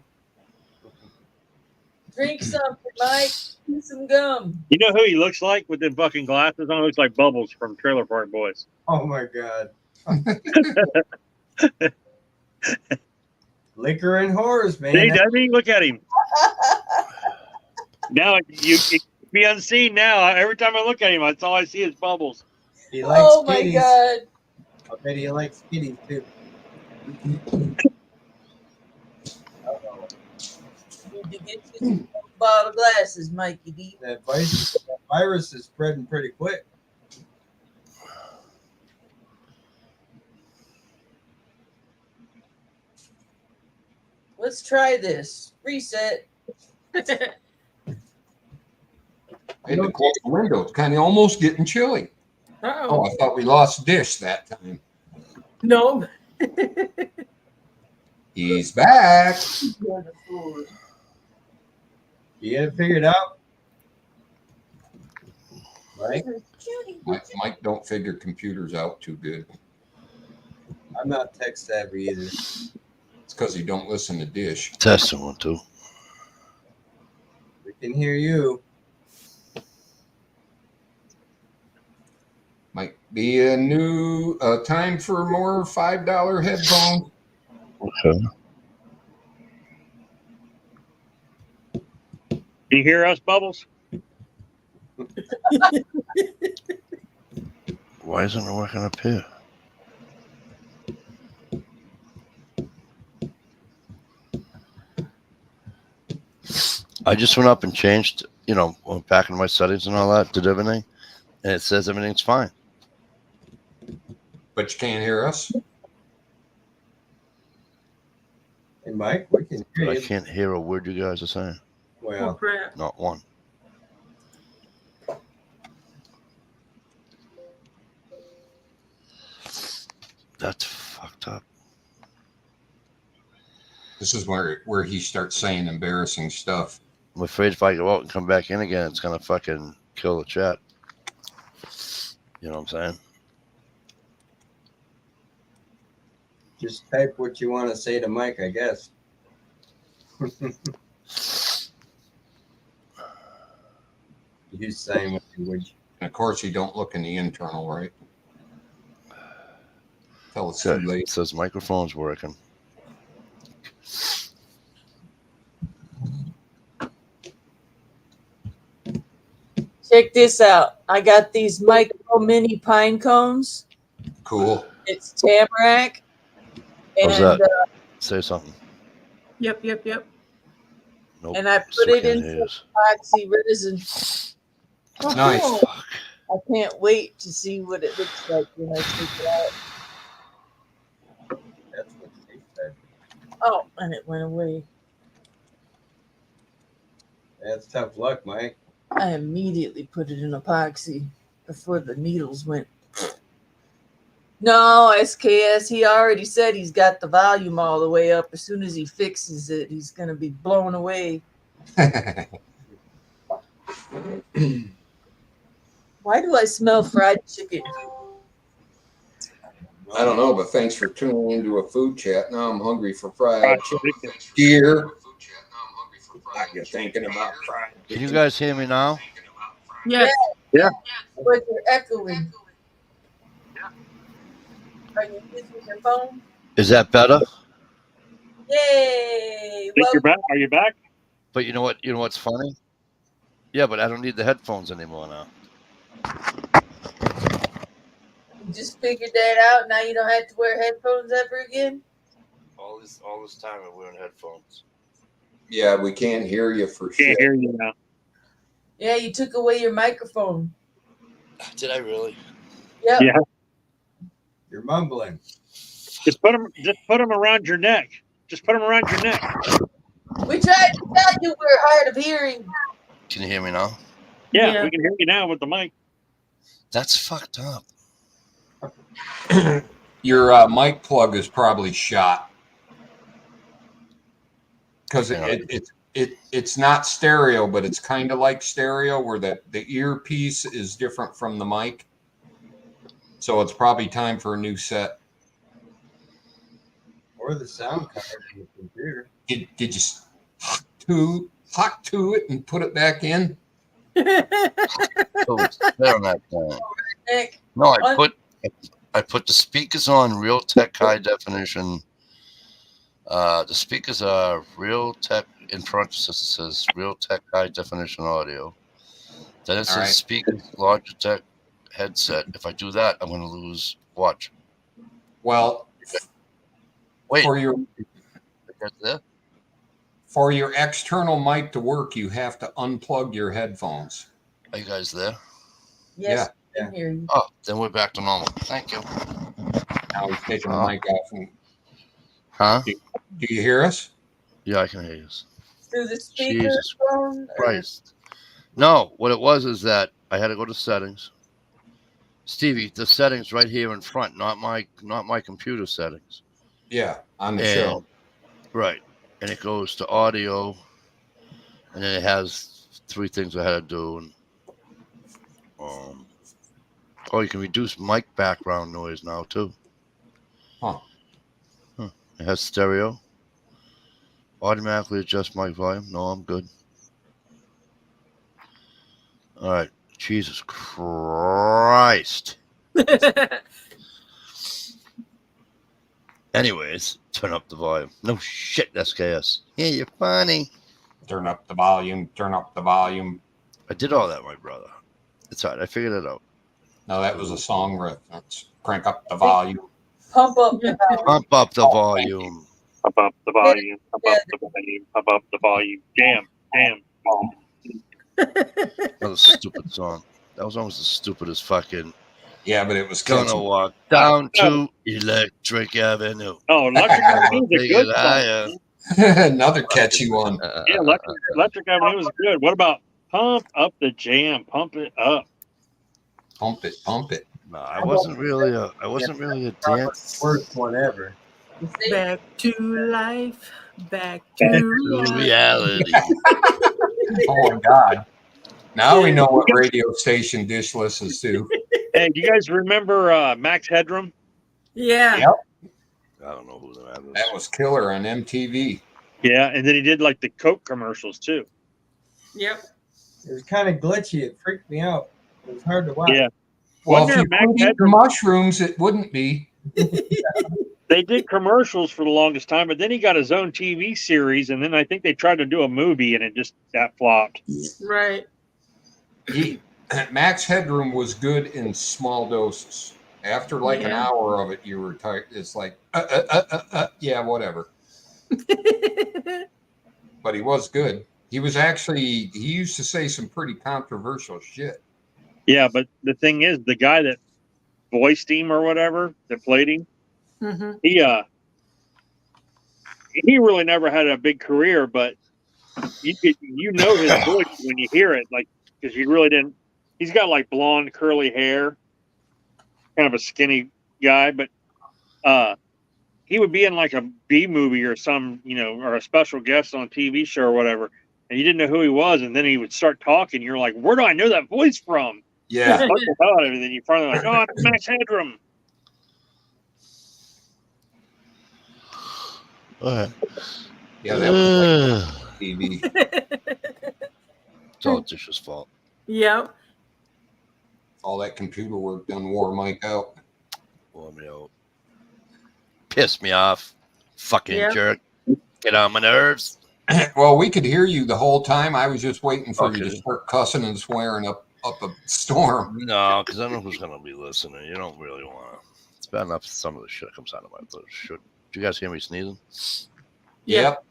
Drink something, Mike. Eat some gum. You know who he looks like with the fucking glasses on? He looks like Bubbles from Trailer Park Boys. Oh my God. Liquor and whores, man. See, Debbie, look at him. Now you can be unseen now. Every time I look at him, that's all I see is bubbles. He likes Oh my kitties. God. I bet he likes kitties too. Need to get you some bottle glasses, Mikey D. That virus is spreading pretty quick. Let's try this. Reset. I had to close the window. It's kind of almost getting chilly. Oh, I thought we lost Dish that time. No. He's back. You get it figured out? Right? Mike don't figure computers out too good. I'm not tech savvy either. It's because he don't listen to Dish. Testing 1, 2. We can hear you. Might be a new time for more $5 headphones. Okay. Do you hear us, Bubbles? Why isn't it working up here? I just went up and changed, went back into my settings and all that, did everything, and it says everything's fine. But you can't hear us. Hey, Mike, we can hear But I you. can't hear a word you guys are saying. Oh, Well, crap. Not one. That's fucked up. This is where he starts saying embarrassing stuff. I'm afraid if I go out and come back in again, it's going to fucking kill the chat. You know what I'm saying? just type what you want to say to Mike, I guess. Use sign language. And of course, you don't look in the internal, right? Till it's too Okay. late. It says microphone's working. Check this out. I got these micro mini pine cones. Cool. It's tamarack. How's And that? Say something. Yep. Nope. and I put Still it can't in hear us. epoxy resin. Oh, Nice. cool. I can't wait to see what it looks like when I take it out. That's what she said. Oh, and it went away. That's tough luck, Mike. I immediately put it in epoxy before the needles went. No, SKS, he already said he's got the volume all the way up. As soon as he fixes it, he's going to be blown away. Why do I smell fried chicken? I don't know, but thanks for tuning into a food chat. Now I'm hungry for fried Fried chicken. deer. I get thinking about fried. Can you guys hear me now? Yes. Yeah. But you're echoing. Are you using your phone? Is that better? Yay! Think you're back? Are you back? But you know what? You know what's funny? Yeah, but I don't need the headphones anymore now. You just figured that out. Now you don't have to wear headphones ever again. All this time I'm wearing headphones. Yeah, we can't hear you for Can't shit. hear you now. Yeah, you took away your microphone. Did I really? Yep. Yeah. You're mumbling. Just put them around your neck. Just put them around your neck. We tried to tell you we're hard of hearing. Can you hear me now? Yeah, Yeah. we can hear you now with the mic. That's fucked up. Your mic plug is probably shot because it's not stereo, but it's kind of like stereo, where the earpiece is different from the mic. So it's probably time for a new set. Or the sound card in the computer. Did you talk to it and put it back in? Oh, it's there on that thing. Nick, No, I put the speakers on Realtek high definition The speakers are Real Tech, in parentheses it says Real Tech High Definition Audio. Then it says right. speakers Logitech headset. If I do that, I'm going to lose. Watch. Well, Wait. for your There? for your external mic to work, you have to unplug your headphones. Are you guys there? Yes, Yeah. I can hear you. Oh, then we're back to normal. Thank you. Now he's taking the mic off. And, Huh? do you hear us? Yeah, I can hear you. Through the Jesus speakerphone? Christ. No, what it was is that I had to go to settings. Stevie, the settings right here in front, not my computer settings. Yeah, on the show. Right. And it goes to audio, and then it has 3 things I had to do. And you can reduce mic background noise now too. Huh. It has stereo. Automatically adjust mic volume. No, I'm good. All right. Jesus Christ. Anyways, turn up the volume. No shit, SKS. Yeah, you're funny. Turn up the volume. Turn up the volume. I did all that, my brother. It's all right. I figured it out. No, that was a song riff. Let's crank up the volume. Pump up the volume. Pump up the volume. Pump up the volume. Pump up the volume. Pump up the volume. Jam. Another stupid song. That was almost the stupidest fucking. Yeah, but it was Gonna catchy. walk down to Electric Avenue. Oh, Electric Avenue was a Take good it song. higher. Another catchy one. Yeah, Electric Avenue was good. What about Pump Up the Jam? Pump it up. Pump it, pump it. No, I wasn't really a dance. Worst one ever. Back to life. Back to To reality. Oh my God. Now we know what radio station Dish listens to. Hey, do you guys remember Max Headroom? Yeah. Yep. I don't know who that is. That was killer on MTV. Yeah, and then he did like the Coke commercials too. Yep. It was kind of glitchy. It freaked me out. It was hard to watch. Yeah. Well, Wasn't if you there a Max could eat Headroom? mushrooms, it wouldn't be. They did commercials for the longest time, but then he got his own TV series, and then I think they tried to do a movie, and that flopped. Right. Max Headroom was good in small doses. After like an Yeah. hour of it, you were tired. It's like, yeah, whatever. But he was good. He used to say some pretty controversial shit. Yeah, but the thing is, the guy that voiced him or whatever, that played him, Mm-hmm. he really never had a big career, but you know his voice when you hear it, like, because you really didn't. He's got like blonde curly hair, kind of a skinny guy, but he would be in like a B movie or some, or a special guest on a TV show or whatever, and you didn't know who he was, and then he would start talking. You're like, where do I know that voice from? Yeah. What the hell? And then you finally like, oh, it's Max Headroom. All right. Yeah, that was like TV. It's all Dish's fault. Yep. All that computer work done wore Mike out. Well, piss me off. Fucking Yeah. jerk. Get on my nerves. Well, we could hear you the whole time. I was just waiting for you Okay. to start cussing and swearing up a storm. No, because I don't know who's going to be listening. You don't really want to. It's bad enough some of the shit comes out of my throat. Do you guys hear me sneezing? Yeah. Yep.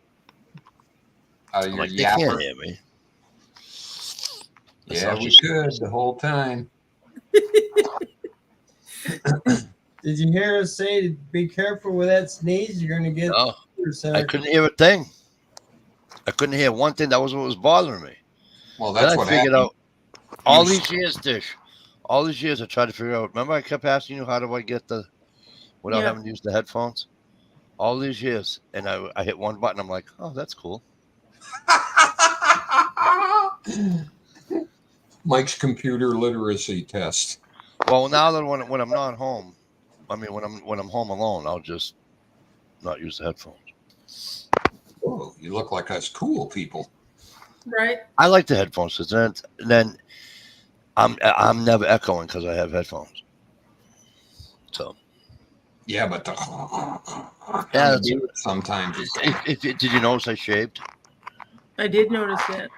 Out of I'm your like, they can't yapper. hear me. It's Yeah, not we just- could the whole time. Did you hear us say, be careful with that sneeze? You're going to get No, yourself. I couldn't hear a thing. I couldn't hear one thing. That was what was bothering me. Well, Then that's I what figured happened. out all You- these years, Dish. All these years I tried to figure out. Remember I kept asking you how do I get without Yeah. having to use the headphones? All these years. And I hit one button. I'm like, oh, that's cool. Mike's computer literacy test. Well, now that when I'm not home, when I'm home alone, I'll just not use the headphones. Oh, you look like us cool people. Right. I like the headphones because then I'm never echoing because I have headphones. So Yeah, but Yeah, on the beard sometimes it's did you notice I shaved? I did notice that.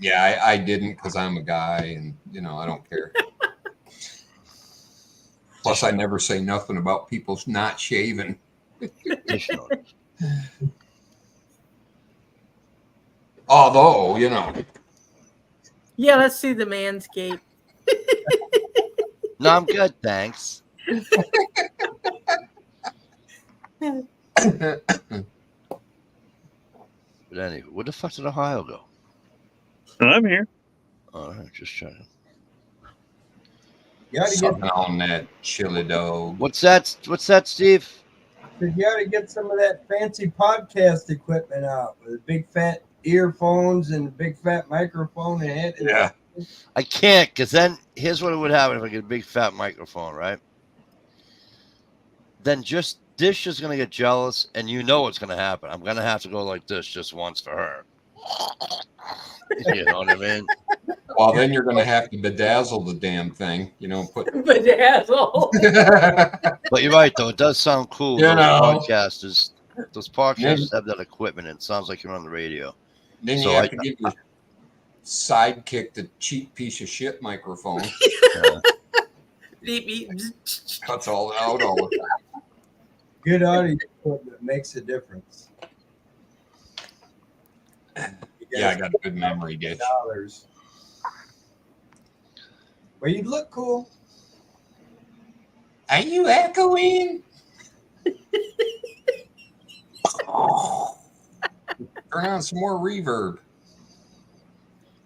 yeah, I didn't because I'm a guy and I don't care. Plus, I never say nothing about people not shaving. Dish notice. Although, Yeah, let's see the manscape. No, I'm good, thanks. But anyway, where the fuck did Ohio go? I'm here. All right, just checking. You ought to get, Sucking on that chili dog. What's that? What's that, Steve? you ought to get some of that fancy podcast equipment out with the big fat earphones and the big fat microphone and head. Yeah. I can't, because then here's what would happen if I get a big fat microphone, right? Then just Dish is going to get jealous, and you know what's going to happen. I'm going to have to go like this just once for her. You know what I mean? Well, then you're going to have to bedazzle the damn thing, put. Bedazzle. But you're right, though. It does sound cool. You Those know. podcasters have that equipment, and it sounds like you're on the radio. Then you So have to give your sidekick the cheap piece of shit microphone. Cuts all out all the time. Good audio equipment makes a difference. Yeah, I got a good memory, Dish. $10. Well, you look cool. Are you echoing? Turn on some more reverb.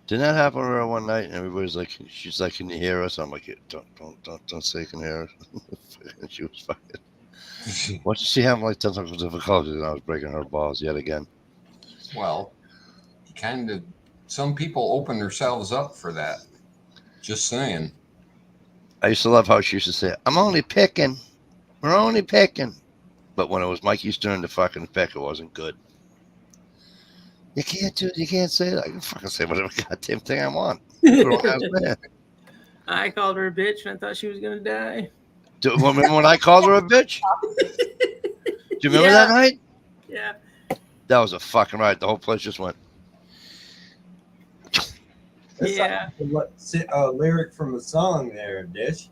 Didn't that happen to her one night? And everybody's like, she's like, "Can you hear us?" I'm like, "Don't say you can hear us." And she was fucking. Once she having like technical difficulties, and I was breaking her balls yet again. Well, some people open themselves up for that. Just saying. I used to love how she used to say, "I'm only picking. We're only picking." But when it was Mikey's turn to fucking pick, it wasn't good. You can't do it. You can't say that. I can fucking say whatever goddamn thing I want. I called her a bitch and I thought she was gonna die. Do you remember when I called her a bitch? Do you remember that night? Yeah. That was a fucking ride. The whole place just went. Yeah. A lyric from a song there, Dish.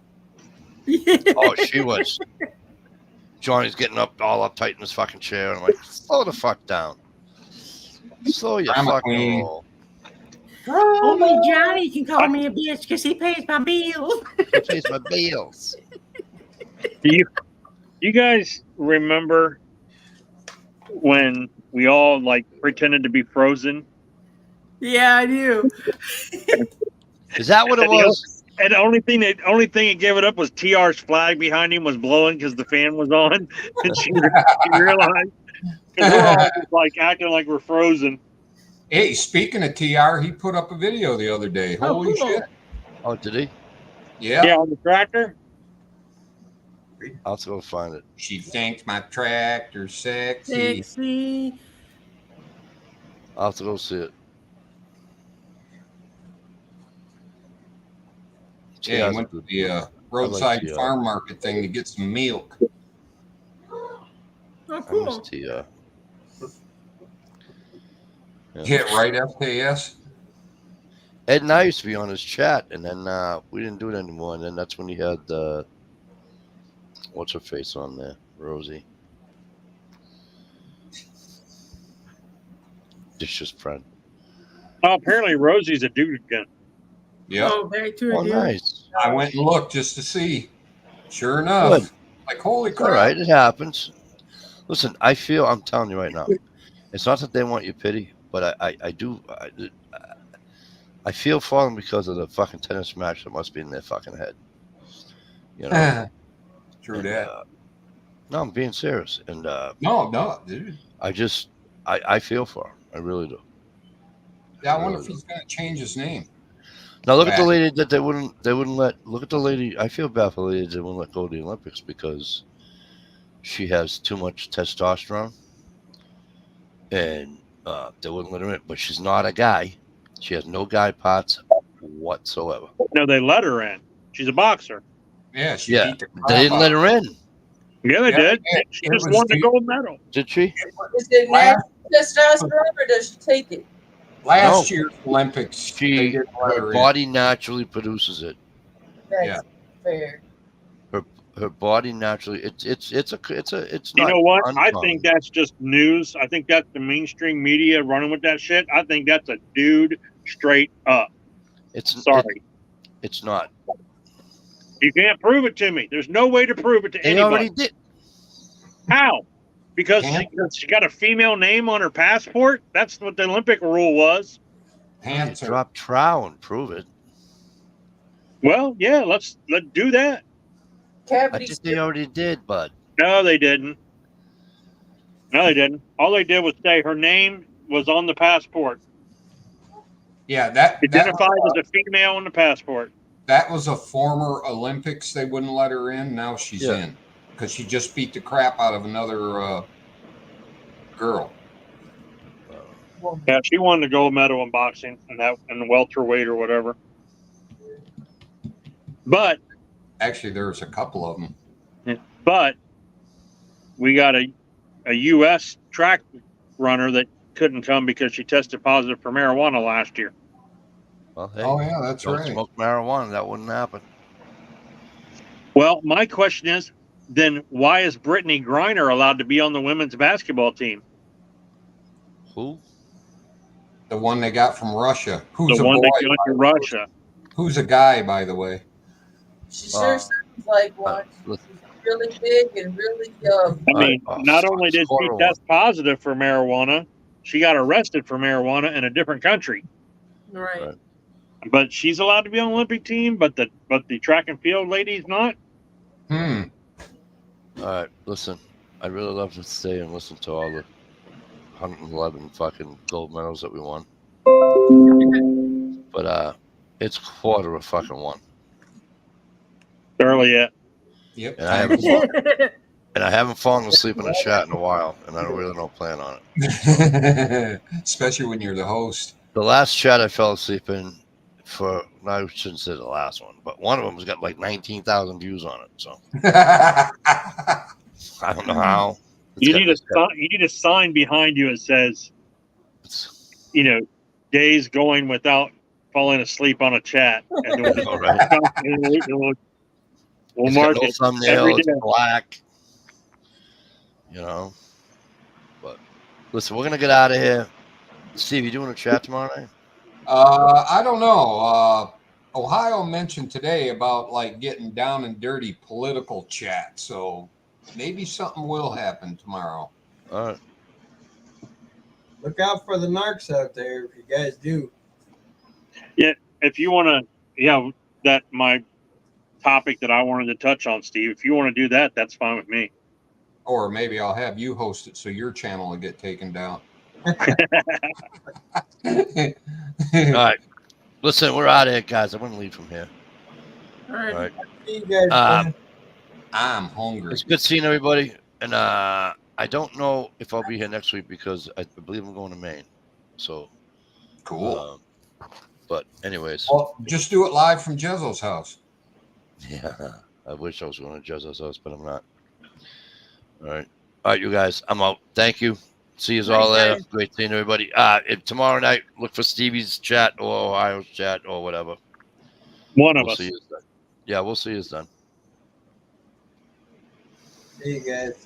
Oh, she was. Johnny's getting up all uptight in his fucking chair. And I'm like, slow the fuck down. Slow your fucking roll. Only Johnny can call me a bitch because he pays my bills. He pays my bills. Do you guys remember when we all like pretended to be frozen? Yeah, I do. Is that what it was? And the only thing that gave it up was TR's flag behind him was blowing because the fan was on, and she realized because we're all just like acting like we're frozen. Hey, speaking of TR, he put up a video the other day. Holy cool. shit! Oh, did he? Yeah. Yeah, on the tractor. I'll have to go find it. She thinks my tractor's sexy. Sexy. I'll have to go see it. Yeah, he went to the roadside farm market thing to get some milk. Oh, cool. Yeah. Hit right FKS. Ed and I used to be on his chat, and then we didn't do it anymore. And then that's when he had what's her face on there, Rosie. Dish's friend. Oh, apparently Rosie's a dude again. Yeah. Oh, back to it. Oh, nice. I went and looked just to see. Sure enough. Good. Like, holy crap. All right, it happens. Listen, I'm telling you right now, it's not that they want your pity, but I feel for them because of the fucking tennis match that must be in their fucking head. You know? True that. No, I'm being serious. And no, dude. I feel for him. I really do. Yeah, I wonder if he's gonna change his name. Now look at the lady that they wouldn't let. Look at the lady. I feel bad for the lady that wouldn't let go of the Olympics because she has too much testosterone, and they wouldn't let her in. But she's not a guy. She has no guy parts whatsoever. No, they let her in. She's a boxer. Yeah, they didn't let her in. Yeah, they Yeah, did. yeah, She it just was won the the- gold medal. Did she? Is it Last, natural testosterone or does she take it? last No. year's Olympics, they She didn't let her her body naturally produces it. That's Yeah. fair. Her body naturally it's You not know what? I uncommon. think that's just news. I think that's the mainstream media running with that shit. I think that's a dude straight up. Sorry. It's not. You can't prove it to me. There's no way to prove it to They anybody. already did. How? Because Can't. she got a female name on her passport? That's what the Olympic rule was. pants are Drop trow and prove it. Well, yeah, let's do that. I Cavity think they already did, bud. No, they didn't. No, they didn't. All they did was say her name was on the passport. Yeah, that Identified as a female on the passport. that was a former Olympics. They wouldn't let her in. Now she's in because she just beat the crap out of another girl. Yeah, she won the gold medal in boxing and that in the welterweight or whatever. But Actually, there's a couple of them. But we got a U.S. track runner that couldn't come because she tested positive for marijuana last year. Well, hey, Oh yeah, that's don't right. smoke marijuana. That wouldn't happen. Well, my question is, then why is Brittany Griner allowed to be on the women's basketball team? Who? The one they got from Russia. Who's The a one boy? that got to Russia. Who's a guy, by the way? She sure sounds like one. Listen, She's really big and really I mean, not only did she test positive for marijuana, she got arrested for marijuana in a different country. right. But she's allowed to be on the Olympic team, but the track and field lady's not. Hmm. All right, listen. I'd really love to stay and listen to all the 111 fucking gold medals that we won. But it's 1:45. Early yet. Yep. And I haven't fallen asleep in a chat in a while, and I don't really don't plan on it. Especially when you're the host. The last chat I fell asleep in I shouldn't say the last one, but one of them has got like 19,000 views on it. So I don't know how. You need a sign behind you that says, days going without falling asleep on a chat. And All right. We'll It's mark got no it thumbnail. every It's day. black. But listen, we're gonna get out of here. Steve, you doing a chat tomorrow night? I don't know. Ohio mentioned today about like getting down and dirty political chat, so maybe something will happen tomorrow. All right. Look out for the narcs out there if you guys do. Yeah, if you want to, that my topic that I wanted to touch on, Steve. If you want to do that, that's fine with me. Or maybe I'll have you host it so your channel will get taken down. All right. Listen, we're out of here, guys. I'm gonna leave from here. All right. See you guys. I'm hungry. It's good seeing everybody, and I don't know if I'll be here next week because I believe I'm going to Maine. So cool. But anyways, well, just do it live from Jezzo's house. Yeah, I wish I was going to Jezzo's house, but I'm not. All right, you guys. I'm out. Thank you. See you all there. Great seeing everybody. Tomorrow night, look for Stevie's chat or Ohio's chat or whatever. One of us. See you then. Yeah, we'll see you then. See you guys.